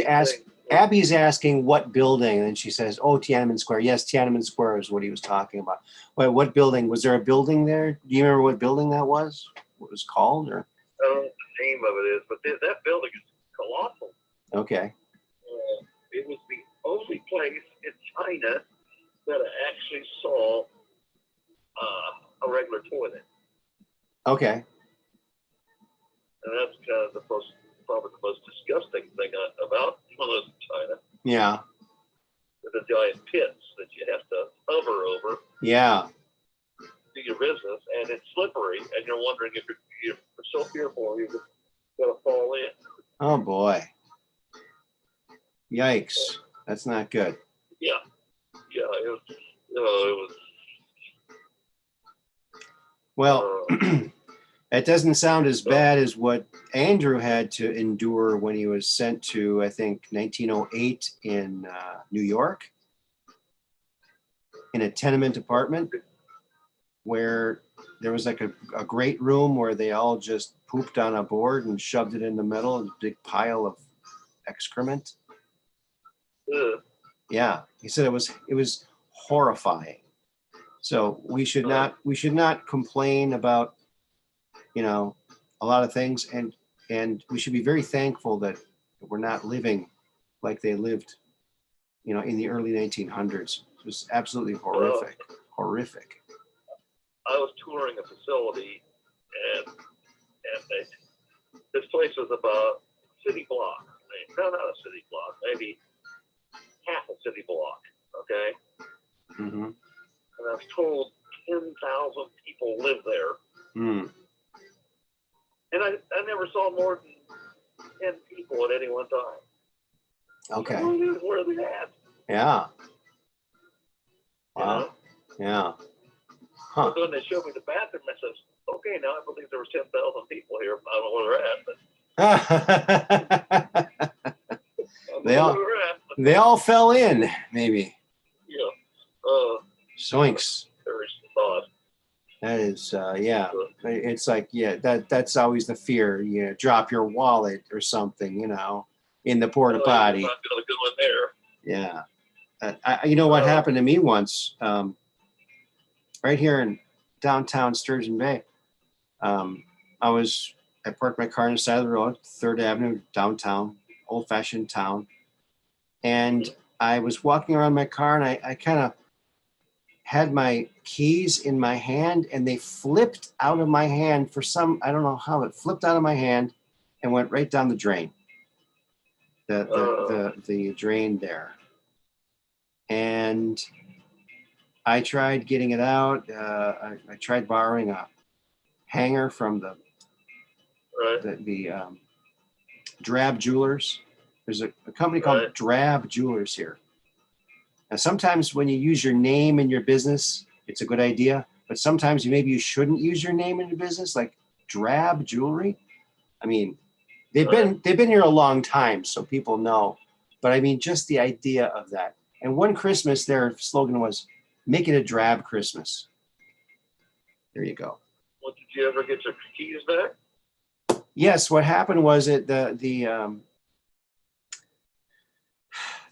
A: asking what building, and then she says, "Oh, Tiananmen Square." Yes, Tiananmen Square is what he was talking about. Wait, what building? Was there a building there? Do you remember what building that was? What it was called? Or
C: I don't know what the name of it is, but that building is colossal.
A: Okay.
C: It was the only place in China that I actually saw a regular toilet.
A: Okay.
C: And that's kind of probably the most disgusting thing about one of those in China.
A: Yeah.
C: The giant pits that you have to hover over.
A: Yeah.
C: Do your business, and it's slippery, and you're wondering if you're so fearful you're going to fall in.
A: Oh boy. Yikes. That's not good.
C: Yeah. It was.
A: Well, it doesn't sound as bad as what Andrew had to endure when he was sent to, I think, 1908 in New York, in a tenement apartment where there was like a great room where they all just pooped on a board and shoved it in the middle of a big pile of excrement. Yeah, he said it was horrifying. So we should not complain about a lot of things. And And we should be very thankful that we're not living like they lived, you know, in the early 1900s. It was absolutely horrific, horrific.
C: I was touring a facility, and this place was about a city block. No, not a city block, maybe half a city block, okay?
A: Mm-hmm.
C: And I was told 10,000 people live there.
A: Mm.
C: And I never saw more than 10 people at any one time.
A: Okay.
C: Where are they at?
A: Yeah.
C: You
A: Wow.
C: know?
A: Yeah. Huh.
C: But when they showed me the bathroom, I said, okay, now I believe there were 10,000 people here. I don't know where they're at, but
A: they all fell in, maybe.
C: Yeah.
A: Zoinks.
C: There's thought.
A: That is, yeah. It's like, yeah, that's always the fear. You drop your wallet or something, you know, in the porta potty.
C: You're not going to go in there.
A: Yeah. You know what happened to me once? Right here in downtown Sturgeon Bay. I parked my car on the side of the road, 3rd Avenue, downtown, old-fashioned town. And I was walking around my car, and I kind of had my keys in my hand, and they flipped out of my hand for some, I don't know how, it flipped out of my hand and went right down the drain. The drain there. And I tried getting it out. I tried borrowing a hanger from the Drab Jewelers. There's a company called Drab Jewelers here. Now, sometimes when you use your name in your business, it's a good idea. But sometimes maybe you shouldn't use your name in your business, like Drab Jewelry. I mean, they've been here a long time, so people know. But I mean, just the idea of that. And one Christmas, their slogan was, "Make it a drab Christmas." There you go.
C: Well, did you ever get your keys back?
A: Yes, what happened was the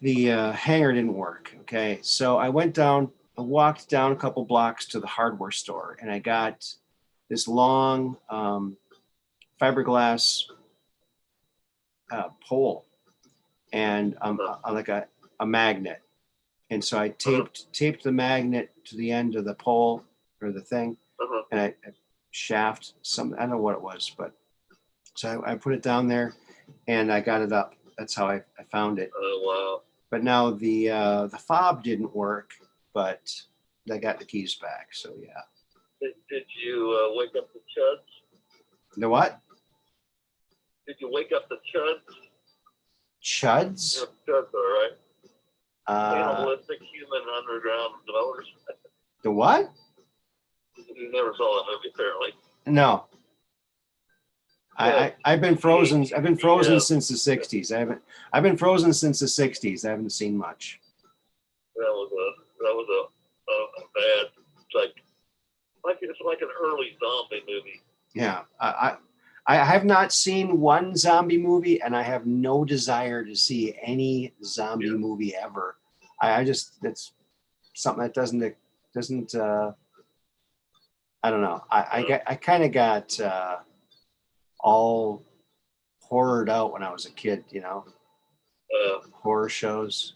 A: hanger didn't work. Okay, so I walked down a couple blocks to the hardware store, and I got this long fiberglass pole, and like a magnet. And so I taped the magnet to the end of the pole or the thing, and I shaft some, I don't know what it was, but so I put it down there, and I got it up. That's how I found it.
C: Oh, wow.
A: But now the fob didn't work, but I got the keys back. So yeah.
C: Did you wake up the chuds?
A: The what?
C: Did you wake up the chuds?
A: Chuds?
C: Yeah, chuds, all right. Cannibalistic human underground dwellers.
A: The what?
C: You never saw that movie, apparently.
A: No. I've been frozen. I've been frozen since the '60s. I've been frozen since the '60s. I haven't seen much.
C: That was a bad, it's like an early zombie movie.
A: Yeah, I have not seen one zombie movie, and I have no desire to see any zombie movie ever. I just, it's something that doesn't I don't know. I kind of got all horrored out when I was a kid, you know. Horror shows.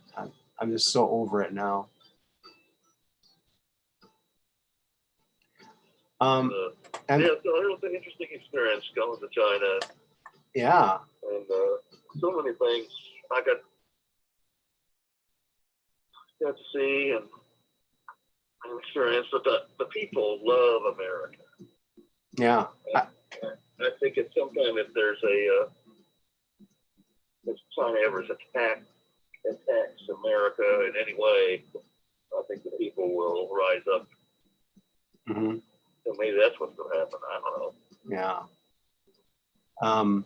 A: I'm just so over it now.
C: And so it was an interesting experience going to China.
A: Yeah.
C: And so many things I got to see and experience, but the people love America.
A: Yeah.
C: I think at some time if there's if China ever attacks America in any way, I think the people will rise up.
A: Mm-hmm.
C: So maybe that's what's going to happen. I don't know.
A: Yeah.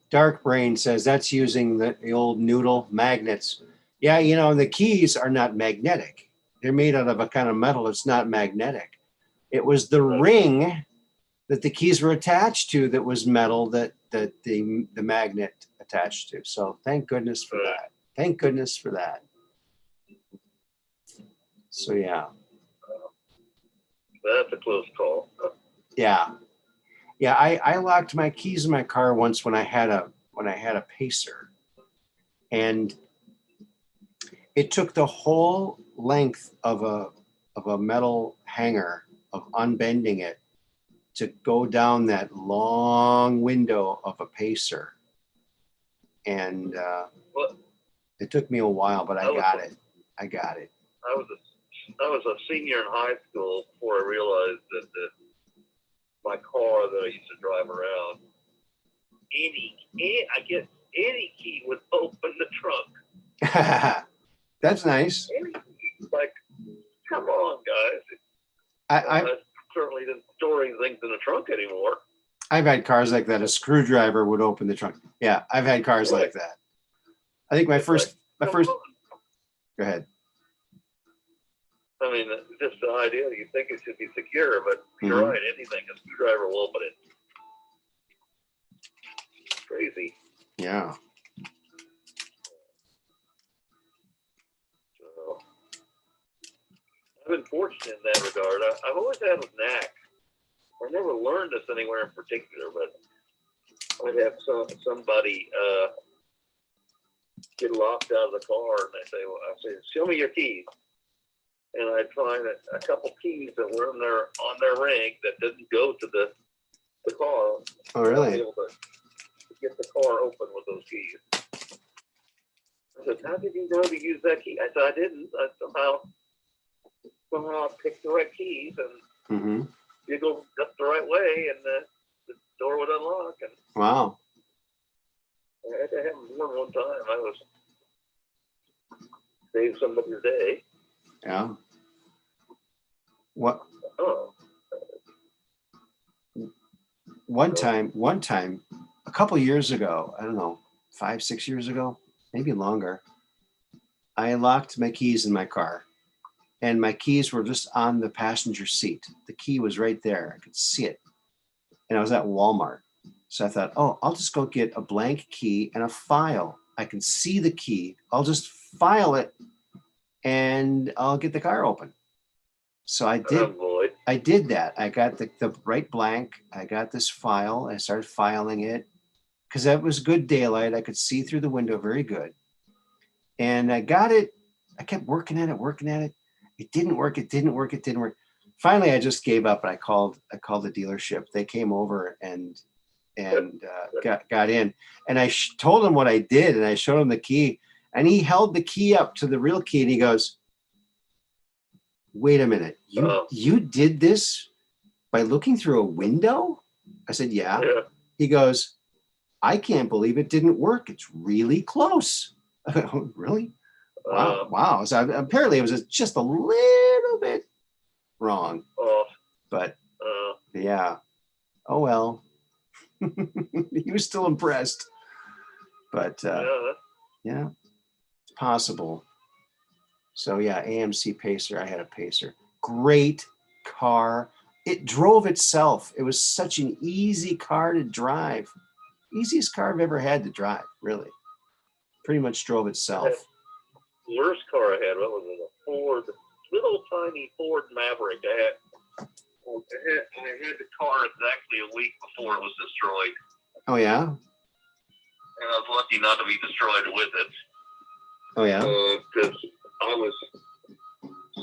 A: Dark Brain says that's using the old noodle magnets. Yeah, you know, the keys are not magnetic. They're made out of a kind of metal. It's not magnetic. It was the ring that the keys were attached to that was metal that the magnet attached to. So thank goodness for that. Thank goodness for that. So yeah.
C: That's a close call.
A: Yeah. Yeah, I locked my keys in my car once when I had a Pacer, and it took the whole length of a metal hanger of unbending it to go down that long window of a Pacer, and it took me a while, but I got it. I
C: was a senior in high school before I realized that my car that I used to drive around, any key would open the trunk.
A: That's nice.
C: Like, come on, guys. I certainly didn't store anything in the trunk anymore.
A: I've had cars like that. A screwdriver would open the trunk. Yeah, I've had cars like that. I think my first. Go ahead.
C: I mean, just the idea that you think it should be secure, but you're right. Anything, a screwdriver will open it. Crazy.
A: Yeah.
C: So, I've been fortunate in that regard. I've always had a knack. I never learned this anywhere in particular, but I'd have somebody get locked out of the car, and I say, show me your keys. And I'd find a couple keys that were on their ring that didn't go to the car.
A: Oh, really?
C: I was able to get the car open with those keys. I said, how did you know to use that key? I said, I didn't. I somehow picked the right keys and you go just the right way, and the door would unlock. And
A: wow.
C: I had to have more than one time. I was saved somebody's day.
A: Yeah. What?
C: Oh.
A: One time, a couple years ago, I don't know, 5-6 years ago, maybe longer, I locked my keys in my car, and my keys were just on the passenger seat. The key was right there. I could see it. And I was at Walmart. So I thought, oh, I'll just go get a blank key and a file. I can see the key. I'll just file it and I'll get the car open. So I did. I did that. I got the right blank. I got this file. I started filing it because that was good daylight. I could see through the window very good. And I got it. I kept working at it. It didn't work. Finally, I just gave up and I called the dealership. They came over and got in. And I told him what I did, and I showed him the key. And he held the key up to the real key, and he goes, wait a minute, you did this by looking through a window? I said, yeah. He goes, I can't believe it didn't work. It's really close. Oh, really? Wow. So apparently it was just a little bit wrong. But yeah. Oh, well. He was still impressed. But yeah, it's possible. So yeah, AMC Pacer. I had a Pacer. Great car. It drove itself. It was such an easy car to drive. Easiest car I've ever had to drive, really. Pretty much drove itself.
C: The worst car I had, what was it? A little tiny Ford Maverick. I had the car exactly a week before it was destroyed.
A: Oh, yeah?
C: And I was lucky not to be destroyed with it.
A: Oh, yeah?
C: Because I was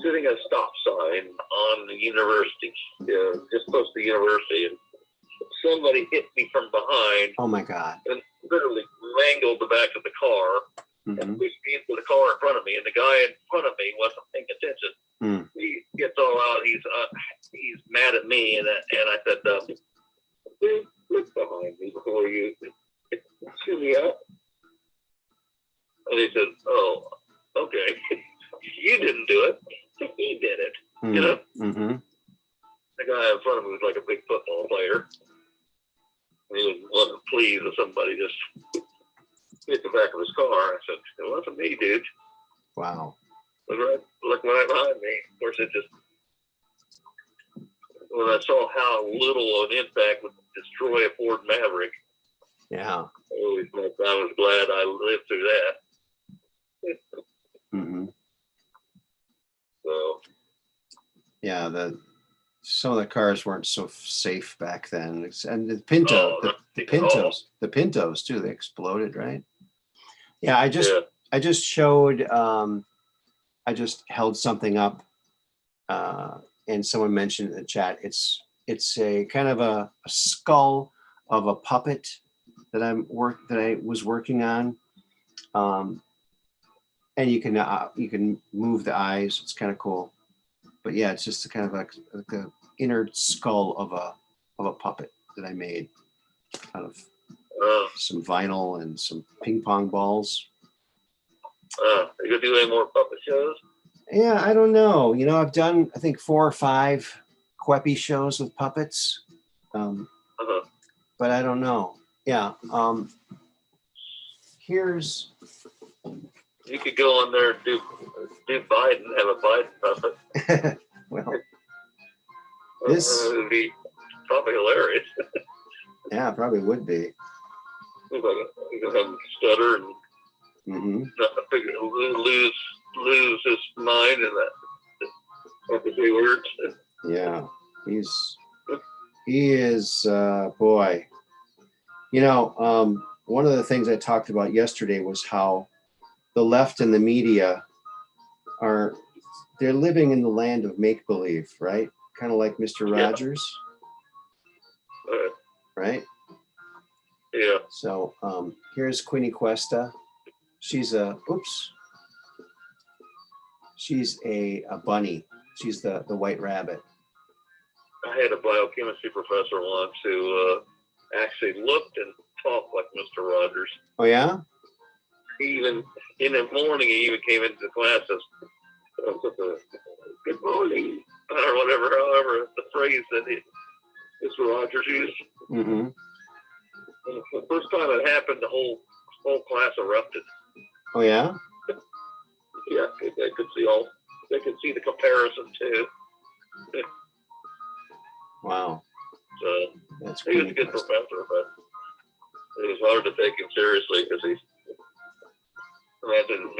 C: sitting at a stop sign on the university, just close to the university, and somebody hit me from behind.
A: Oh, my God.
C: And literally mangled the back of the car and pushed me into the car in front of me. And the guy in front of me wasn't paying attention. He gets all out. He's mad at me. And I said, dude, look behind me before you shoot me up. And he said, oh, okay. You didn't do it. He did it. You know? The guy in front of me was like a big football player. And he wasn't pleased that somebody just hit the back of his car. I said, it wasn't me, dude.
A: Wow.
C: Look right behind me. Of course, when I saw how little an impact would destroy a Ford Maverick,
A: yeah,
C: I was glad I lived through that. So,
A: yeah, Some of the cars weren't so safe back then, and the Pinto,
C: Oh,
A: the Pintos too. They exploded, right? Yeah, I just showed. I just held something up, and someone mentioned in the chat. It's a kind of a skull of a puppet that I was working on, and you can move the eyes. It's kind of cool. But yeah, it's just kind of like the inner skull of a puppet that I made out of some vinyl and some ping pong balls.
C: Are you gonna do any more puppet shows?
A: Yeah, I don't know. I've done I think 4 or 5 Queppy shows with puppets, but I don't know. Yeah. Here's.
C: You could go on there and do Biden, have a Biden puppet.
A: Well, this
C: would be probably hilarious.
A: Yeah, it probably would be.
C: You can have him stutter and lose his mind and that to say words.
A: Yeah, he is boy. One of the things I talked about yesterday was how the left and the media they're living in the land of make-believe, right? Kind of like Mr. Rogers, right?
C: Yeah.
A: So here's Queenie Cuesta. She's a bunny. She's the white rabbit.
C: I had a biochemistry professor once who actually looked and talked like Mr. Rogers.
A: Oh yeah?
C: Even in the morning, he even came into the class as "Good morning," or whatever, however the phrase that Mr. Rogers used.
A: Mm-hmm.
C: The first time it happened, the whole class erupted.
A: Oh yeah?
C: Yeah, they could see the comparison too.
A: Wow.
C: So
A: That's
C: he was a good professor, but it was hard to take him seriously because he's imagine,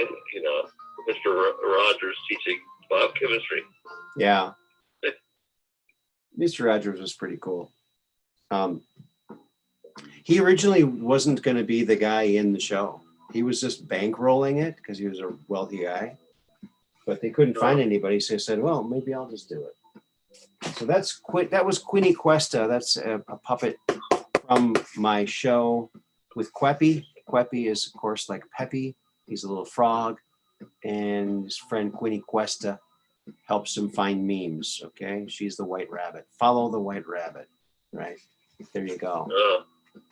C: Mr. Rogers teaching biochemistry.
A: Yeah. Mr. Rogers was pretty cool. He originally wasn't going to be the guy in the show. He was just bankrolling it because he was a wealthy guy. But they couldn't find anybody, so they said, well, maybe I'll just do it. So that was Queenie Cuesta. That's a puppet from my show with Queppy. Queppy is, of course, like Peppy. He's a little frog. And his friend Queenie Cuesta helps him find memes, okay? She's the white rabbit. Follow the white rabbit, right? There you go.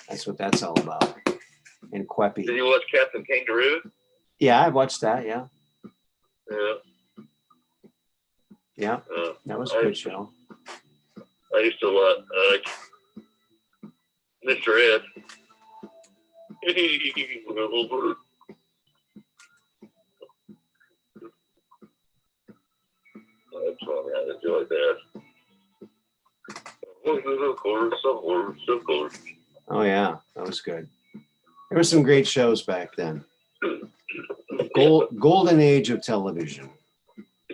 A: That's what that's all about. And Queppy.
C: Did you watch Captain Kangaroo?
A: Yeah, I watched that, yeah.
C: Yeah.
A: Yeah, that was a good show.
C: I used to like Mr. Ed. Little bird. That's funny. I enjoyed that. Of course.
A: Oh yeah, that was good. There were some great shows back then. Golden age of television.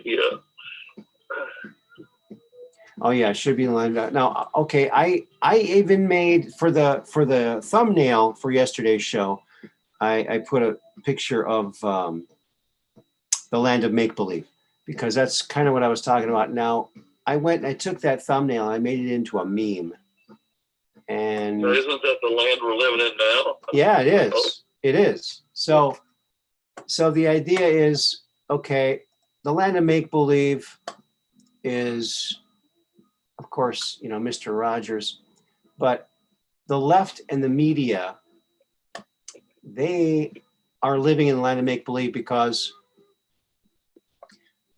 C: Yeah.
A: Oh yeah, should be lined up. Now, okay, I even made for the thumbnail for yesterday's show, I put a picture of the land of make believe because that's kind of what I was talking about. Now, I took that thumbnail, I made it into a meme. And
C: now, isn't that the land we're living in now?
A: Yeah, it is. It is. So the idea is, okay, the land of make believe is, of course, Mr. Rogers, but the left and the media, they are living in the land of make believe because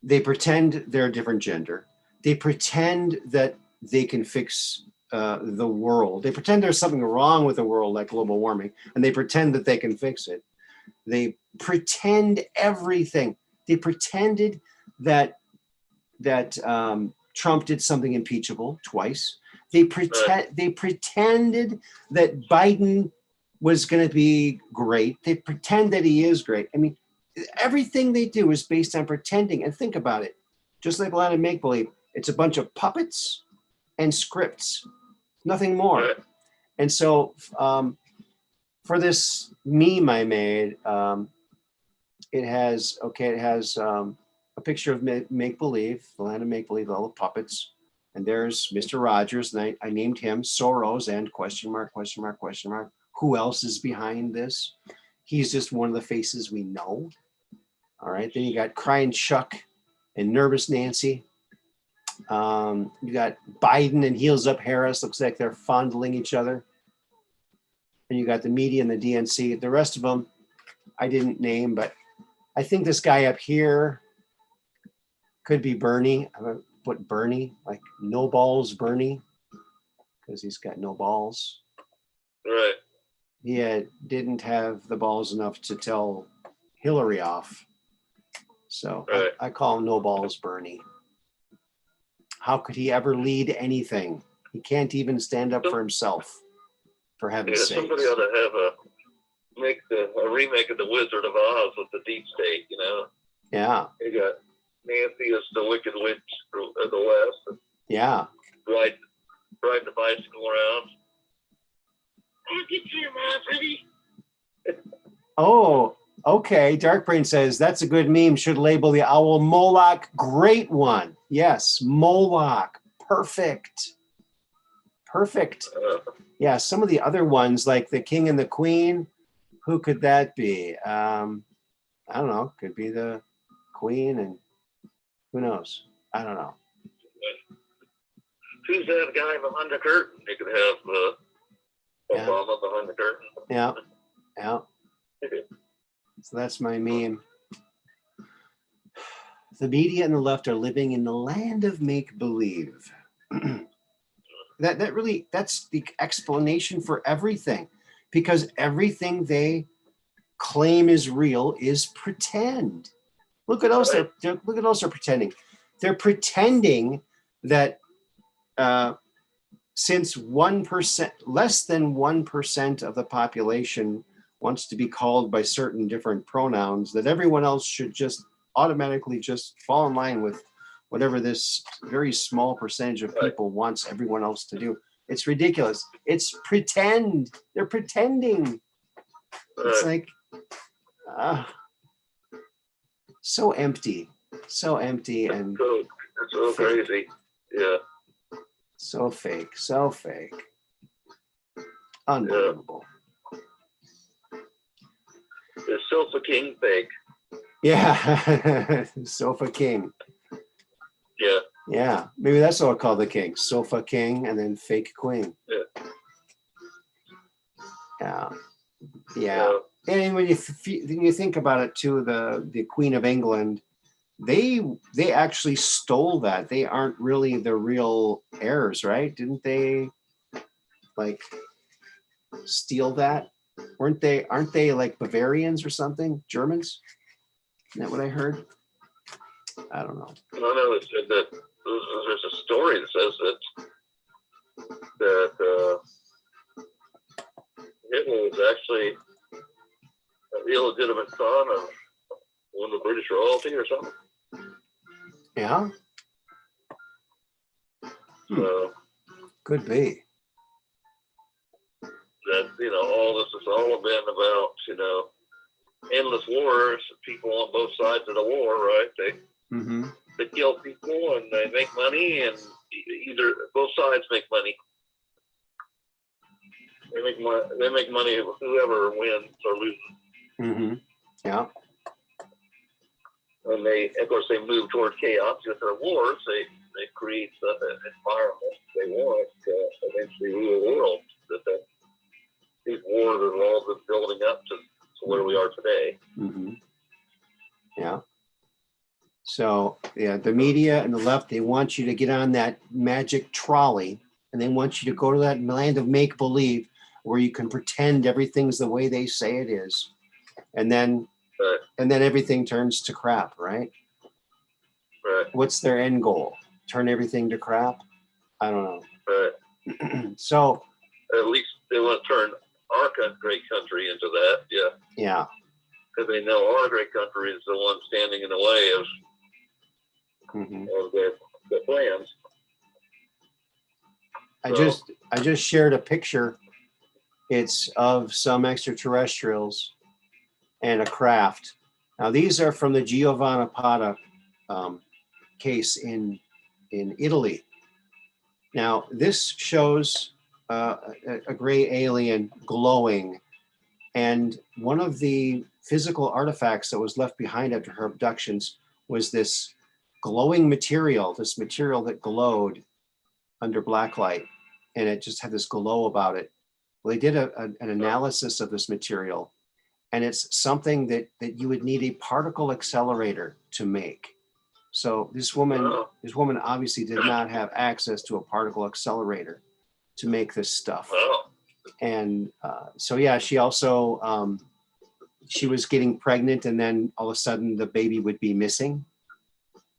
A: they pretend they're a different gender. They pretend that they can fix the world. They pretend there's something wrong with the world, like global warming, and they pretend that they can fix it. They pretend everything. They pretended that Trump did something impeachable twice. They pretended that Biden was going to be great. They pretend that he is great. I mean, everything they do is based on pretending. And think about it, just like a lot of make believe. It's a bunch of puppets and scripts, nothing more.
C: Right.
A: And so for this meme I made, it has a picture of make-believe, the land of make-believe, all the puppets. And there's Mr. Rogers, and I named him Soros and question mark, question mark, question mark. Who else is behind this? He's just one of the faces we know. All right, then you got Crying Chuck and Nervous Nancy. You got Biden and Heels Up Harris. Looks like they're fondling each other. And you got the media and the DNC. The rest of them, I didn't name, but I think this guy up here could be Bernie. I'm gonna put Bernie, like no balls Bernie, because he's got no balls.
C: Right.
A: He didn't have the balls enough to tell Hillary off. So
C: Right.
A: I call him no balls Bernie. How could he ever lead anything? He can't even stand up for himself, for heaven's sake.
C: Somebody ought to have a remake of The Wizard of Oz with the deep state, you know?
A: Yeah.
C: You got Nancy as the Wicked Witch of the West.
A: Yeah.
C: Riding the bicycle around. I'll get you, Mom,
A: Oh, okay. Darkbrain says that's a good meme. Should label the owl Moloch. Great one. Yes, Moloch. Perfect. Yeah, some of the other ones like the King and the Queen. Who could that be? I don't know. Could be the Queen, and who knows? I don't know.
C: Who's that guy behind the curtain? You could have Obama behind the curtain.
A: Yeah. So that's my meme. The media and the left are living in the land of make-believe. That's the explanation for everything, because everything they claim is real is pretend. Look at else they're pretending. They're pretending that since 1%, less than 1% of the population wants to be called by certain different pronouns, that everyone else should just automatically just fall in line with whatever this very small percentage of people wants everyone else to do. It's ridiculous. It's pretend. They're pretending. It's like so empty and
C: so crazy. Yeah.
A: So fake. Unbelievable.
C: The Sofa King fake.
A: Yeah. Sofa King.
C: Yeah.
A: Yeah. Maybe that's what I'll call the king. Sofa King and then fake queen. Yeah. And when you think about it too, the Queen of England, they actually stole that. They aren't really the real heirs, right? Didn't they like steal that? Aren't they like Bavarians or something? Germans? Isn't that what I heard? I don't know.
C: No, it said that there's a story that says that Hitler was actually an illegitimate son of one of the British royalty or something.
A: Yeah.
C: So
A: could be.
C: That all this has all been about endless wars. People on both sides of the war, right? They kill people and they make money, and either both sides make money. They make money whoever wins or loses.
A: Yeah.
C: And of course, they move toward chaos with their wars. They create the environment they want to eventually rule the world. These wars have all been building up to where we are today.
A: Yeah. So the media and the left, they want you to get on that magic trolley, and they want you to go to that land of make-believe where you can pretend everything's the way they say it is, and then everything turns to crap, right?
C: Right.
A: What's their end goal? Turn everything to crap? I don't know.
C: Right.
A: So
C: at least they want to turn our great country into that. Yeah.
A: Yeah.
C: Because they know our great country is the one standing in the way of their plans.
A: I just shared a picture. It's of some extraterrestrials and a craft. Now these are from the Giovanna Pata case in Italy. Now this shows a gray alien glowing, and one of the physical artifacts that was left behind after her abductions was this glowing material, this material that glowed under black light, and it just had this glow about it. Well, they did an analysis of this material, and it's something that you would need a particle accelerator to make. So this woman obviously did not have access to a particle accelerator to make this stuff. And so yeah, she also she was getting pregnant, and then all of a sudden the baby would be missing.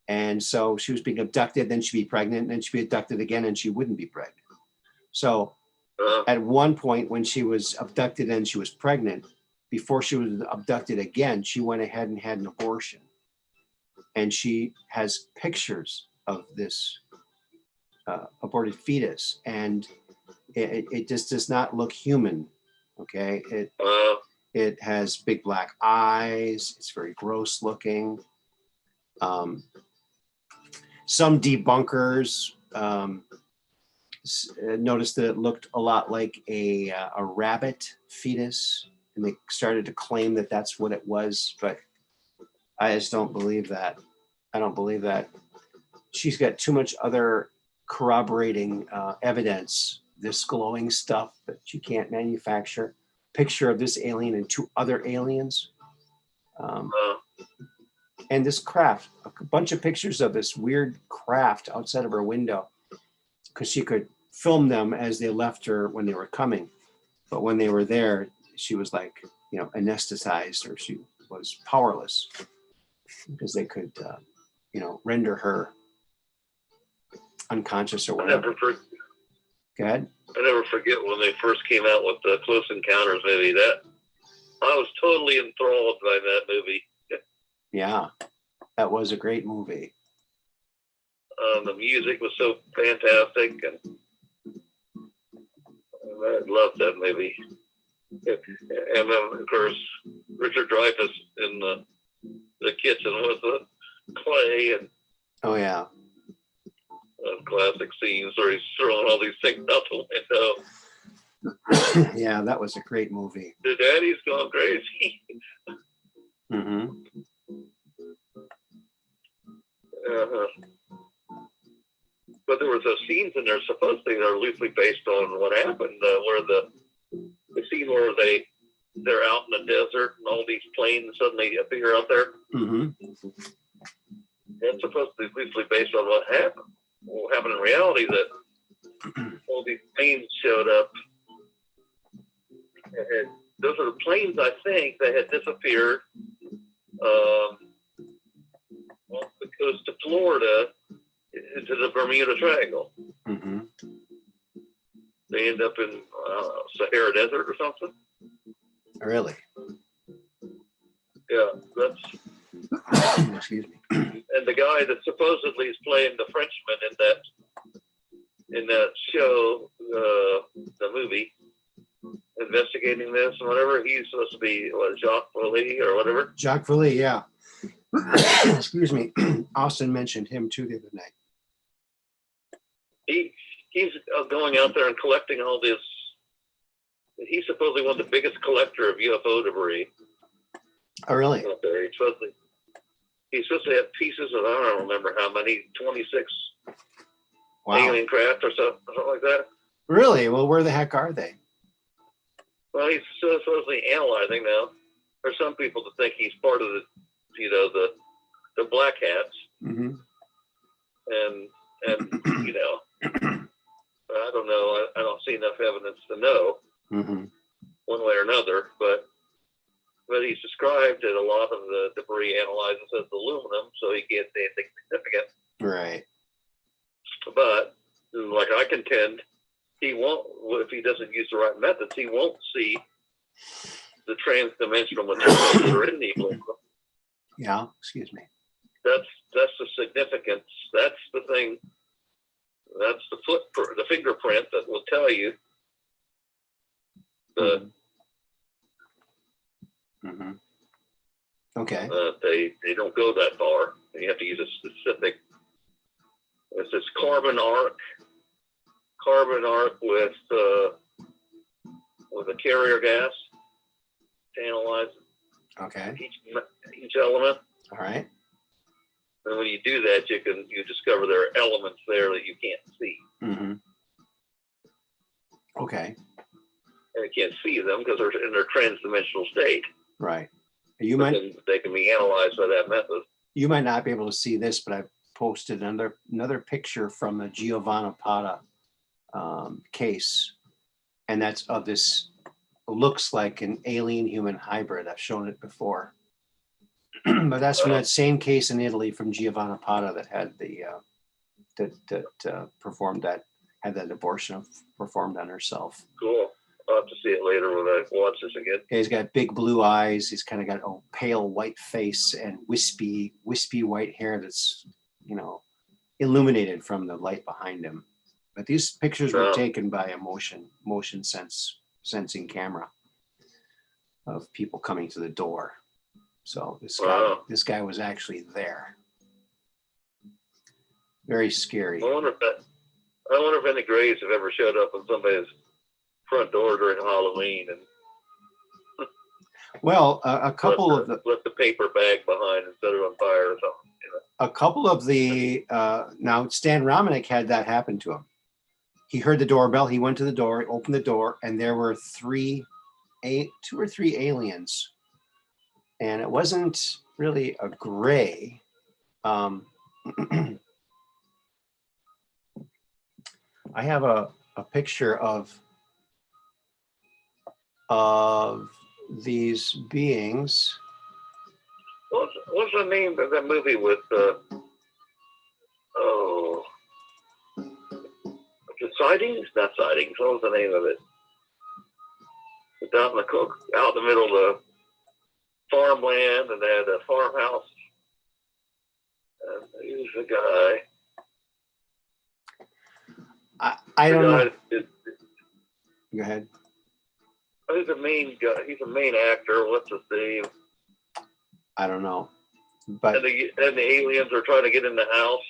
A: And so she was being abducted, then she'd be pregnant, and then she'd be abducted again, and she wouldn't be pregnant. So at one point when she was abducted and she was pregnant, before she was abducted again, she went ahead and had an abortion. And she has pictures of this aborted fetus, and it just does not look human. Okay, it has big black eyes. It's very gross looking. Some debunkers noticed that it looked a lot like a rabbit fetus, and they started to claim that that's what it was, but I just don't believe that. I don't believe that. She's got too much other corroborating evidence, this glowing stuff that you can't manufacture. Picture of this alien and two other aliens. And this craft, a bunch of pictures of this weird craft outside of her window, because she could film them as they left her when they were coming. But when they were there, she was like, anesthetized, or she was powerless, because they could, render her unconscious or whatever. Go ahead.
C: I never forget when they first came out with the Close Encounters movie. That I was totally enthralled by that movie.
A: Yeah, that was a great movie.
C: The music was so fantastic, and I loved that movie. And then, of course, Richard Dreyfuss in the kitchen with the clay, and
A: oh yeah,
C: classic scenes where he's throwing all these things out the window.
A: Yeah, that was a great movie.
C: The daddy's gone crazy.
A: Mm-hmm.
C: But there were those scenes in there, supposedly they're loosely based on what happened, where the scene where they're out in the desert and all these planes suddenly appear out there.
A: Mm-hmm.
C: It's supposed to be loosely based on what happened. What happened in reality, that all these planes showed up. And those are the planes, I think, that had disappeared off the coast of Florida into the Bermuda Triangle.
A: Mm-hmm.
C: They end up in Sahara Desert or something.
A: Really?
C: Yeah, that's.
A: Excuse me.
C: And the guy that supposedly is playing the Frenchman in that show, the movie, investigating this and whatever, he's supposed to be Jacques Vallée or whatever.
A: Jacques Vallée, yeah. Excuse me. Austin mentioned him too the other night.
C: He's going out there and collecting all this. He's supposedly one of the biggest collector of UFO debris.
A: Oh, really?
C: Out there. He's supposed to have pieces of, I don't remember how many, 26 alien craft or something like that.
A: Really? Well, where the heck are they?
C: Well, he's supposedly analyzing now. There's some people that think he's part of the black hats.
A: Mm-hmm.
C: And I don't know. I don't see enough evidence to know one way or another. But he's described that a lot of the debris analyzes as aluminum, so he can't say anything significant.
A: Right.
C: But like I contend, he won't, if he doesn't use the right methods, he won't see the trans-dimensional materials that are in the aluminum.
A: Yeah, excuse me.
C: That's the significance. That's the thing That's the fingerprint that will tell you that
A: Okay.
C: They don't go that far. You have to use a specific. It's this carbon arc with a carrier gas to analyze
A: Okay.
C: each element.
A: All right.
C: And when you do that, you discover there are elements there that you can't see.
A: Okay.
C: And you can't see them because they're in their trans-dimensional state.
A: Right.
C: They can be analyzed by that method.
A: You might not be able to see this, but I posted another picture from the Giovanna case, and that's of this looks like an alien human hybrid. I've shown it before, but that's from that same case in Italy from Giovanna that had had that abortion performed on herself.
C: Cool. I'll have to see it later when I watch this again.
A: He's got big blue eyes. He's kind of got a pale white face and wispy white hair that's, illuminated from the light behind him. But these pictures were taken by a motion sensing camera of people coming to the door. So this guy was actually there. Very scary.
C: I wonder if any graves have ever showed up on somebody's front door during Halloween and
A: well, a couple
C: left the paper bag behind and set it on fire or something.
A: A couple of the now Stan Romanek had that happen to him. He heard the doorbell. He went to the door, opened the door, and there were two or three aliens, and it wasn't really a gray. I have a picture of these beings.
C: What's the name of that movie with the Sightings? Not Sightings. What was the name of it? It's out in the middle of the farmland, and they had a farmhouse. And he was the guy.
A: I don't know. Go ahead.
C: He's a main guy. He's a main actor. What's his name?
A: I don't know. But
C: and the aliens are trying to get in the house.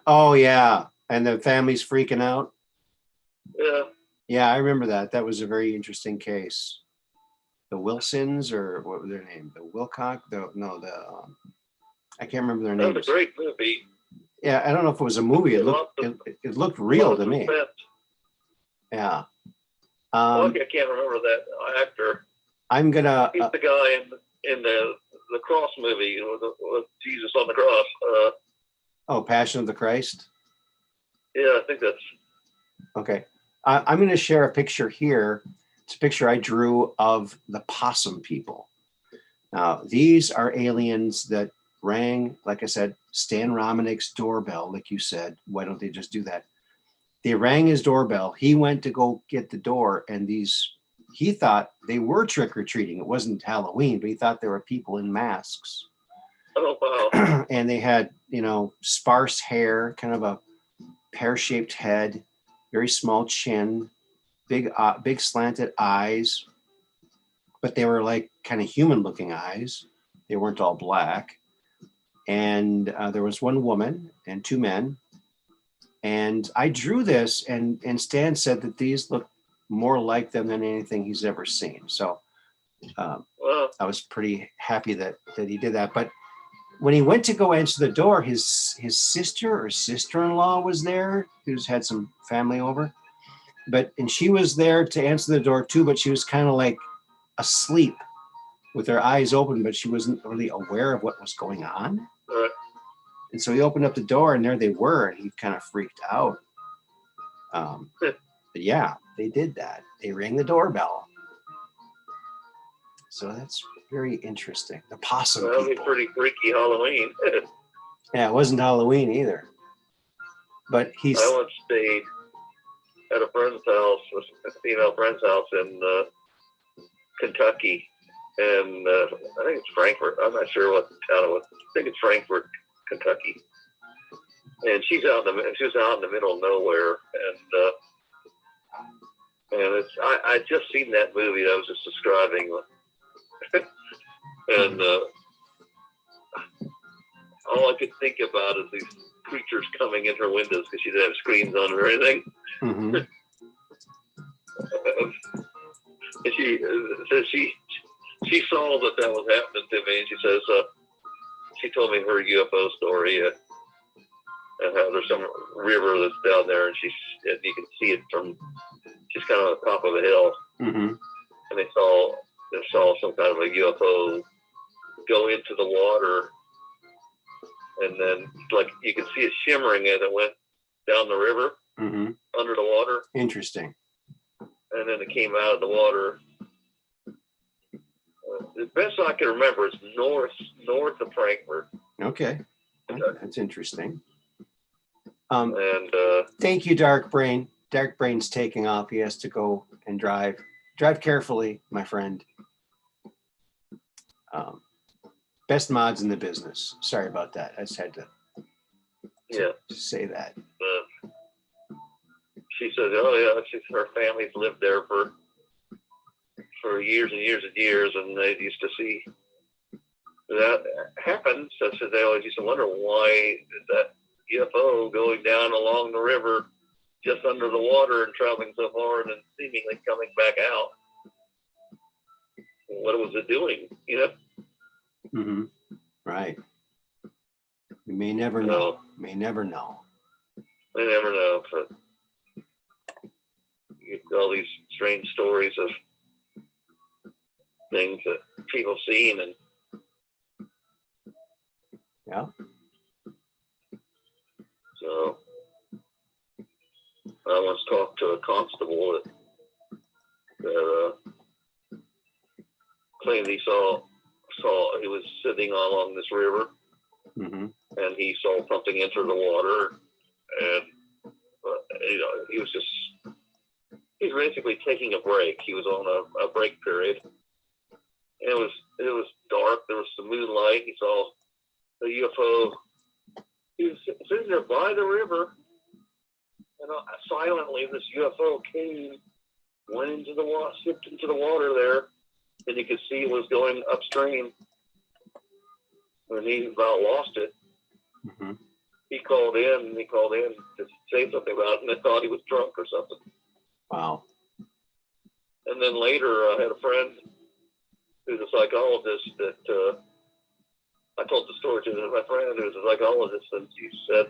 A: Oh yeah, and the family's freaking out.
C: Yeah.
A: Yeah, I remember that. That was a very interesting case. The Wilsons, or what was their name? The Wilcock? I can't remember their names.
C: That was a great movie.
A: Yeah, I don't know if it was a movie. It looked real to me. Yeah.
C: I can't remember that actor.
A: I'm gonna.
C: He's the guy in the Cross movie with Jesus on the cross.
A: Passion of the Christ.
C: Yeah, I think that's
A: okay. I'm going to share a picture here. It's a picture I drew of the possum people. Now, these are aliens that rang, like I said, Stan Romanek's doorbell, like you said. Why don't they just do that? They rang his doorbell. He went to go get the door, and he thought they were trick-or-treating. It wasn't Halloween, but he thought there were people in masks.
C: Oh, wow.
A: And they had, sparse hair, kind of a pear-shaped head, very small chin, big slanted eyes, but they were like kind of human-looking eyes. They weren't all black. And there was one woman and two men. And I drew this, and Stan said that these look more like them than anything he's ever seen. So I was pretty happy that he did that. But when he went to go answer the door, his sister or sister-in-law was there, who's had some family over. And she was there to answer the door too, but she was kind of like asleep with her eyes open, but she wasn't really aware of what was going on.
C: Right.
A: And so he opened up the door, and there they were, and he kind of freaked out. But yeah, they did that. They rang the doorbell. So that's very interesting. The possum
C: That'll
A: people.
C: be pretty freaky Halloween.
A: Yeah, it wasn't Halloween either. But I
C: once stayed at a friend's house, a female friend's house in Kentucky. And I think it's Frankfort. I'm not sure what the town it was. I think it's Frankfort, Kentucky. and she was out in the middle of nowhere, and it's I just seen that movie that I was just describing, and all I could think about is these creatures coming in her windows because she didn't have screens on or anything.
A: Mm-hmm.
C: And she saw that was happening to me, and she says she told me her UFO story and how there's some river that's down there, and you can see it from, she's kind of on the top of a hill,
A: Mm-hmm.
C: and they saw some kind of a UFO go into the water, and then like you could see it shimmering as it went down the river,
A: Mm-hmm.
C: under the water.
A: Interesting.
C: And then it came out of the water. The best I can remember is north of Frankfurt.
A: Okay. That's interesting.
C: And
A: Thank you, Dark Brain. Dark Brain's taking off. He has to go and drive. Drive carefully, my friend. Best mods in the business. Sorry about that. I just had to say that.
C: She said, "Oh yeah, her family's lived there for years and years and years, and they used to see that happen." So they always used to wonder why is that UFO going down along the river, just under the water and traveling so far, and then seemingly coming back out. What was it doing? You know?
A: Mm-hmm. Right. We may never know. May never know.
C: They never know. But you get all these strange stories of things that people seen, and
A: yeah.
C: So I once talked to a constable that claimed he saw he was sitting along this river,
A: Mm-hmm.
C: and he saw something enter the water, and he was basically taking a break. He was on a break period. And it was dark. There was some moonlight. He saw the UFO. He was sitting there by the river, and silently this UFO went into the water, slipped into the water there, and you could see it was going upstream. When he about lost it,
A: Mm-hmm.
C: he called in to say something about it, and they thought he was drunk or something.
A: Wow.
C: And then later, I had a friend who's a psychologist that I told the story to my friend who's a psychologist, and she said,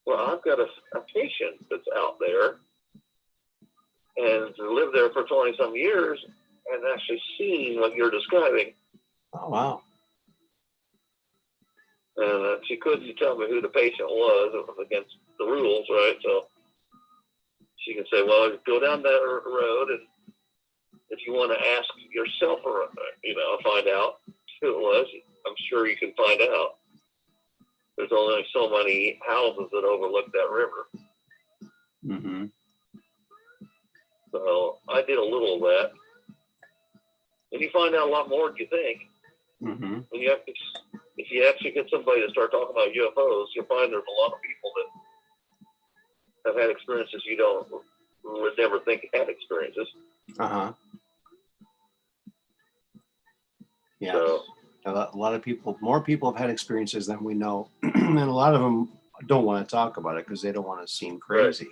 C: well, I've got a patient that's out there and lived there for 20-some years and actually seen what you're describing.
A: Oh, wow.
C: And she couldn't tell me who the patient was. It was against the rules, right? So she can say, well, go down that road, and if you want to ask yourself or, find out who it was, I'm sure you can find out. There's only so many houses that overlook that river.
A: Mm-hmm.
C: So I did a little of that. And you find out a lot more than you think.
A: Mm-hmm.
C: If you actually get somebody to start talking about UFOs, you'll find there's a lot of people that have had experiences you would never think had experiences.
A: Uh-huh. Yeah.
C: So,
A: a lot of people, more people have had experiences than we know. And a lot of them don't want to talk about it because they don't want to seem crazy.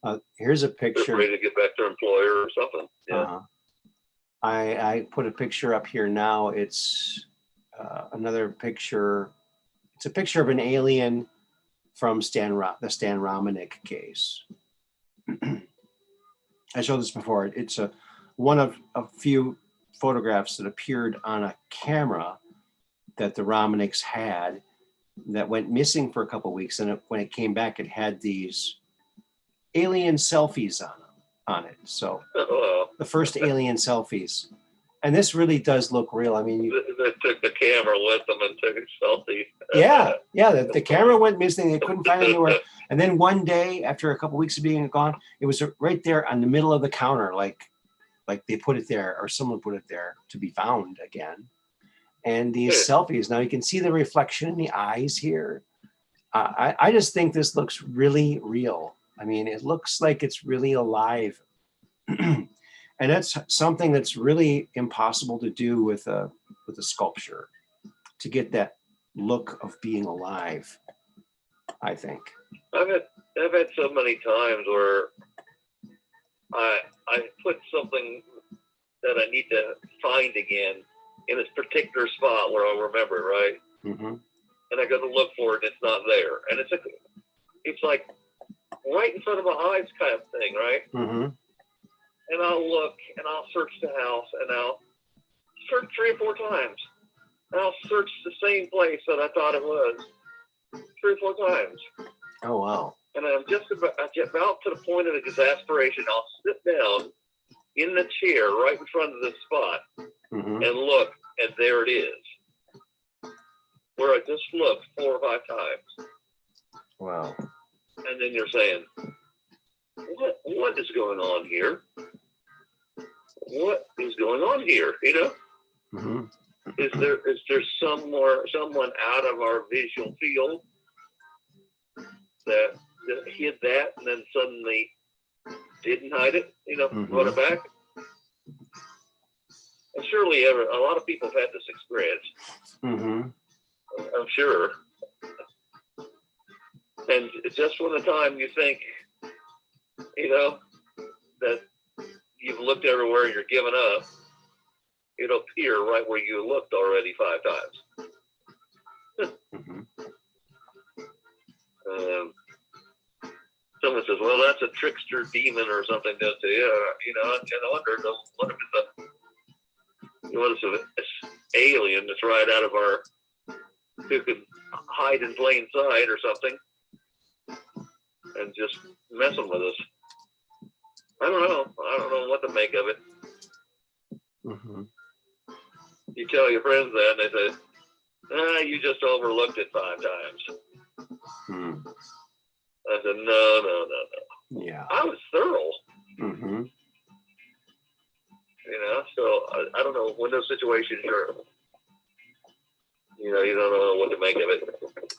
A: Right. Here's a picture.
C: They're ready to get back to their employer or something. Yeah.
A: Uh-huh. I put a picture up here now. It's another picture. It's a picture of an alien from the Stan Romanek case. I showed this before. It's one of a few photographs that appeared on a camera that the Romaneks had that went missing for a couple of weeks. And when it came back, it had these alien selfies on it. So the first alien selfies. And this really does look real. I mean,
C: they took the camera with them and took a selfie.
A: Yeah. The camera went missing. They couldn't find it anywhere. And then one day, after a couple of weeks of being gone, it was right there on the middle of the counter, like they put it there, or someone put it there to be found again. And these selfies, now you can see the reflection in the eyes here. I just think this looks really real. I mean, it looks like it's really alive. And that's something that's really impossible to do with a sculpture, to get that look of being alive, I think.
C: I've had so many times where I put something that I need to find again in this particular spot where I'll remember it, right?
A: Mm-hmm.
C: And I go to look for it, and it's not there. And it's like right in front of my eyes kind of thing, right?
A: Mm-hmm.
C: And I'll look, and I'll search the house, and I'll search 3 or 4 times. And I'll search the same place that I thought it was 3 or 4 times.
A: Oh, wow.
C: And I'm just about to the point of exasperation. I'll sit down in the chair right in front of this spot
A: Mm-hmm.
C: and look, and there it is. Where I just looked 4 or 5 times.
A: Wow.
C: And then you're saying, what is going on here? What is going on here? You know?
A: Mm-hmm.
C: Is there someone out of our visual field that hid that and then suddenly didn't hide it? You know,
A: Mm-hmm.
C: brought it back? And surely a lot of people have had this experience.
A: Mm-hmm.
C: I'm sure. And just when the time you think, you know, that you've looked everywhere and you're giving up, it'll appear right where you looked already 5 times.
A: Mm-hmm.
C: Someone says, well, that's a trickster demon or something. You know, and I wonder, what if it's an alien that's right out of our, who could hide in plain sight or something and just messing with us. I don't know what to make of it.
A: Mm-hmm.
C: You tell your friends that and they say, you just overlooked it 5 times.
A: Hmm.
C: I said, no.
A: Yeah.
C: I was thorough.
A: Mm-hmm.
C: You know, so I don't know, when those situations are, you know, you don't know what to make of it.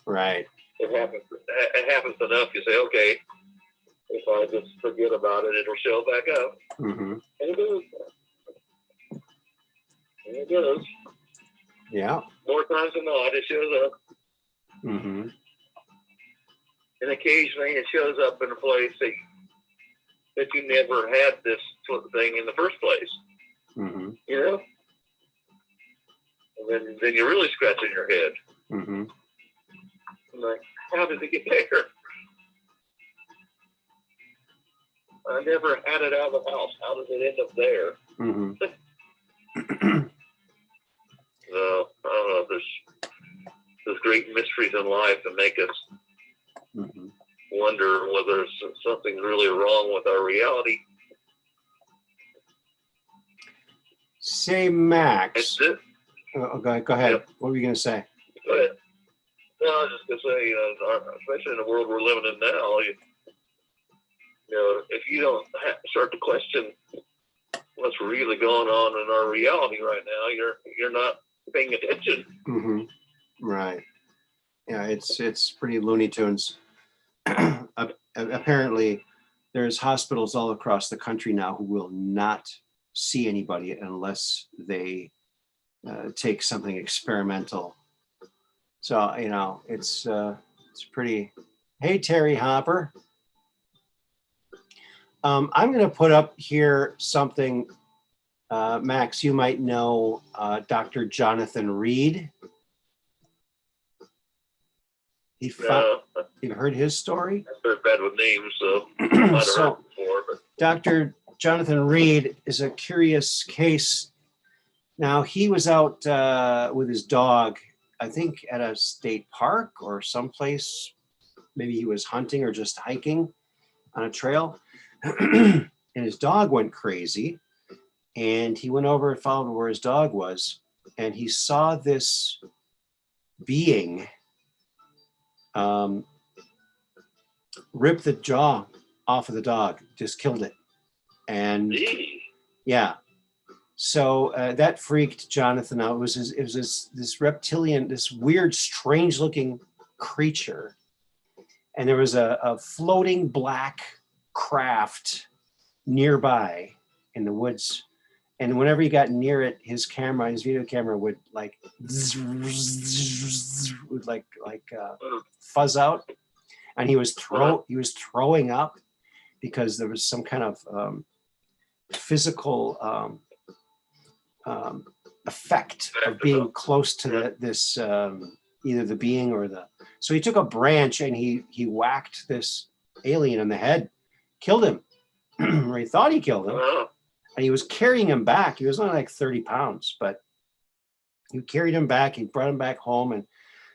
A: Right.
C: It happens enough, you say, okay, if I just forget about it, it'll show back up.
A: Mm-hmm.
C: And it does. And it does.
A: Yeah.
C: More times than not, it shows up.
A: Mm-hmm.
C: And occasionally it shows up in a place that you never had this thing in the first place.
A: Mm-hmm.
C: You know? And then you're really scratching your head.
A: Mm-hmm.
C: I'm like, how did it get there? I never had it out of the house. How did it end up there?
A: Mm-hmm.
C: No, I don't know. There's great mysteries in life that make us
A: Mm-hmm.
C: wonder whether there's something really wrong with our reality.
A: Say, Max.
C: Go
A: Go ahead.
C: Yep.
A: What were you going to say?
C: ahead. No, I was just going to say, especially in the world we're living in now, you know, if you don't start to question what's really going on in our reality right now, you're not paying attention.
A: Mm-hmm. Right. Yeah, it's pretty Looney Tunes. Apparently, there's hospitals all across the country now who will not see anybody unless they take something experimental. So, you know, it's pretty. Hey, Terry Hopper. I'm going to put up here something, Max, you might know Dr. Jonathan Reed. You've heard his story?
C: I'm very bad with names, so I might have heard it before. But
A: Dr. Jonathan Reed is a curious case. Now, he was out with his dog, I think at a state park or someplace. Maybe he was hunting or just hiking on a trail. And his dog went crazy. And he went over and followed where his dog was. And he saw this being ripped the jaw off of the dog, just killed it. And yeah, so that freaked Jonathan out. It was this reptilian, this weird, strange looking creature and there was a floating black craft nearby in the woods. And whenever he got near it, his video camera would like fuzz out, and he was throwing up because there was some kind of physical effect of being close to this either the being or the. So he took a branch and he whacked this alien in the head, killed him, or he thought he killed him. And he was carrying him back. He was only like 30 pounds, but he carried him back. He brought him back home, and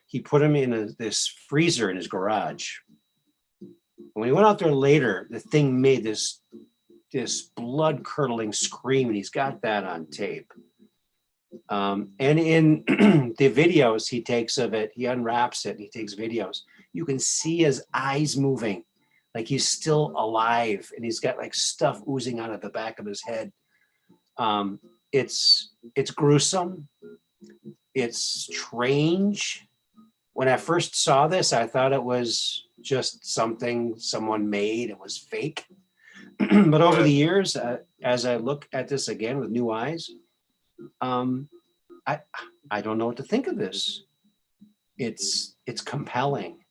A: he put him in this freezer in his garage. When he went out there later, the thing made this blood-curdling scream, and he's got that on tape. And in the videos he takes of it, he unwraps it, and he takes videos. You can see his eyes moving, like he's still alive, and he's got like stuff oozing out of the back of his head. It's gruesome. It's strange. When I first saw this, I thought it was just something someone made. It was fake. But over the years, as I look at this again with new eyes, I don't know what to think of this. It's compelling.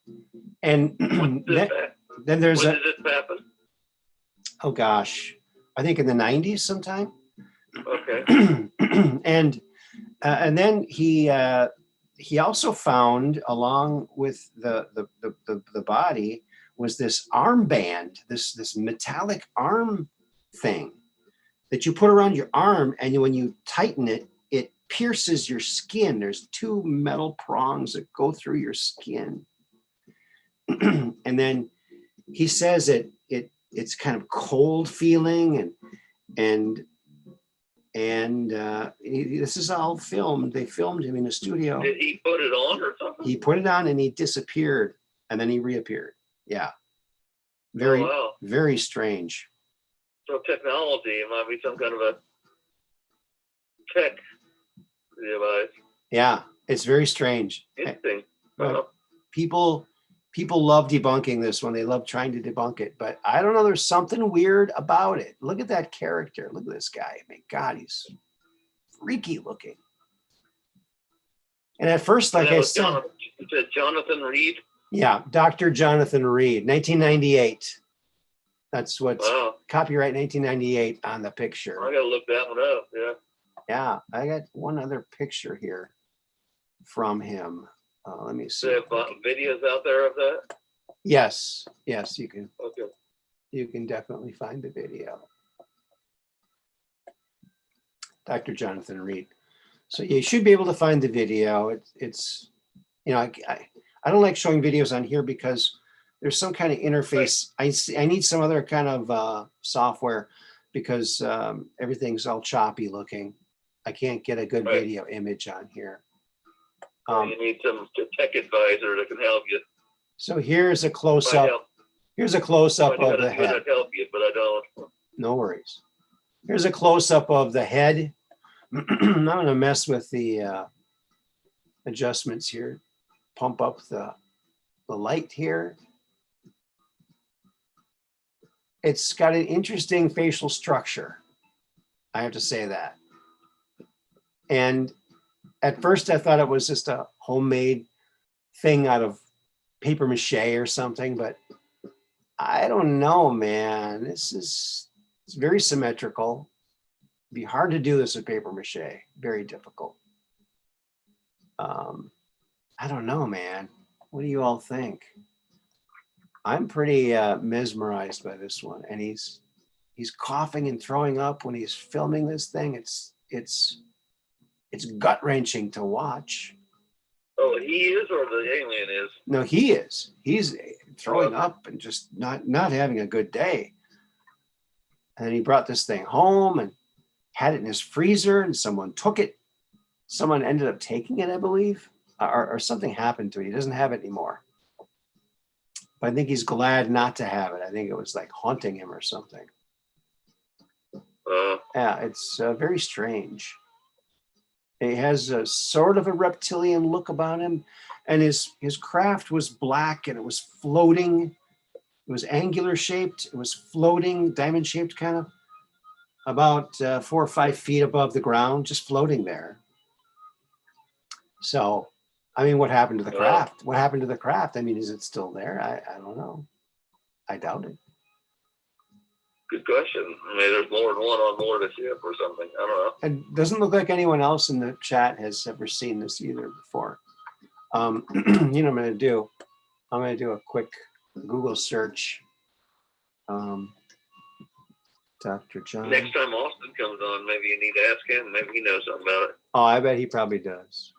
A: And then there's
C: when did this happen?
A: Oh gosh, I think in the 90s sometime.
C: Okay.
A: And then he also found, along with the body, was this armband, this metallic arm thing that you put around your arm, and when you tighten it, it pierces your skin. There's two metal prongs that go through your skin. And then he says it's kind of cold feeling, and this is all filmed. They filmed him in a studio.
C: Did he put it on or something?
A: He put it on and he disappeared, and then he reappeared. Yeah, very very strange.
C: So technology, it might be some kind of a tech device.
A: Yeah, it's very strange.
C: Interesting.
A: People love debunking this one. They love trying to debunk it, but I don't know. There's something weird about it. Look at that character. Look at this guy. My God, he's freaky looking. And at first, like I said,
C: Jonathan Reed.
A: Yeah, Dr. Jonathan Reed, 1998. That's what's copyright 1998 on the picture.
C: I gotta look that one up. Yeah.
A: Yeah, I got one other picture here from him. Let me see.
C: Do they have videos out there of that?
A: Yes, you can.
C: Okay.
A: You can definitely find the video. Dr. Jonathan Reed. So you should be able to find the video. It's you know, I don't like showing videos on here because there's some kind of interface. Right. I need some other kind of software because everything's all choppy looking. I can't get a good video image on here.
C: You need some tech advisor that can help you.
A: So here's a close-up. Here's a close-up of the head.
C: I'd help you, but I don't.
A: No worries. Here's a close-up of the head. I'm going to mess with the adjustments here. Pump up the light here. It's got an interesting facial structure. I have to say that. And at first I thought it was just a homemade thing out of paper mache or something, but I don't know, man. It's very symmetrical. It'd be hard to do this with paper mache. Very difficult. I don't know, man. What do you all think? I'm pretty mesmerized by this one, and he's coughing and throwing up when he's filming this thing. It's gut-wrenching to watch.
C: Oh, he is, or the alien is?
A: No, he is. He's throwing up and just not having a good day. And then he brought this thing home and had it in his freezer, and someone took it. Someone ended up taking it, I believe, or something happened to it. He doesn't have it anymore. But I think he's glad not to have it. I think it was like haunting him or something. Yeah, it's very strange. He has a sort of a reptilian look about him, and his craft was black and it was floating. It was angular shaped. It was floating, diamond shaped, kind of about 4 or 5 feet above the ground, just floating there. So, I mean, what happened to the craft? What happened to the craft? I mean, is it still there? I don't know. I doubt it.
C: Good question. I mean, there's more than one on board the ship or something. I don't know.
A: It doesn't look like anyone else in the chat has ever seen this either before. You know what I'm going to do? I'm going to do a quick Google search. Dr. John.
C: Next time Austin comes on, maybe you need to ask him. Maybe he knows something about it.
A: Oh, I bet he probably does.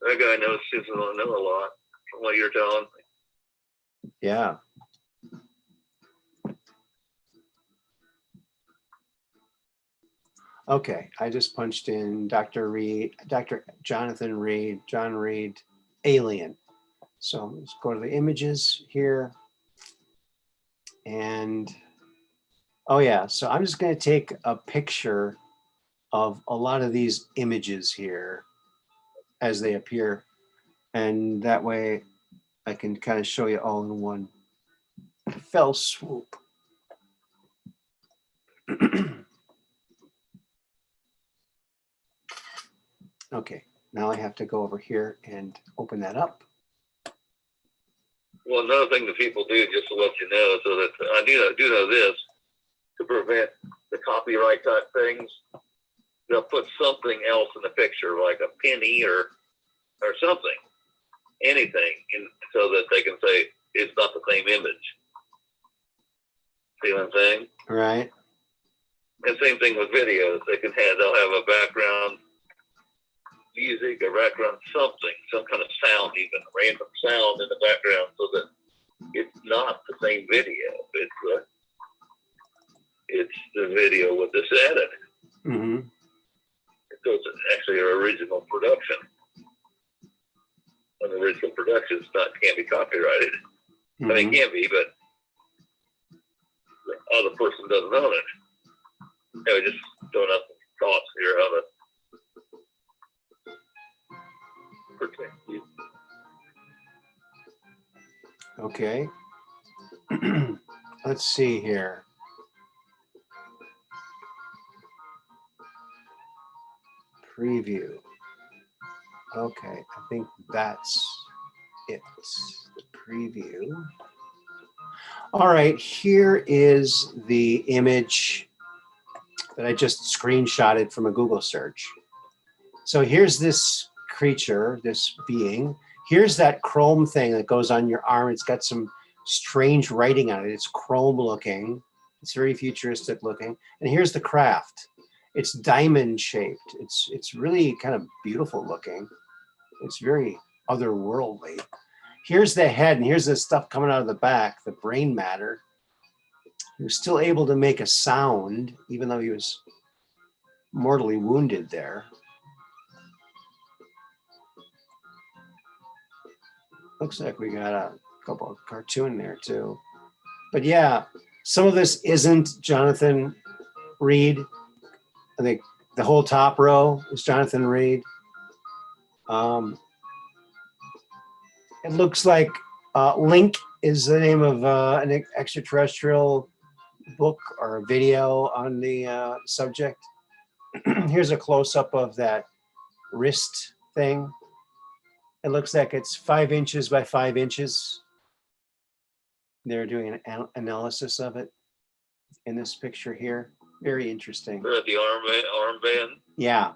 C: That guy seems to know a lot from what you're telling me.
A: Yeah. Okay, I just punched in Dr. Jonathan Reed, John Reed, alien. So let's go to the images here. And, oh yeah, so I'm just gonna take a picture of a lot of these images here as they appear. And that way I can kind of show you all in one fell swoop. Okay, now I have to go over here and open that up.
C: Well, another thing that people do, just to let you know, so that I do know this, to prevent the copyright type things, they'll put something else in the picture, like a penny or something, anything, so that they can say it's not the same image. See what I'm saying?
A: Right.
C: And same thing with videos. They'll have a background music, a background something, some kind of sound, even a random sound in the background, so that it's not the same video. It's the video with this added.
A: Mm-hmm.
C: So it's actually an original production. An original production can't be copyrighted.
A: Mm-hmm.
C: I mean, it can be, but the other person doesn't own it. Anyway, just throwing up some thoughts here how to protect you.
A: Okay. Let's see here. Preview. Okay, I think that's it. The preview. All right, here is the image that I just screenshotted from a Google search. So here's this creature, this being. Here's that chrome thing that goes on your arm. It's got some strange writing on it. It's chrome looking. It's very futuristic looking. And here's the craft. It's diamond shaped. It's really kind of beautiful looking. It's very otherworldly. Here's the head, and here's the stuff coming out of the back, the brain matter. He was still able to make a sound, even though he was mortally wounded there. Looks like we got a couple of cartoon there too. But yeah, some of this isn't Jonathan Reed. I think the whole top row is Jonathan Reed. It looks like Link is the name of an extraterrestrial book or video on the subject. Here's a close-up of that wrist thing. It looks like it's 5 inches by 5 inches. They're doing an analysis of it in this picture here. Very interesting.
C: The armband.
A: Yeah,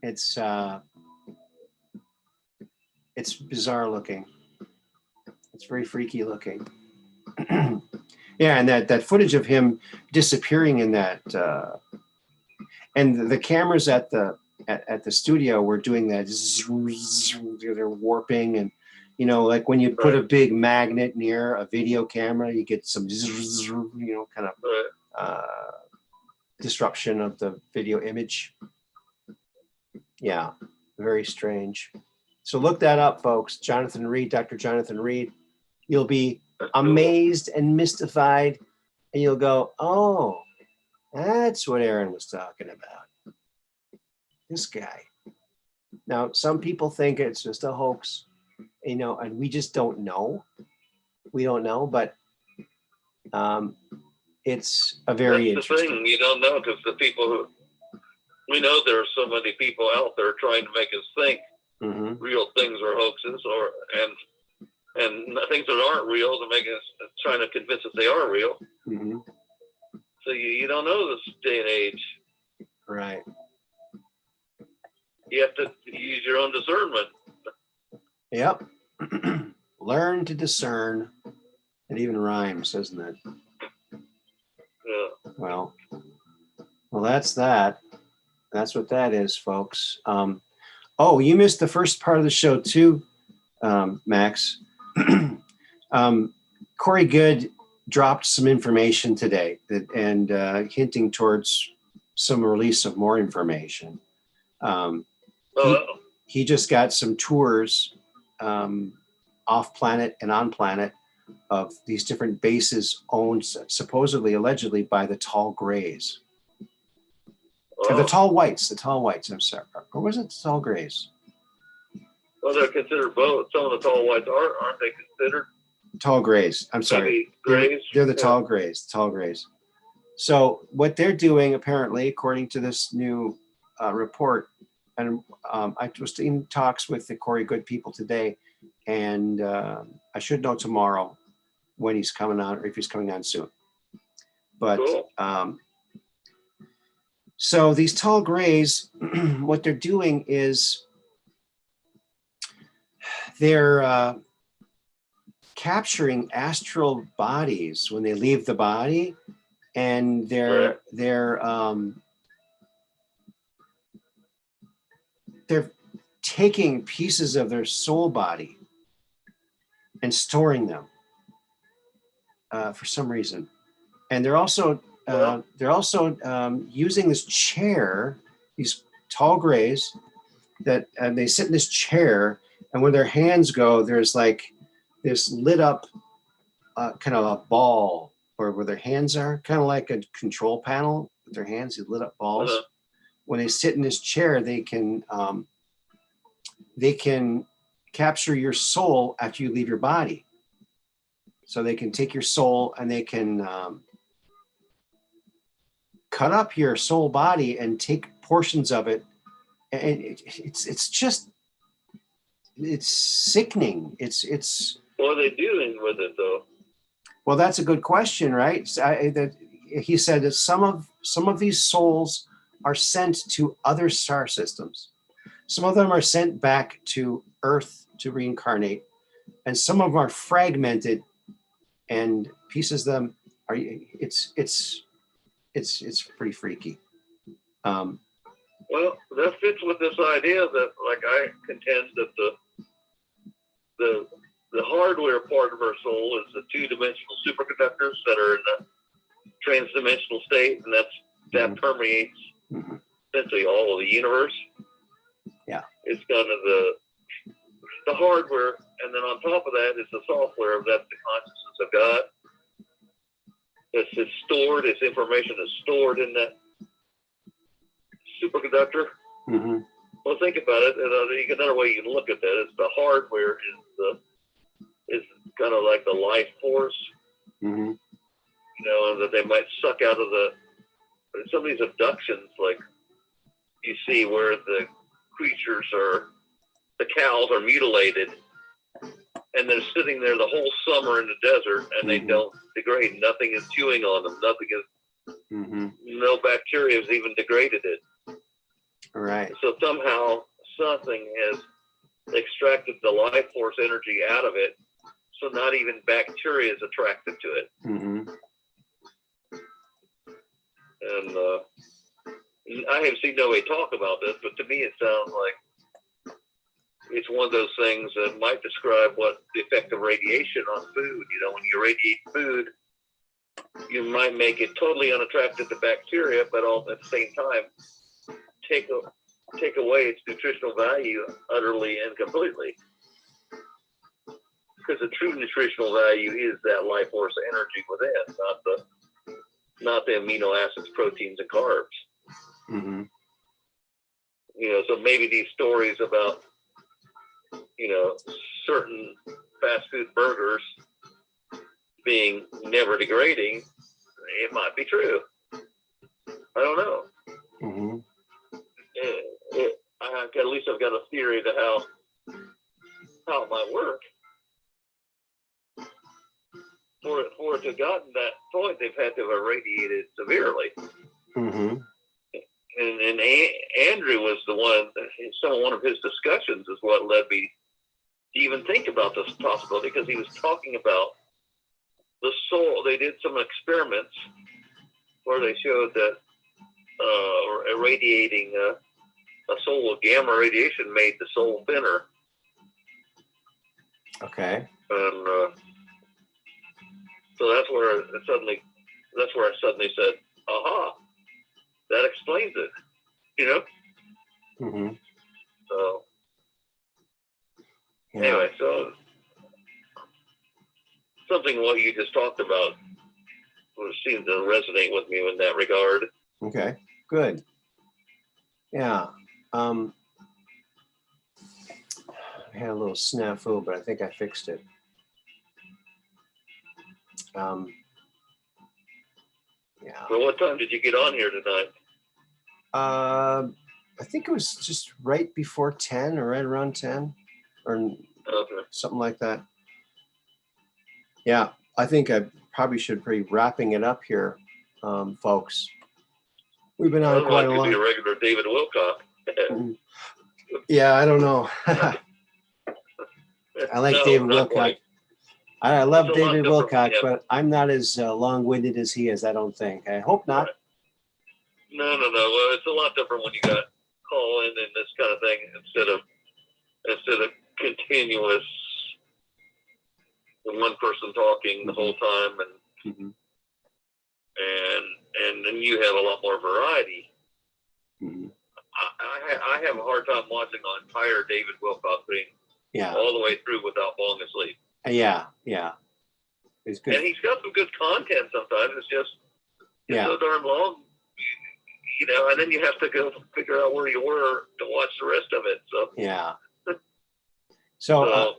A: it's bizarre looking. It's very freaky looking. Yeah, and that footage of him disappearing in that, and the cameras at the studio were doing that. They're warping, and you know, like when you put a big magnet near a video camera, you get some, you know, kind of disruption of the video image. Yeah, very strange. So look that up, folks. Jonathan Reed, Dr. Jonathan Reed. You'll be amazed and mystified, and you'll go, oh, that's what Aaron was talking about. This guy. Now, some people think it's just a hoax, and we just don't know. We don't know, but it's a very
C: That's the
A: interesting
C: thing. You don't know, because the people who, we know there are so many people out there trying to make us think real things are hoaxes, and things that aren't real to make us, trying to convince us they are real. So you don't know this day and age.
A: Right.
C: You have to use your own discernment.
A: Yep. Learn to discern. It even rhymes, doesn't it?
C: Yeah.
A: Well, that's that. That's what that is, folks. Oh, you missed the first part of the show too, Max. Corey Good dropped some information today and hinting towards some release of more information. He just got some tours off planet and on planet of these different bases owned supposedly, allegedly, by the Tall Grays. The Tall Whites, I'm sorry. Or was it the Tall Grays?
C: Well, they're considered both. Some of the Tall Whites aren't they considered?
A: Tall Grays. I'm sorry.
C: Grays?
A: They're the Tall Grays. Tall Grays. So what they're doing, apparently, according to this new report, and I was in talks with the Corey Good people today, and I should know tomorrow when he's coming on, or if he's coming on soon. But cool. So these Tall Grays, what they're doing is they're capturing astral bodies when they leave the body, and they're taking pieces of their soul body and storing them for some reason, and they're also using this chair, these Tall Grays, that they sit in this chair, and when their hands go, there's like this lit up kind of a ball where their hands are, kind of like a control panel with their hands, these lit up balls. When they sit in this chair, they can capture your soul after you leave your body. So they can take your soul and they can cut up your soul body and take portions of it, and it's sickening. It's
C: what are they doing with it though?
A: Well, that's a good question, right? He said that some of these souls are sent to other star systems. Some of them are sent back to Earth to reincarnate, and some of them are fragmented, and pieces of them are. It's pretty freaky.
C: Well, that fits with this idea that, like, I contend that the hardware part of our soul is the two-dimensional superconductors that are in the trans-dimensional state, and that permeates essentially all of the universe.
A: Yeah,
C: it's kind of the hardware, and then on top of that is the software. That's the consciousness of God. It's stored. Its information is stored in that superconductor. Well, think about it. Another way you can look at that is the hardware is kind of like the life force. You know, that they might suck out of some of these abductions, like you see where the creatures the cows are mutilated, and they're sitting there the whole summer in the desert, and they don't degrade. Nothing is chewing on them. Nothing is. No bacteria has even degraded it.
A: Right.
C: So somehow something has extracted the life force energy out of it, so not even bacteria is attracted to it. And I have seen nobody talk about this, but to me it sounds like it's one of those things that might describe what the effect of radiation on food. You know, when you radiate food, you might make it totally unattractive to bacteria, but at the same time, take away its nutritional value utterly and completely. Because the true nutritional value is that life force energy within, not the amino acids, proteins, and carbs. So maybe these stories about, certain fast food burgers being never degrading, it might be true. I don't know.
A: Mm-hmm.
C: At least I've got a theory to how it might work. For it to have gotten that point, they've had to have irradiated severely.
A: Mm-hmm.
C: And Andrew was the one of his discussions is what led me to even think about this possibility, because he was talking about the soul. They did some experiments where they showed that irradiating a soul with gamma radiation made the soul thinner.
A: Okay.
C: And so that's where I suddenly said, aha, that explains it,
A: Mm-hmm.
C: So
A: Yeah.
C: anyway, so something what you just talked about seemed to resonate with me in that regard.
A: Okay, good. Yeah. I had a little snafu, but I think I fixed it. Yeah.
C: So what time did you get on here tonight?
A: I think it was just right before 10 or right around 10 or something like that. Yeah, I think I probably should be wrapping it up here, folks. We've been on quite a
C: long.
A: long.
C: Be a regular David Wilcock.
A: Yeah, I don't know. I like David Wilcock.
C: Quite.
A: I love David Wilcock, but I'm not as long-winded as he is, I don't think. I hope not.
C: No. Well, it's a lot different when you got call-in and this kind of thing instead of continuous one person talking the whole time, and and then you have a lot more variety.
A: Mm-hmm.
C: I have a hard time watching an entire David Wilcock thing all the way through without falling asleep.
A: Yeah. It's good.
C: And he's got some good content sometimes. It's just so darn long, and then you have to go figure out where you were to watch the rest of it. So
A: yeah. So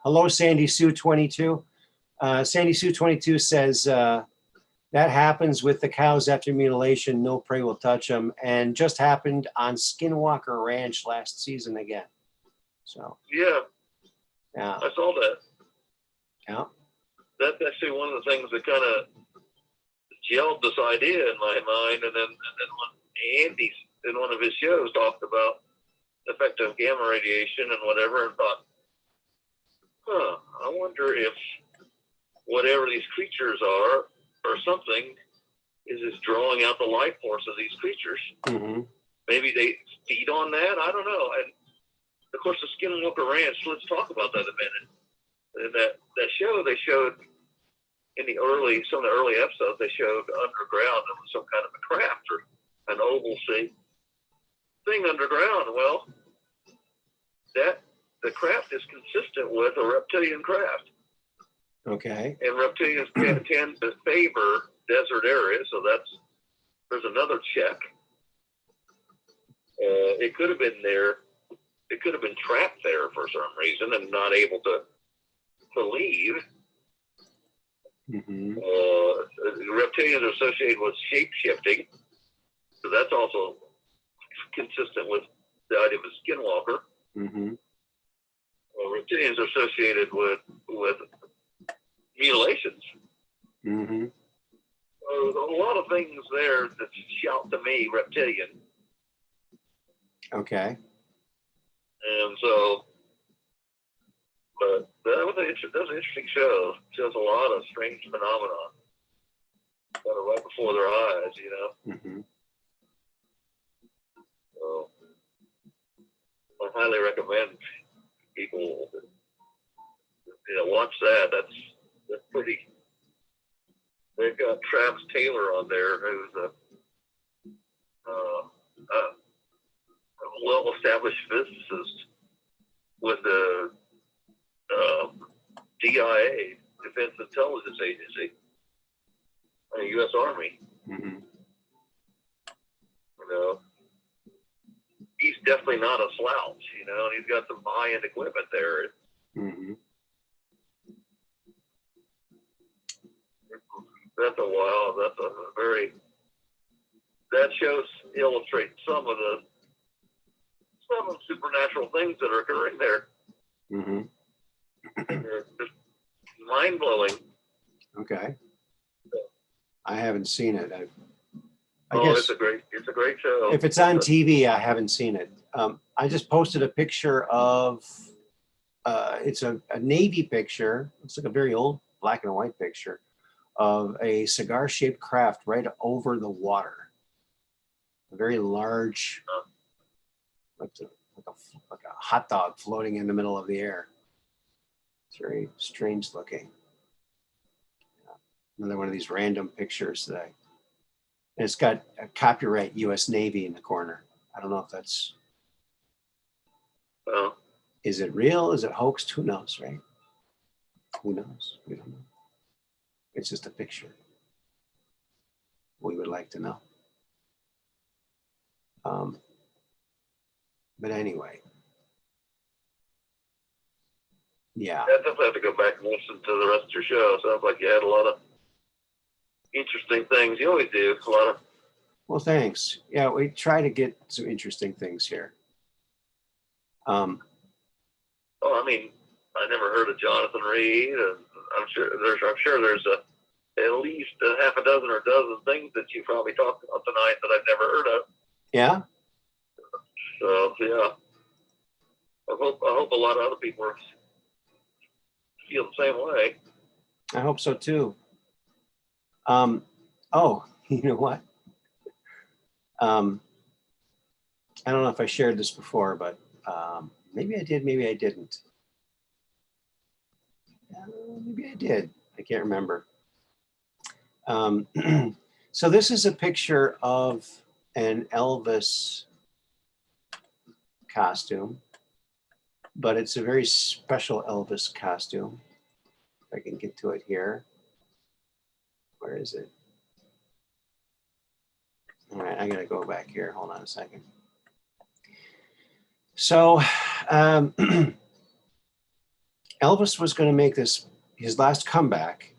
A: hello, Sandy Sue 22. Sandy Sue 22 says that happens with the cows after mutilation. No prey will touch them, and just happened on Skinwalker Ranch last season again. So
C: yeah, I saw that.
A: Yeah,
C: that's actually one of the things that kind of gelled this idea in my mind, and then when Andy in one of his shows talked about the effect of gamma radiation and whatever, and thought, I wonder if whatever these creatures are or something is drawing out the life force of these creatures.
A: Mm-hmm.
C: Maybe they feed on that. I don't know. And of course, the Skinwalker Ranch. Let's talk about that a minute. And that show they showed in some of the early episodes, they showed underground there was some kind of a craft or an oval shaped thing underground. Well, the craft is consistent with a reptilian craft.
A: Okay.
C: And reptilians tend to favor desert areas, so there's another check. It could have been there. It could have been trapped there for some reason and not able to leave.
A: Mm-hmm.
C: Reptilians are associated with shape-shifting, so that's also consistent with the idea of a skinwalker.
A: Mm-hmm.
C: Reptilians are associated with mutilations.
A: Mm-hmm.
C: There's a lot of things there that shout to me reptilian.
A: Okay.
C: And so, but that was an interesting show. It shows a lot of strange phenomena that are right before their eyes,
A: Mm-hmm.
C: So, I highly recommend people, watch that. That's pretty. They've got Travis Taylor on there, who's a well-established physicist with the DIA, Defense Intelligence Agency, U.S. Army.
A: Mm-hmm.
C: he's definitely not a slouch, you know, and he's got some high-end equipment there.
A: Mm-hmm.
C: That's a wow. That illustrates some of the supernatural things that are occurring there.
A: Mm-hmm.
C: They're just mind-blowing.
A: Okay. I haven't seen it. I
C: Oh,
A: guess
C: it's a great show.
A: if it's on TV, I haven't seen it. I just posted a picture of, it's a Navy picture. It's like a very old black and white picture of a cigar-shaped craft right over the water. A very large, like a hot dog floating in the middle of the air. It's very strange looking. Another one of these random pictures that and it's got a copyright U.S. Navy in the corner. I don't know if that's,
C: Well,
A: is it real? Is it hoaxed? Who knows, right? Who knows? We don't know. It's just a picture. We would like to know. But anyway. Yeah.
C: I definitely have to go back and listen to the rest of your show. Sounds like you had a lot of interesting things. You always do. A lot of.
A: Well, thanks. Yeah, we try to get some interesting things here.
C: Oh, I mean, I never heard of Jonathan Reed. And I'm sure there's at least a half a dozen or a dozen things that you probably talked about tonight that I've never heard of.
A: Yeah.
C: So yeah, I hope a lot of other people feel the same way.
A: I hope so too. Oh, you know what? I don't know if I shared this before, but maybe I did, maybe I didn't. Maybe I did. I can't remember. So this is a picture of an Elvis costume, but it's a very special Elvis costume. If I can get to it here. Where is it? All right, I gotta go back here. Hold on a second. So Elvis was going to make this his last comeback,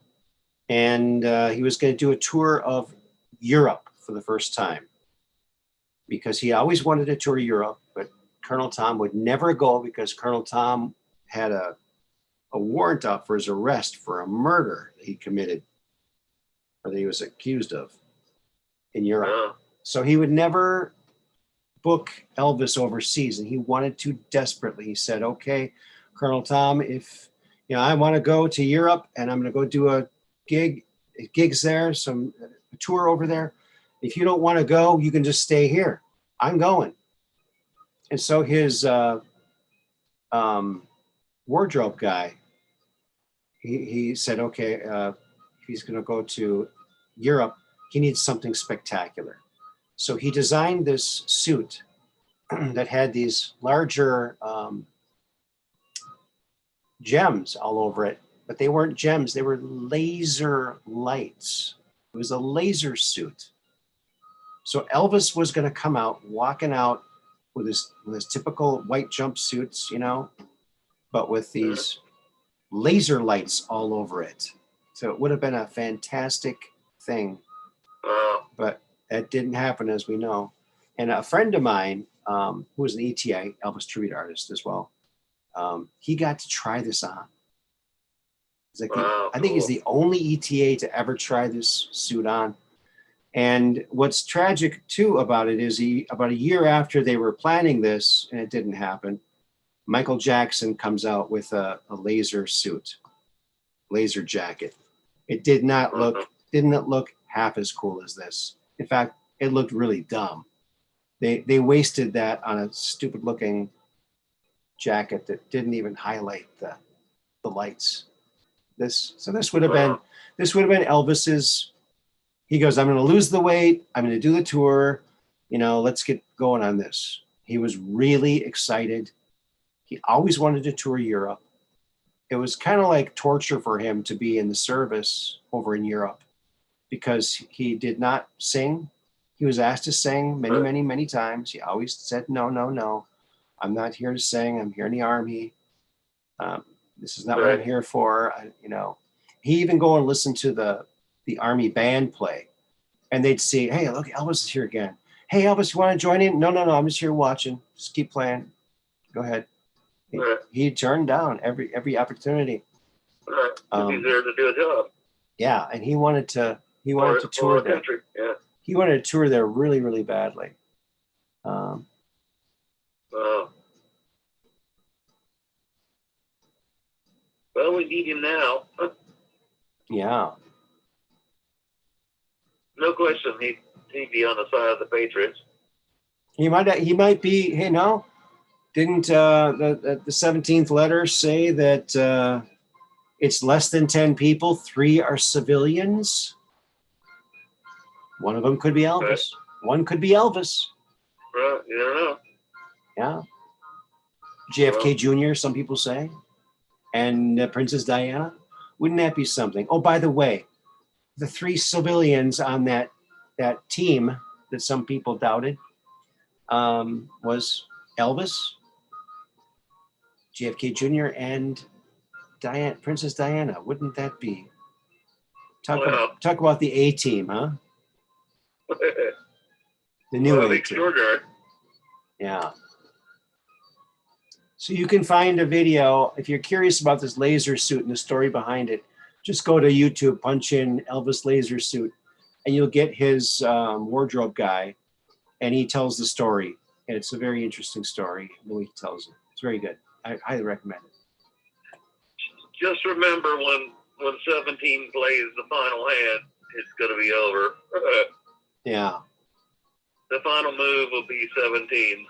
A: and he was going to do a tour of Europe for the first time because he always wanted to tour Europe, but Colonel Tom would never go because Colonel Tom had a warrant out for his arrest for a murder that he committed or that he was accused of in Europe.
C: Yeah.
A: So he would never book Elvis overseas, and he wanted to desperately. He said, okay, Colonel Tom, if I want to go to Europe and I'm going to go do a gigs there, a tour over there. If you don't want to go, you can just stay here. I'm going. And so his wardrobe guy, he said, okay, if he's going to go to Europe, he needs something spectacular. So he designed this suit that had these larger gems all over it, but they weren't gems. They were laser lights. It was a laser suit. So Elvis was going to come out, walking out with his typical white jumpsuits, but with these laser lights all over it. So it would have been a fantastic thing, but that didn't happen, as we know. And a friend of mine, who was an ETA, Elvis tribute artist as well, he got to try this on. He's like, I think he's the only ETA to ever try this suit on. And what's tragic too about it is about a year after they were planning this, and it didn't happen, Michael Jackson comes out with a laser suit, laser jacket. It didn't look half as cool as this. In fact, it looked really dumb. They wasted that on a stupid looking jacket that didn't even highlight the lights. This would have been Elvis's. He goes, I'm going to lose the weight. I'm going to do the tour. Let's get going on this. He was really excited. He always wanted to tour Europe. It was kind of like torture for him to be in the service over in Europe because he did not sing. He was asked to sing many, many, many times. He always said, no, no, no. I'm not here to sing. I'm here in the Army. This is not what I'm here for. He even go and listen to the Army band play. And they'd see, hey, look, Elvis is here again. Hey, Elvis, you want to join in? No, no, no. I'm just here watching. Just keep playing. Go ahead. He turned down every opportunity.
C: He's there to do a job.
A: Yeah, and he wanted to tour there.
C: Yeah.
A: He wanted to tour there really, really badly.
C: Well, we need him now.
A: Yeah.
C: No question, he'd be on the side of the Patriots.
A: He might be. Hey, no, didn't the 17th letter say that it's less than 10 people? 3 are civilians. One of them could be Elvis. Right. One could be Elvis.
C: Well, you don't know.
A: Yeah. JFK Jr., some people say, and Princess Diana. Wouldn't that be something? Oh, by the way, the 3 civilians on that team that some people doubted was Elvis, JFK Jr., and Princess Diana. Wouldn't that be? Talk about the A team, huh? The new A team. Yeah. So you can find a video if you're curious about this laser suit and the story behind it. Just go to YouTube, punch in Elvis laser suit, and you'll get his wardrobe guy, and he tells the story. And it's a very interesting story the way he tells it. It's very good. I highly recommend it.
C: Just remember when 17 plays the final hand, it's going to be over.
A: Yeah.
C: The final move will be 17.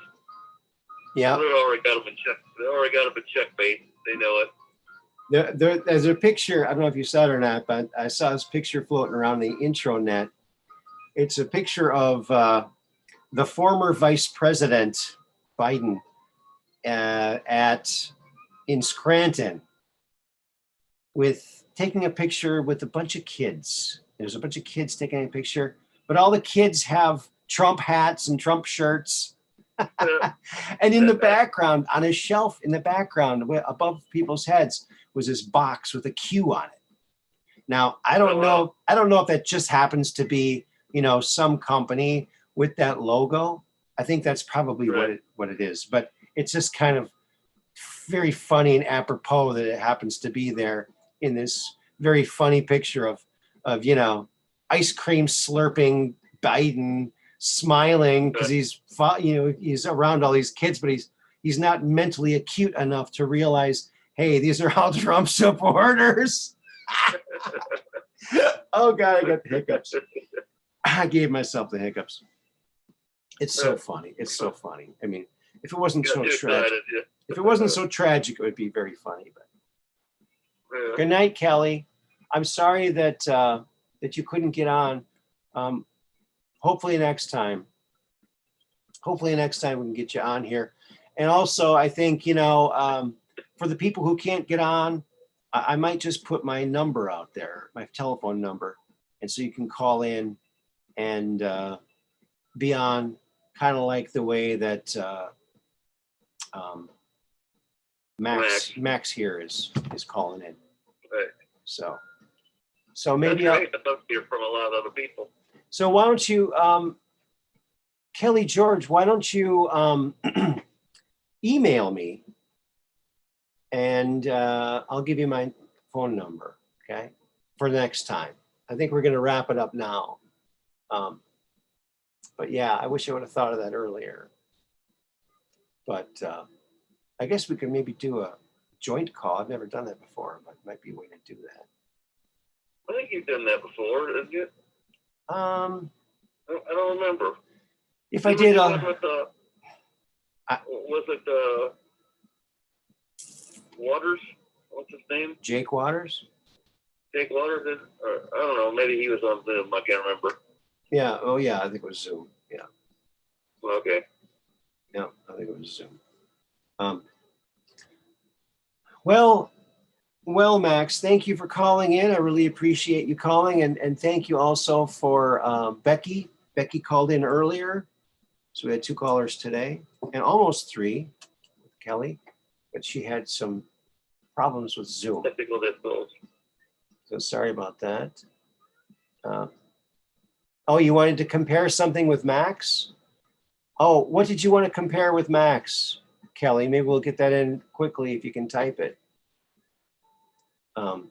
A: Yeah.
C: They already got them in checkmate. They know it.
A: There's a picture. I don't know if you saw it or not, but I saw this picture floating around the intro net. It's a picture of the former Vice President Biden in Scranton taking a picture with a bunch of kids. There's a bunch of kids taking a picture, but all the kids have Trump hats and Trump shirts. And in the background, on a shelf in the background above people's heads was this box with a Q on it. Now, I don't know if that just happens to be, some company with that logo. I think that's probably what it is, but it's just kind of very funny and apropos that it happens to be there in this very funny picture of ice cream slurping Biden smiling because he's around all these kids, but he's not mentally acute enough to realize, hey, these are all Trump supporters. Oh God, I got the hiccups. I gave myself the hiccups. It's so funny. It's so funny. I mean, if it wasn't so tragic, it would be very funny. But good night, Kelly. I'm sorry that you couldn't get on. Hopefully next time we can get you on here. And also, I think, for the people who can't get on, I might just put my number out there, my telephone number. And so you can call in and be on, kind of like the way that Max here is calling in.
C: Right.
A: So maybe
C: I'll hear from a lot of other people.
A: So why don't you, Kelly George, why don't you email me and I'll give you my phone number, okay, for next time. I think we're going to wrap it up now. But yeah, I wish I would have thought of that earlier. But I guess we could maybe do a joint call. I've never done that before, but it might be a way to do that.
C: I think you've done that before, didn't you?
A: I
C: don't remember.
A: If I did,
C: was it Waters? What's his name?
A: Jake Waters.
C: Jake Waters? Or, I don't know. Maybe he was on Zoom. I can't remember.
A: Yeah. Oh, yeah. I think it was Zoom. Yeah.
C: Okay.
A: Yeah, I think it was Zoom. Well, Max, thank you for calling in. I really appreciate you calling, and thank you also for Becky Becky called in earlier. So we had 2 callers today and almost 3 with Kelly, but she had some problems with Zoom.
C: Technical difficulties.
A: So sorry about that. Oh, you wanted to compare something with Max? Oh, what did you want to compare with Max, Kelly? Maybe we'll get that in quickly if you can type it. We'll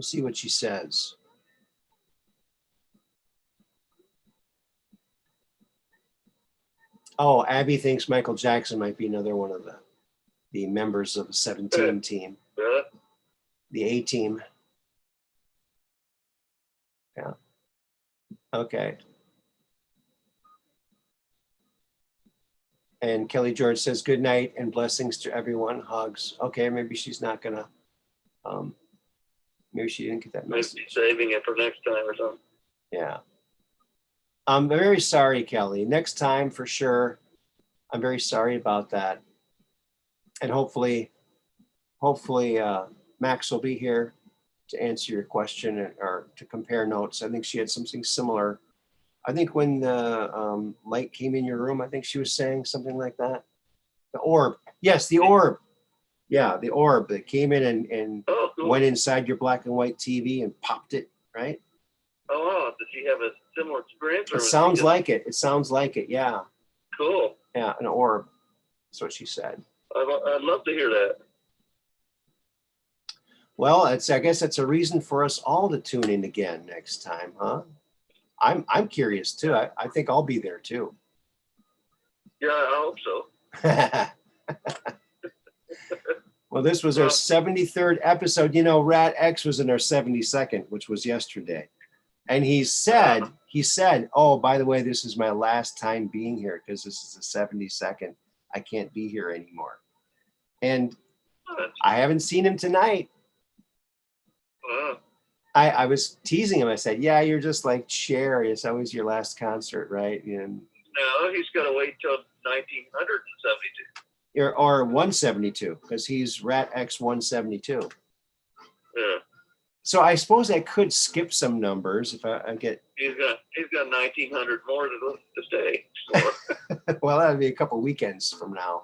A: see what she says. Oh, Abby thinks Michael Jackson might be another one of the members of the 17 team.
C: Really?
A: The A team. Yeah. Okay. And Kelly George says, good night and blessings to everyone. Hugs. Okay, maybe she's not gonna, maybe she didn't get that message.
C: Maybe saving it for next time or something.
A: Yeah. I'm very sorry, Kelly. Next time for sure. I'm very sorry about that. And hopefully Max will be here to answer your question or to compare notes. I think she had something similar. I think when the light came in your room, I think she was saying something like that. The orb. Yes, the orb. Yeah, the orb that came in and
C: Oh, cool.
A: went inside your black and white TV and popped it, right?
C: Oh, did she have a similar experience?
A: It sounds like it. It sounds like it, yeah.
C: Cool.
A: Yeah, an orb. That's what she said.
C: I'd love to hear that.
A: Well, I guess that's a reason for us all to tune in again next time, huh? I'm curious too. I think I'll be there too.
C: Yeah, I hope so.
A: Well, this was our 73rd episode. You know, Rat X was in our 72nd, which was yesterday. And he said, oh, by the way, this is my last time being here because this is the 72nd. I can't be here anymore. And I haven't seen him tonight. I was teasing him. I said, yeah, you're just like Cher. It's always your last concert, right? And
C: no, he's got to wait till 1972.
A: Or 172, because he's Rat X 172.
C: Yeah.
A: So I suppose I could skip some numbers if I get.
C: He's got 1900 more to stay. So.
A: Well, that would be a couple weekends from now.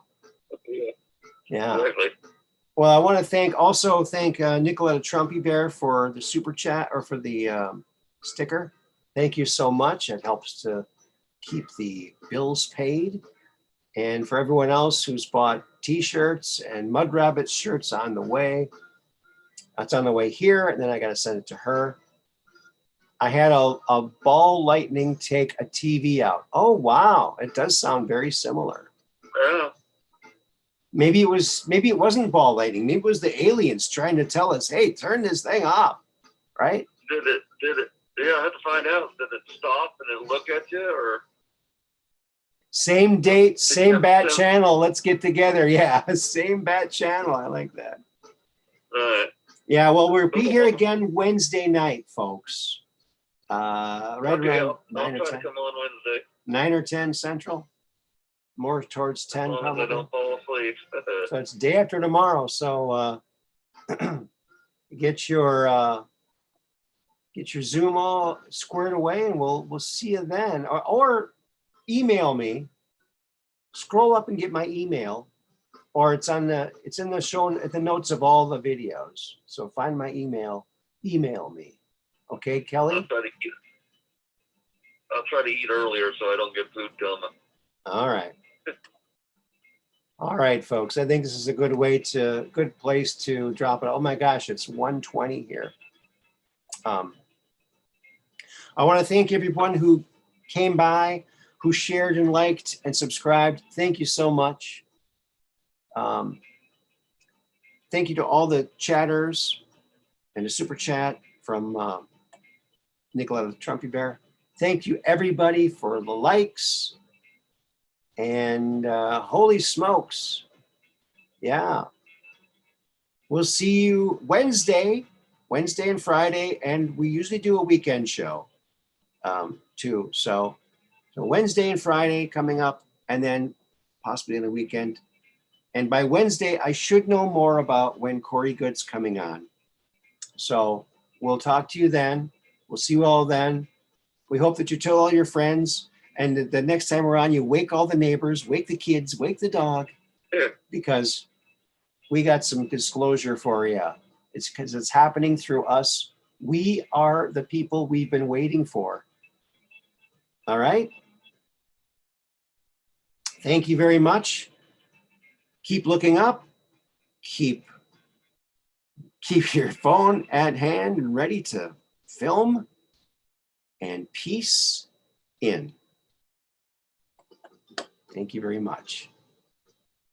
A: Yeah.
C: Exactly.
A: Well, I want to thank Nicoletta Trumpy Bear for the super chat or for the sticker. Thank you so much. It helps to keep the bills paid. And for everyone else who's bought T-shirts and Mud Rabbit shirts on the way, that's on the way here, and then I got to send it to her. I had a ball lightning take a TV out. Oh, wow. It does sound very similar.
C: Yeah.
A: Maybe it wasn't ball lightning. Maybe it was the aliens trying to tell us, hey, turn this thing off, right?
C: Did it? Yeah, I have to find out. Did it stop and it look at you or?
A: Same date, same bat channel. Let's get together. Yeah, same bat channel. I like that.
C: Right.
A: Yeah, well, we'll be here again Wednesday night, folks. Right around 9 or 10.
C: Come on Wednesday.
A: 9 or 10 Central. More towards 10.
C: As long as I don't fall asleep.
A: So it's day after tomorrow. So get your Zoom all squared away, and we'll see you then. Or email me. Scroll up and get my email, or it's in the show at the notes of all the videos. So find my email. Email me. Okay, Kelly.
C: I'll try to eat earlier so I don't get food coming.
A: All right. All right, folks. I think this is a good place to drop it. Oh my gosh, it's 1:20 here. I want to thank everyone who came by, who shared and liked and subscribed. Thank you so much. Thank you to all the chatters and the super chat from Nicoletta Trumpy Bear. Thank you everybody for the likes. And holy smokes. Yeah. We'll see you Wednesday and Friday. And we usually do a weekend show too. So Wednesday and Friday coming up, and then possibly on the weekend. And by Wednesday, I should know more about when Corey Good's coming on. So we'll talk to you then. We'll see you all then. We hope that you tell all your friends, and the next time around, you wake all the neighbors, wake the kids, wake the dog, because we got some disclosure for you. It's because it's happening through us. We are the people we've been waiting for. All right? Thank you very much. Keep looking up. Keep your phone at hand and ready to film. And peace in. Thank you very much.